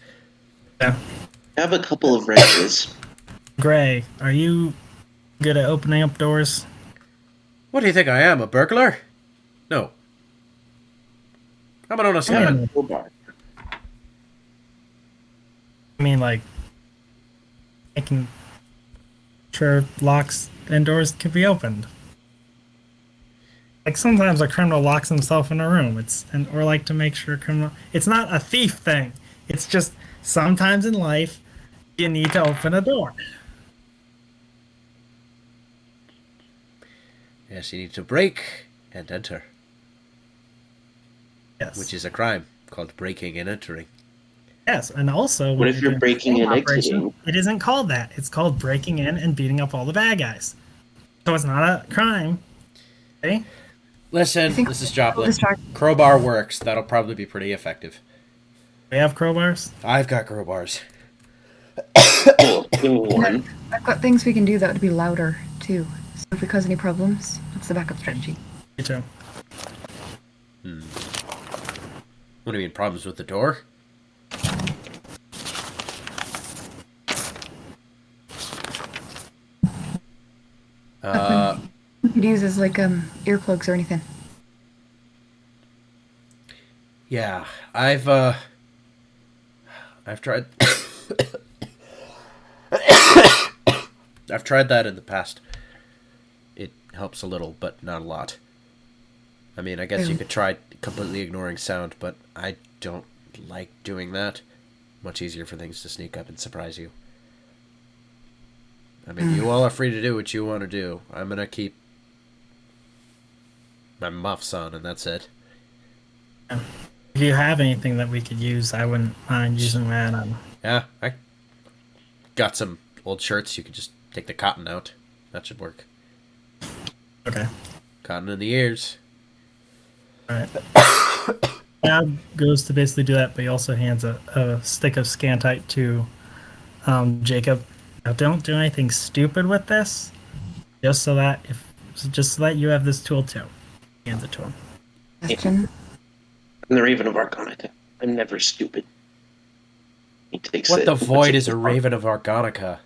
Yeah. I have a couple of wrenches. Gray, are you good at opening up doors? What do you think I am, a burglar? No. I'm an honest Yeah. guy. I mean, like, making sure locks and doors can be opened. Like sometimes a criminal locks himself in a room. Or like to make sure a criminal. It's not a thief thing. It's just sometimes in life you need to open a door. Yes, you need to break and enter, Yes. which is a crime called breaking and entering. Yes, and also What when if you're doing a breaking sting and operation, exiting? it isn't called that. It's called breaking in and beating up all the bad guys. So it's not a crime. Okay? Listen, I think this is we'll Joplin. distract. Crowbar works. That'll probably be pretty effective. We have crowbars. I've got crowbars. Cool. Give me one. I've got things we can do that would be louder too. So if we cause any problems, that's the backup strategy. Me too. What do you mean, problems with the door? We could use as like earplugs or anything. Yeah, I've tried. I've tried that in the past. It helps a little, but not a lot. I mean, I guess you could try completely ignoring sound, but I don't like doing that. Much easier for things to sneak up and surprise you. I mean, you all are free to do what you want to do. I'm gonna keep my muffs on, and that's it. If you have anything that we could use, I wouldn't mind using that. Yeah, I got some old shirts. You could just take the cotton out. That should work. Okay. Cotton in the ears. Alright. Dad goes to basically do that, but he also hands a stick of scantite to Jacob. Now don't do anything stupid with this. Just so that you have this tool too. Hands it to him. Question. I'm the Raven of Arconica. I'm never stupid. He takes What it. the puts void it is a in his raven of Argonica?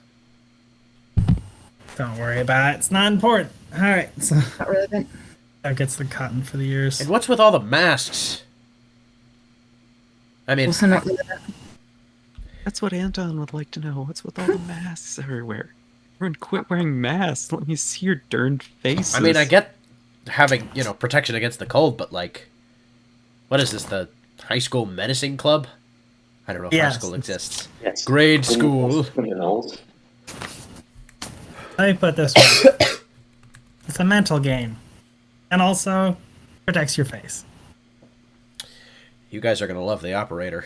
Don't worry about it. It's not important. Alright, so Not relevant. that gets the cotton for the ears. And what's with all the masks? I mean, Also not relevant. That's what Anton would like to know. What's with all the masks everywhere? Everyone quit wearing masks. Let me see your darned faces. I mean, I get having, protection against the cold, but like, what is this, the high school medicine club? I don't know if high Yes. school exists. Yes. Grade school. Criminals. Let me put it this way. It's a mental game. And also protects your face. You guys are gonna love the operator.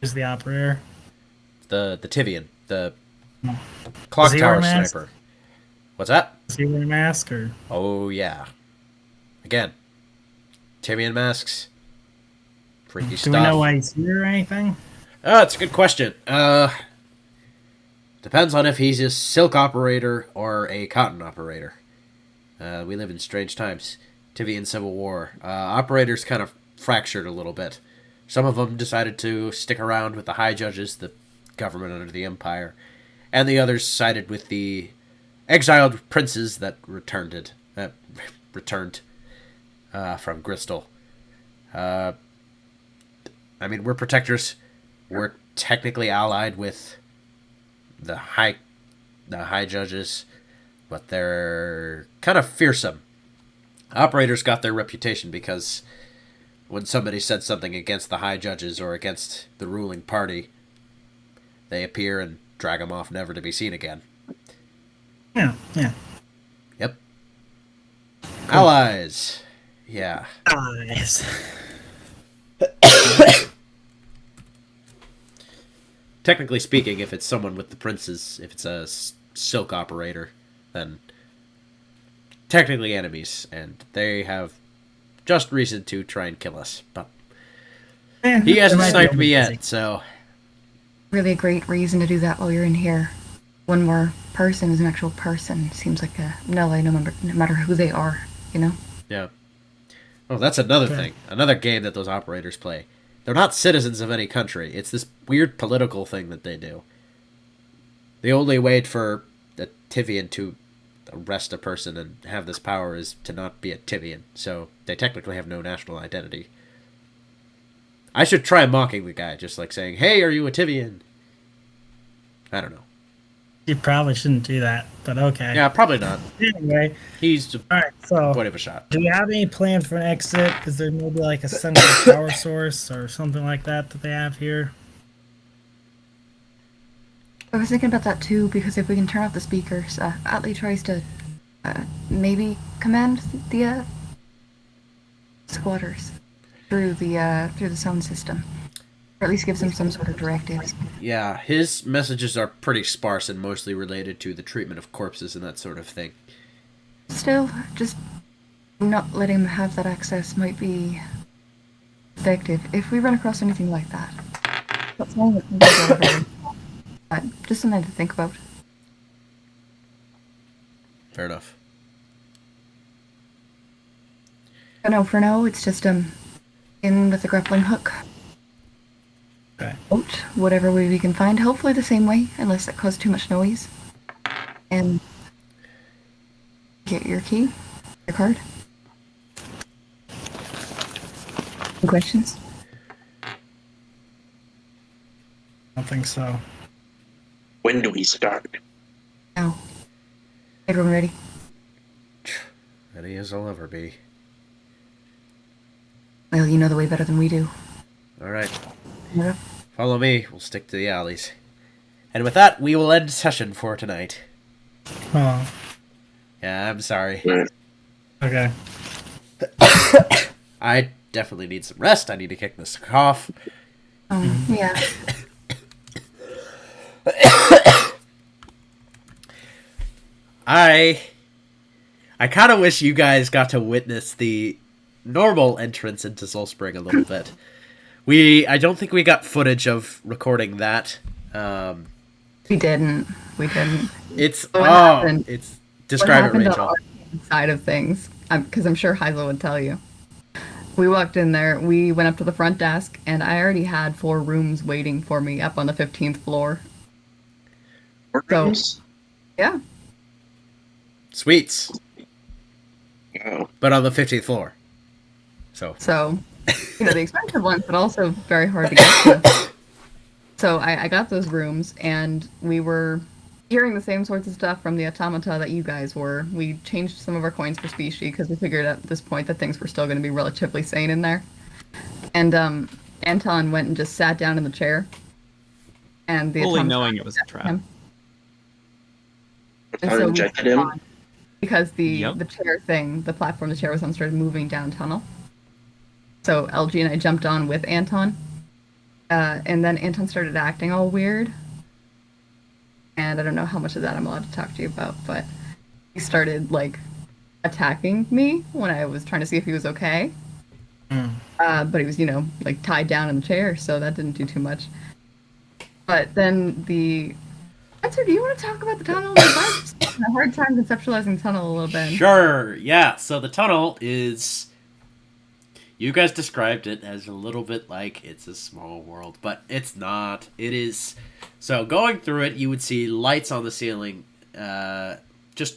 Who's the operator? The Tivian. The clock Does he wear a tower mask? sniper. What's that? Does he wear a mask or Oh, yeah. Again, Tivian masks. Freaky do stuff. we know why he's here or anything? That's a good question. Depends on if he's a silk operator or a cotton operator. We live in strange times. Tivian Civil War. Operators kind of fractured a little bit. Some of them decided to stick around with the high judges, the government under the empire, and the others sided with the exiled princes that returned from Bristol. I mean, we're protectors. We're technically allied with the high judges, but they're kind of fearsome. Operators got their reputation because when somebody said something against the high judges or against the ruling party, they appear and drag them off, never to be seen again. Yeah, yeah. Yep. Allies. Yeah. Eyes. Technically speaking, if it's someone with the princes, if it's a silk operator, then technically enemies, and they have just reason to try and kill us. But he hasn't sniped me yet, so Really a great reason to do that while you're in here. One more person is an actual person. Seems like a melee no matter who they are, you know? yeah. Oh, that's another Okay. thing. Another game that those operators play. They're not citizens of any country. It's this weird political thing that they do. The only way for a Tivian to arrest a person and have this power is to not be a Tivian. So they technically have no national identity. I should try mocking the guy, just like saying, "Hey, are you a Tivian?" I don't know. You probably shouldn't do that, but okay. Yeah, probably not. Anyway, He's all right. So, quite of a shot. do we have any plan for an exit? Is there maybe like a central power source or something like that they have here? I was thinking about that too, because if we can turn off the speakers, Atlee tries to maybe command the squatters through the sound system, or at least gives them some sort of directives. Yeah, his messages are pretty sparse and mostly related to the treatment of corpses and that sort of thing. Still, just not letting him have that access might be effective if we run across anything like that. That's one that can go over. Just something to think about. Fair enough. But no, for now, it's just in with the grappling hook. Okay. Out whatever way we can find, hopefully the same way, unless it causes too much noise. And get your key, your card. Any questions? I don't think so. When do we start? No. Everyone ready? Ready as I'll ever be. Well, you know the way better than we do. Alright, Yeah. follow me. We'll stick to the alleys. And with that, we will end session for tonight. Oh, Yeah, I'm sorry. okay. I definitely need some rest. I need to kick this cough. Yeah. I kind of wish you guys got to witness the normal entrance into Soul Spring a little bit. I don't think we got footage of recording that. We didn't. It's What happened? it's What describe it, happened on Rachel. our side of things? Because I'm sure Heisel would tell you. We walked in there, we went up to the front desk, and I already had 4 rooms waiting for me up on the 15th floor. Workrooms? Yeah. Suites, Wow. but on the 15th floor. So So, the expensive ones, but also very hard to get to. So I got those rooms, and we were hearing the same sorts of stuff from the automata that you guys were. We changed some of our coins for specie because we figured at this point that things were still going to be relatively sane in there. And Anton went and just sat down in the chair. And the Fully automata knowing it was a trap. him. And How so we injected went him? on because the Yep. chair thing, the platform the chair was on, started moving down tunnel. So LG and I jumped on with Anton. And then Anton started acting all weird. And I don't know how much of that I'm allowed to talk to you about, but he started, attacking me when I was trying to see if he was okay. But he was, tied down in the chair, so that didn't do too much. But then Spencer, do you want to talk about the tunnel? I'm having a hard time conceptualizing the tunnel a little bit. sure, yeah. So the tunnel is. You guys described it as a little bit like it's a small world, but it's not. It is. So going through it, you would see lights on the ceiling, just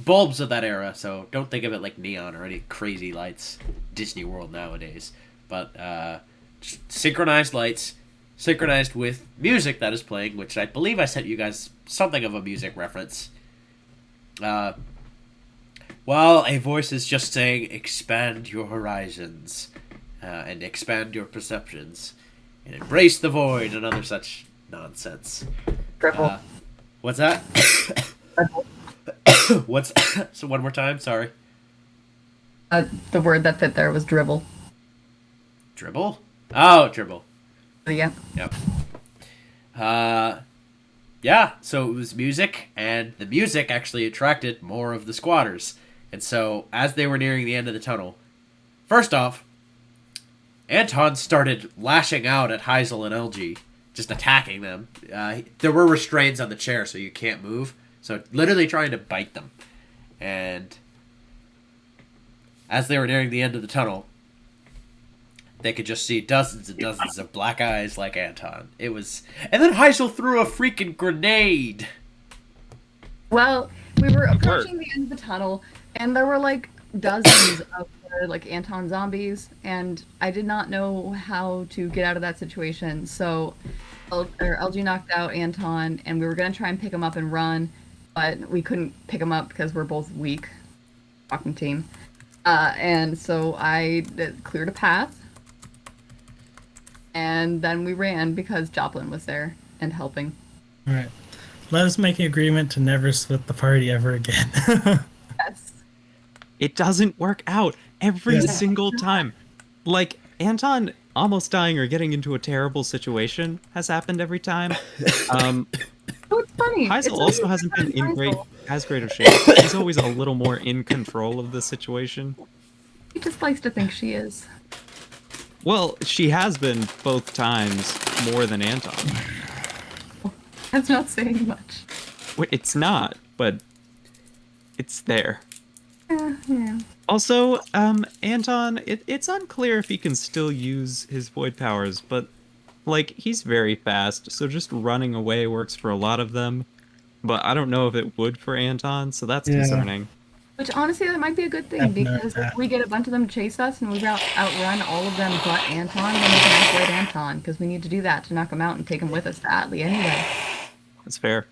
bulbs of that era. So don't think of it like neon or any crazy lights, Disney World nowadays. But just synchronized lights, synchronized with music that is playing, which I believe I sent you guys something of a music reference. While a voice is just saying, expand your horizons, and expand your perceptions, and embrace the void, and other such nonsense. Triple. What's that? What's... So one more time, sorry. The word that fit there was dribble. Dribble? Oh, dribble. Yeah. Yep. Yeah, so it was music, and the music actually attracted more of the squatters. And so, as they were nearing the end of the tunnel, first off, Anton started lashing out at Heisel and LG, just attacking them. There were restraints on the chair, so you can't move. So, literally trying to bite them. And as they were nearing the end of the tunnel, they could just see dozens and dozens of black eyes like Anton. It was... And then Heisel threw a freaking grenade! Well, we were approaching the end of the tunnel, and there were dozens of Anton zombies, and I did not know how to get out of that situation. So LG knocked out Anton, and we were gonna try and pick him up and run, but we couldn't pick him up because we're both weak. Walking team. And so I cleared a path, and then we ran because Joplin was there and helping. All right. Let us make an agreement to never split the party ever again. Yes. It doesn't work out every Yeah. single time. Like, Anton almost dying or getting into a terrible situation has happened every time. Oh, it's funny. Heisel It's also always hasn't been in Heisel. as great of shape. He's always a little more in control of the situation. He just likes to think she is. Well, she has been both times more than Anton. That's not saying much. Wait, it's not, but it's there. Yeah. Also, Anton, it's unclear if he can still use his void powers, but, like, he's very fast, so just running away works for a lot of them. But I don't know if it would for Anton, so that's Yeah. concerning. Which honestly, that might be a good thing Definitely because that. if we get a bunch of them to chase us and we outrun all of them but Anton, then we can isolate Anton because we need to do that to knock him out and take him with us to Atlee anyway. That's fair.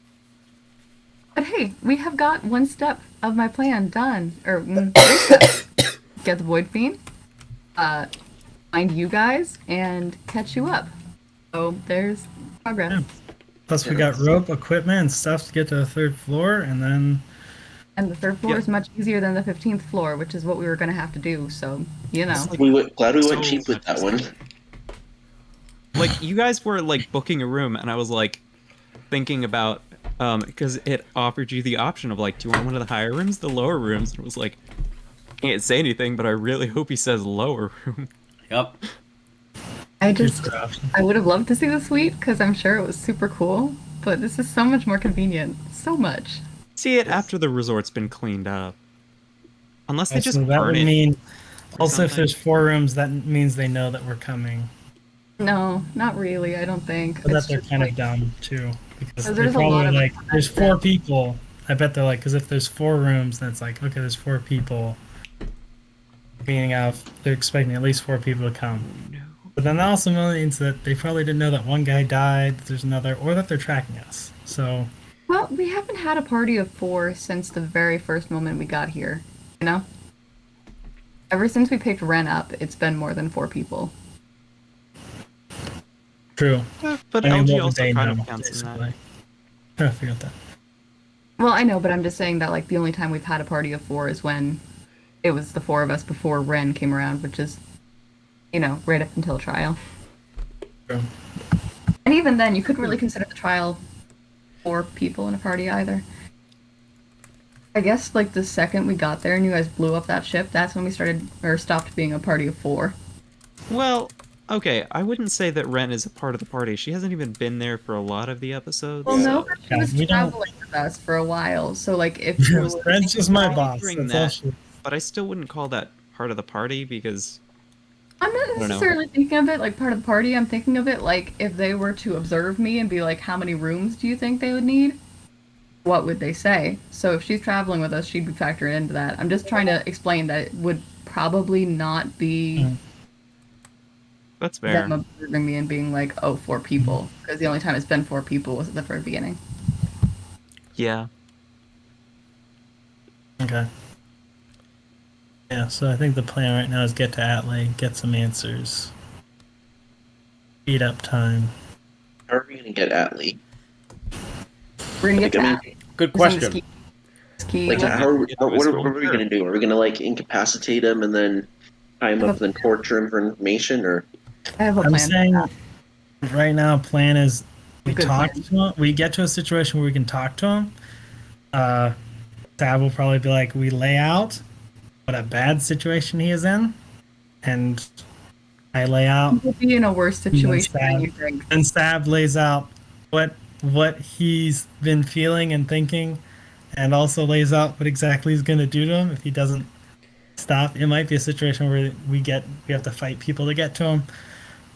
But hey, we have got one step of my plan done, or 3 steps. Get the Void Fiend, find you guys, and catch you up. So there's progress. Yeah. Plus, we got rope, equipment, and stuff to get to the 3rd floor, and then And the 3rd floor Yeah. is much easier than the 15th floor, which is what we were going to have to do. So, you know. Glad we went So cheap with that one. Like, you guys were, like, booking a room, and I was, like, thinking about, because it offered you the option of, like, do you want one of the higher rooms, the lower rooms? And it was like, can't say anything, but I really hope he says lower room. Yep. I here's just, the option. I would have loved to see the suite because I'm sure it was super cool, but this is so much more convenient. So much. See it after the resort's been cleaned up. Unless they just So that burn would it. mean, or also, if something. there's 4 rooms, that means they know that we're coming. No, not really. I don't think. But It's that they're just kind like- of dumb, too. Because So they're there's a lot probably of like, there's 4 equipment. people. I bet they're like, because if there's 4 rooms, then it's like, okay, there's 4 people. Meaning they're expecting at least 4 people to come. No. But then that also means that they probably didn't know that one guy died, that there's another, or that they're tracking us. So, Well, we haven't had a party of 4 since the very first moment we got here. You know? Ever since we picked Ren up, it's been more than 4 people. true. But I mean, LG what would also they kind know, of counts in that. basically? Trying to figure out that. Well, I know, but I'm just saying that like the only time we've had a party of 4 is when it was the 4 of us before Ren came around, which is, you know, right up until trial. True. And even then, you couldn't really consider the trial 4 people in a party either. I guess like the second we got there and you guys blew up that ship, that's when we started or stopped being a party of 4. Well, okay, I wouldn't say that Ren is a part of the party. She hasn't even been there for a lot of the episodes. Well, no, but she Yeah, was we don't- traveling with us for a while, so like if you were Red's just my Probably boss. during That's all that. she. But I still wouldn't call that part of the party because I'm not don't know. necessarily thinking of it like part of the party. I'm thinking of it like if they were to observe me and be like, how many rooms do you think they would need? What would they say? So if she's traveling with us, she'd be factored into that. I'm just trying to explain that it would probably not be Mm. that's fair. them observing me and being like, oh, 4 people. Because the only time it's been 4 people was at the very beginning. Yeah. Okay. Yeah, so I think the plan right now is get to Atlee, get some answers, speed up time. How are we gonna get Atlee? We're gonna get to Like, I mean, that. Good Using the question. ski Like, lift. how are we, Yeah, what, it's are, real what are we sure. gonna do? Are we gonna like incapacitate him and then tie him up and then torture him for information, or I have a I'm plan. saying for that. right now, plan is we Good talk plan. to him. We get to a situation where we can talk to him. Tab will probably be like, we lay out what a bad situation he is in, and I lay out, We'll be in a worse situation than sad. you think. and Stab lays out what he's been feeling and thinking, and also lays out what exactly he's going to do to him if he doesn't stop. It might be a situation where we have to fight people to get to him.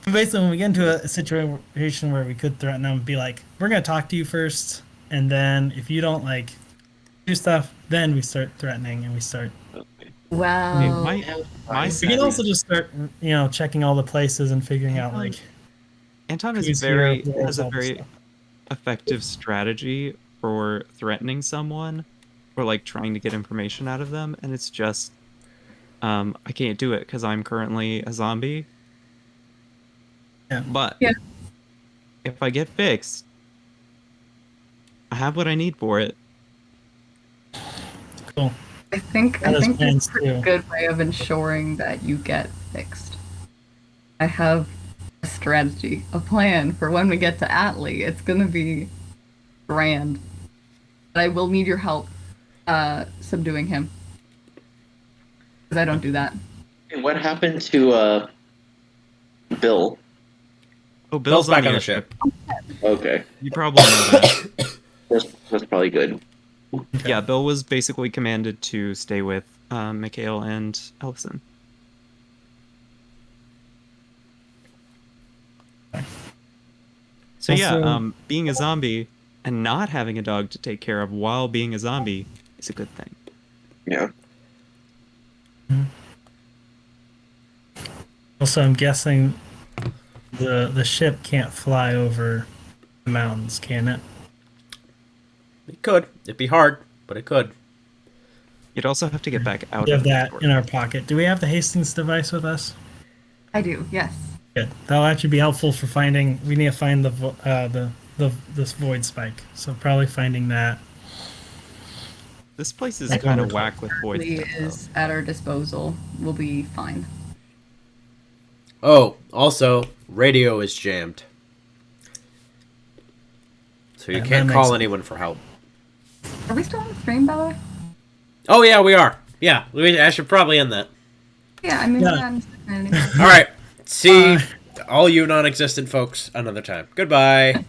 But basically, when we get into a situation where we could threaten them, be like, we're going to talk to you first, and then if you don't like do stuff, then we start threatening and we start. Wow. I mean, my We can also just start, checking all the places and figuring out like Anton Who's is here, who has knows a all the very stuff. effective strategy for threatening someone or like trying to get information out of them, and it's just I can't do it because I'm currently a zombie. Yeah. But Yeah. if I get fixed, I have what I need for it. Cool. I think That is there's a plans pretty too. good way of ensuring that you get fixed. I have a strategy, a plan for when we get to Atlee. It's gonna be grand. But I will need your help subduing him. Because I don't do that. Hey, what happened to Bill? Oh, Bill's Bill's on back the on the airship. Okay, You probably know that. that's probably good. Okay. Yeah, Bill was basically commanded to stay with Mikhail and Ellison. So yeah, Also- being a zombie and not having a dog to take care of while being a zombie is a good thing. Yeah. Also, I'm guessing the ship can't fly over the mountains, can it? It could. It'd be hard, but it could. You'd also have to get back out We have of the that airport. in our pocket. Do we have the Hastings device with us? I do, yes. Good. That'll actually be helpful for finding. We need to find this void spike. So probably finding that. This place is Like kind of over- whack with void Atlee stuff, though. is at our disposal. We'll be fine. Oh, also, radio is jammed. So you Yeah, that can't makes call sense. anyone for help. Are we still on the stream, by the way? Oh, yeah, we are. Yeah, I should probably end that. Yeah, I mean, Yeah. we're not in Cincinnati. All right. See Bye. all you non existent folks another time. Goodbye.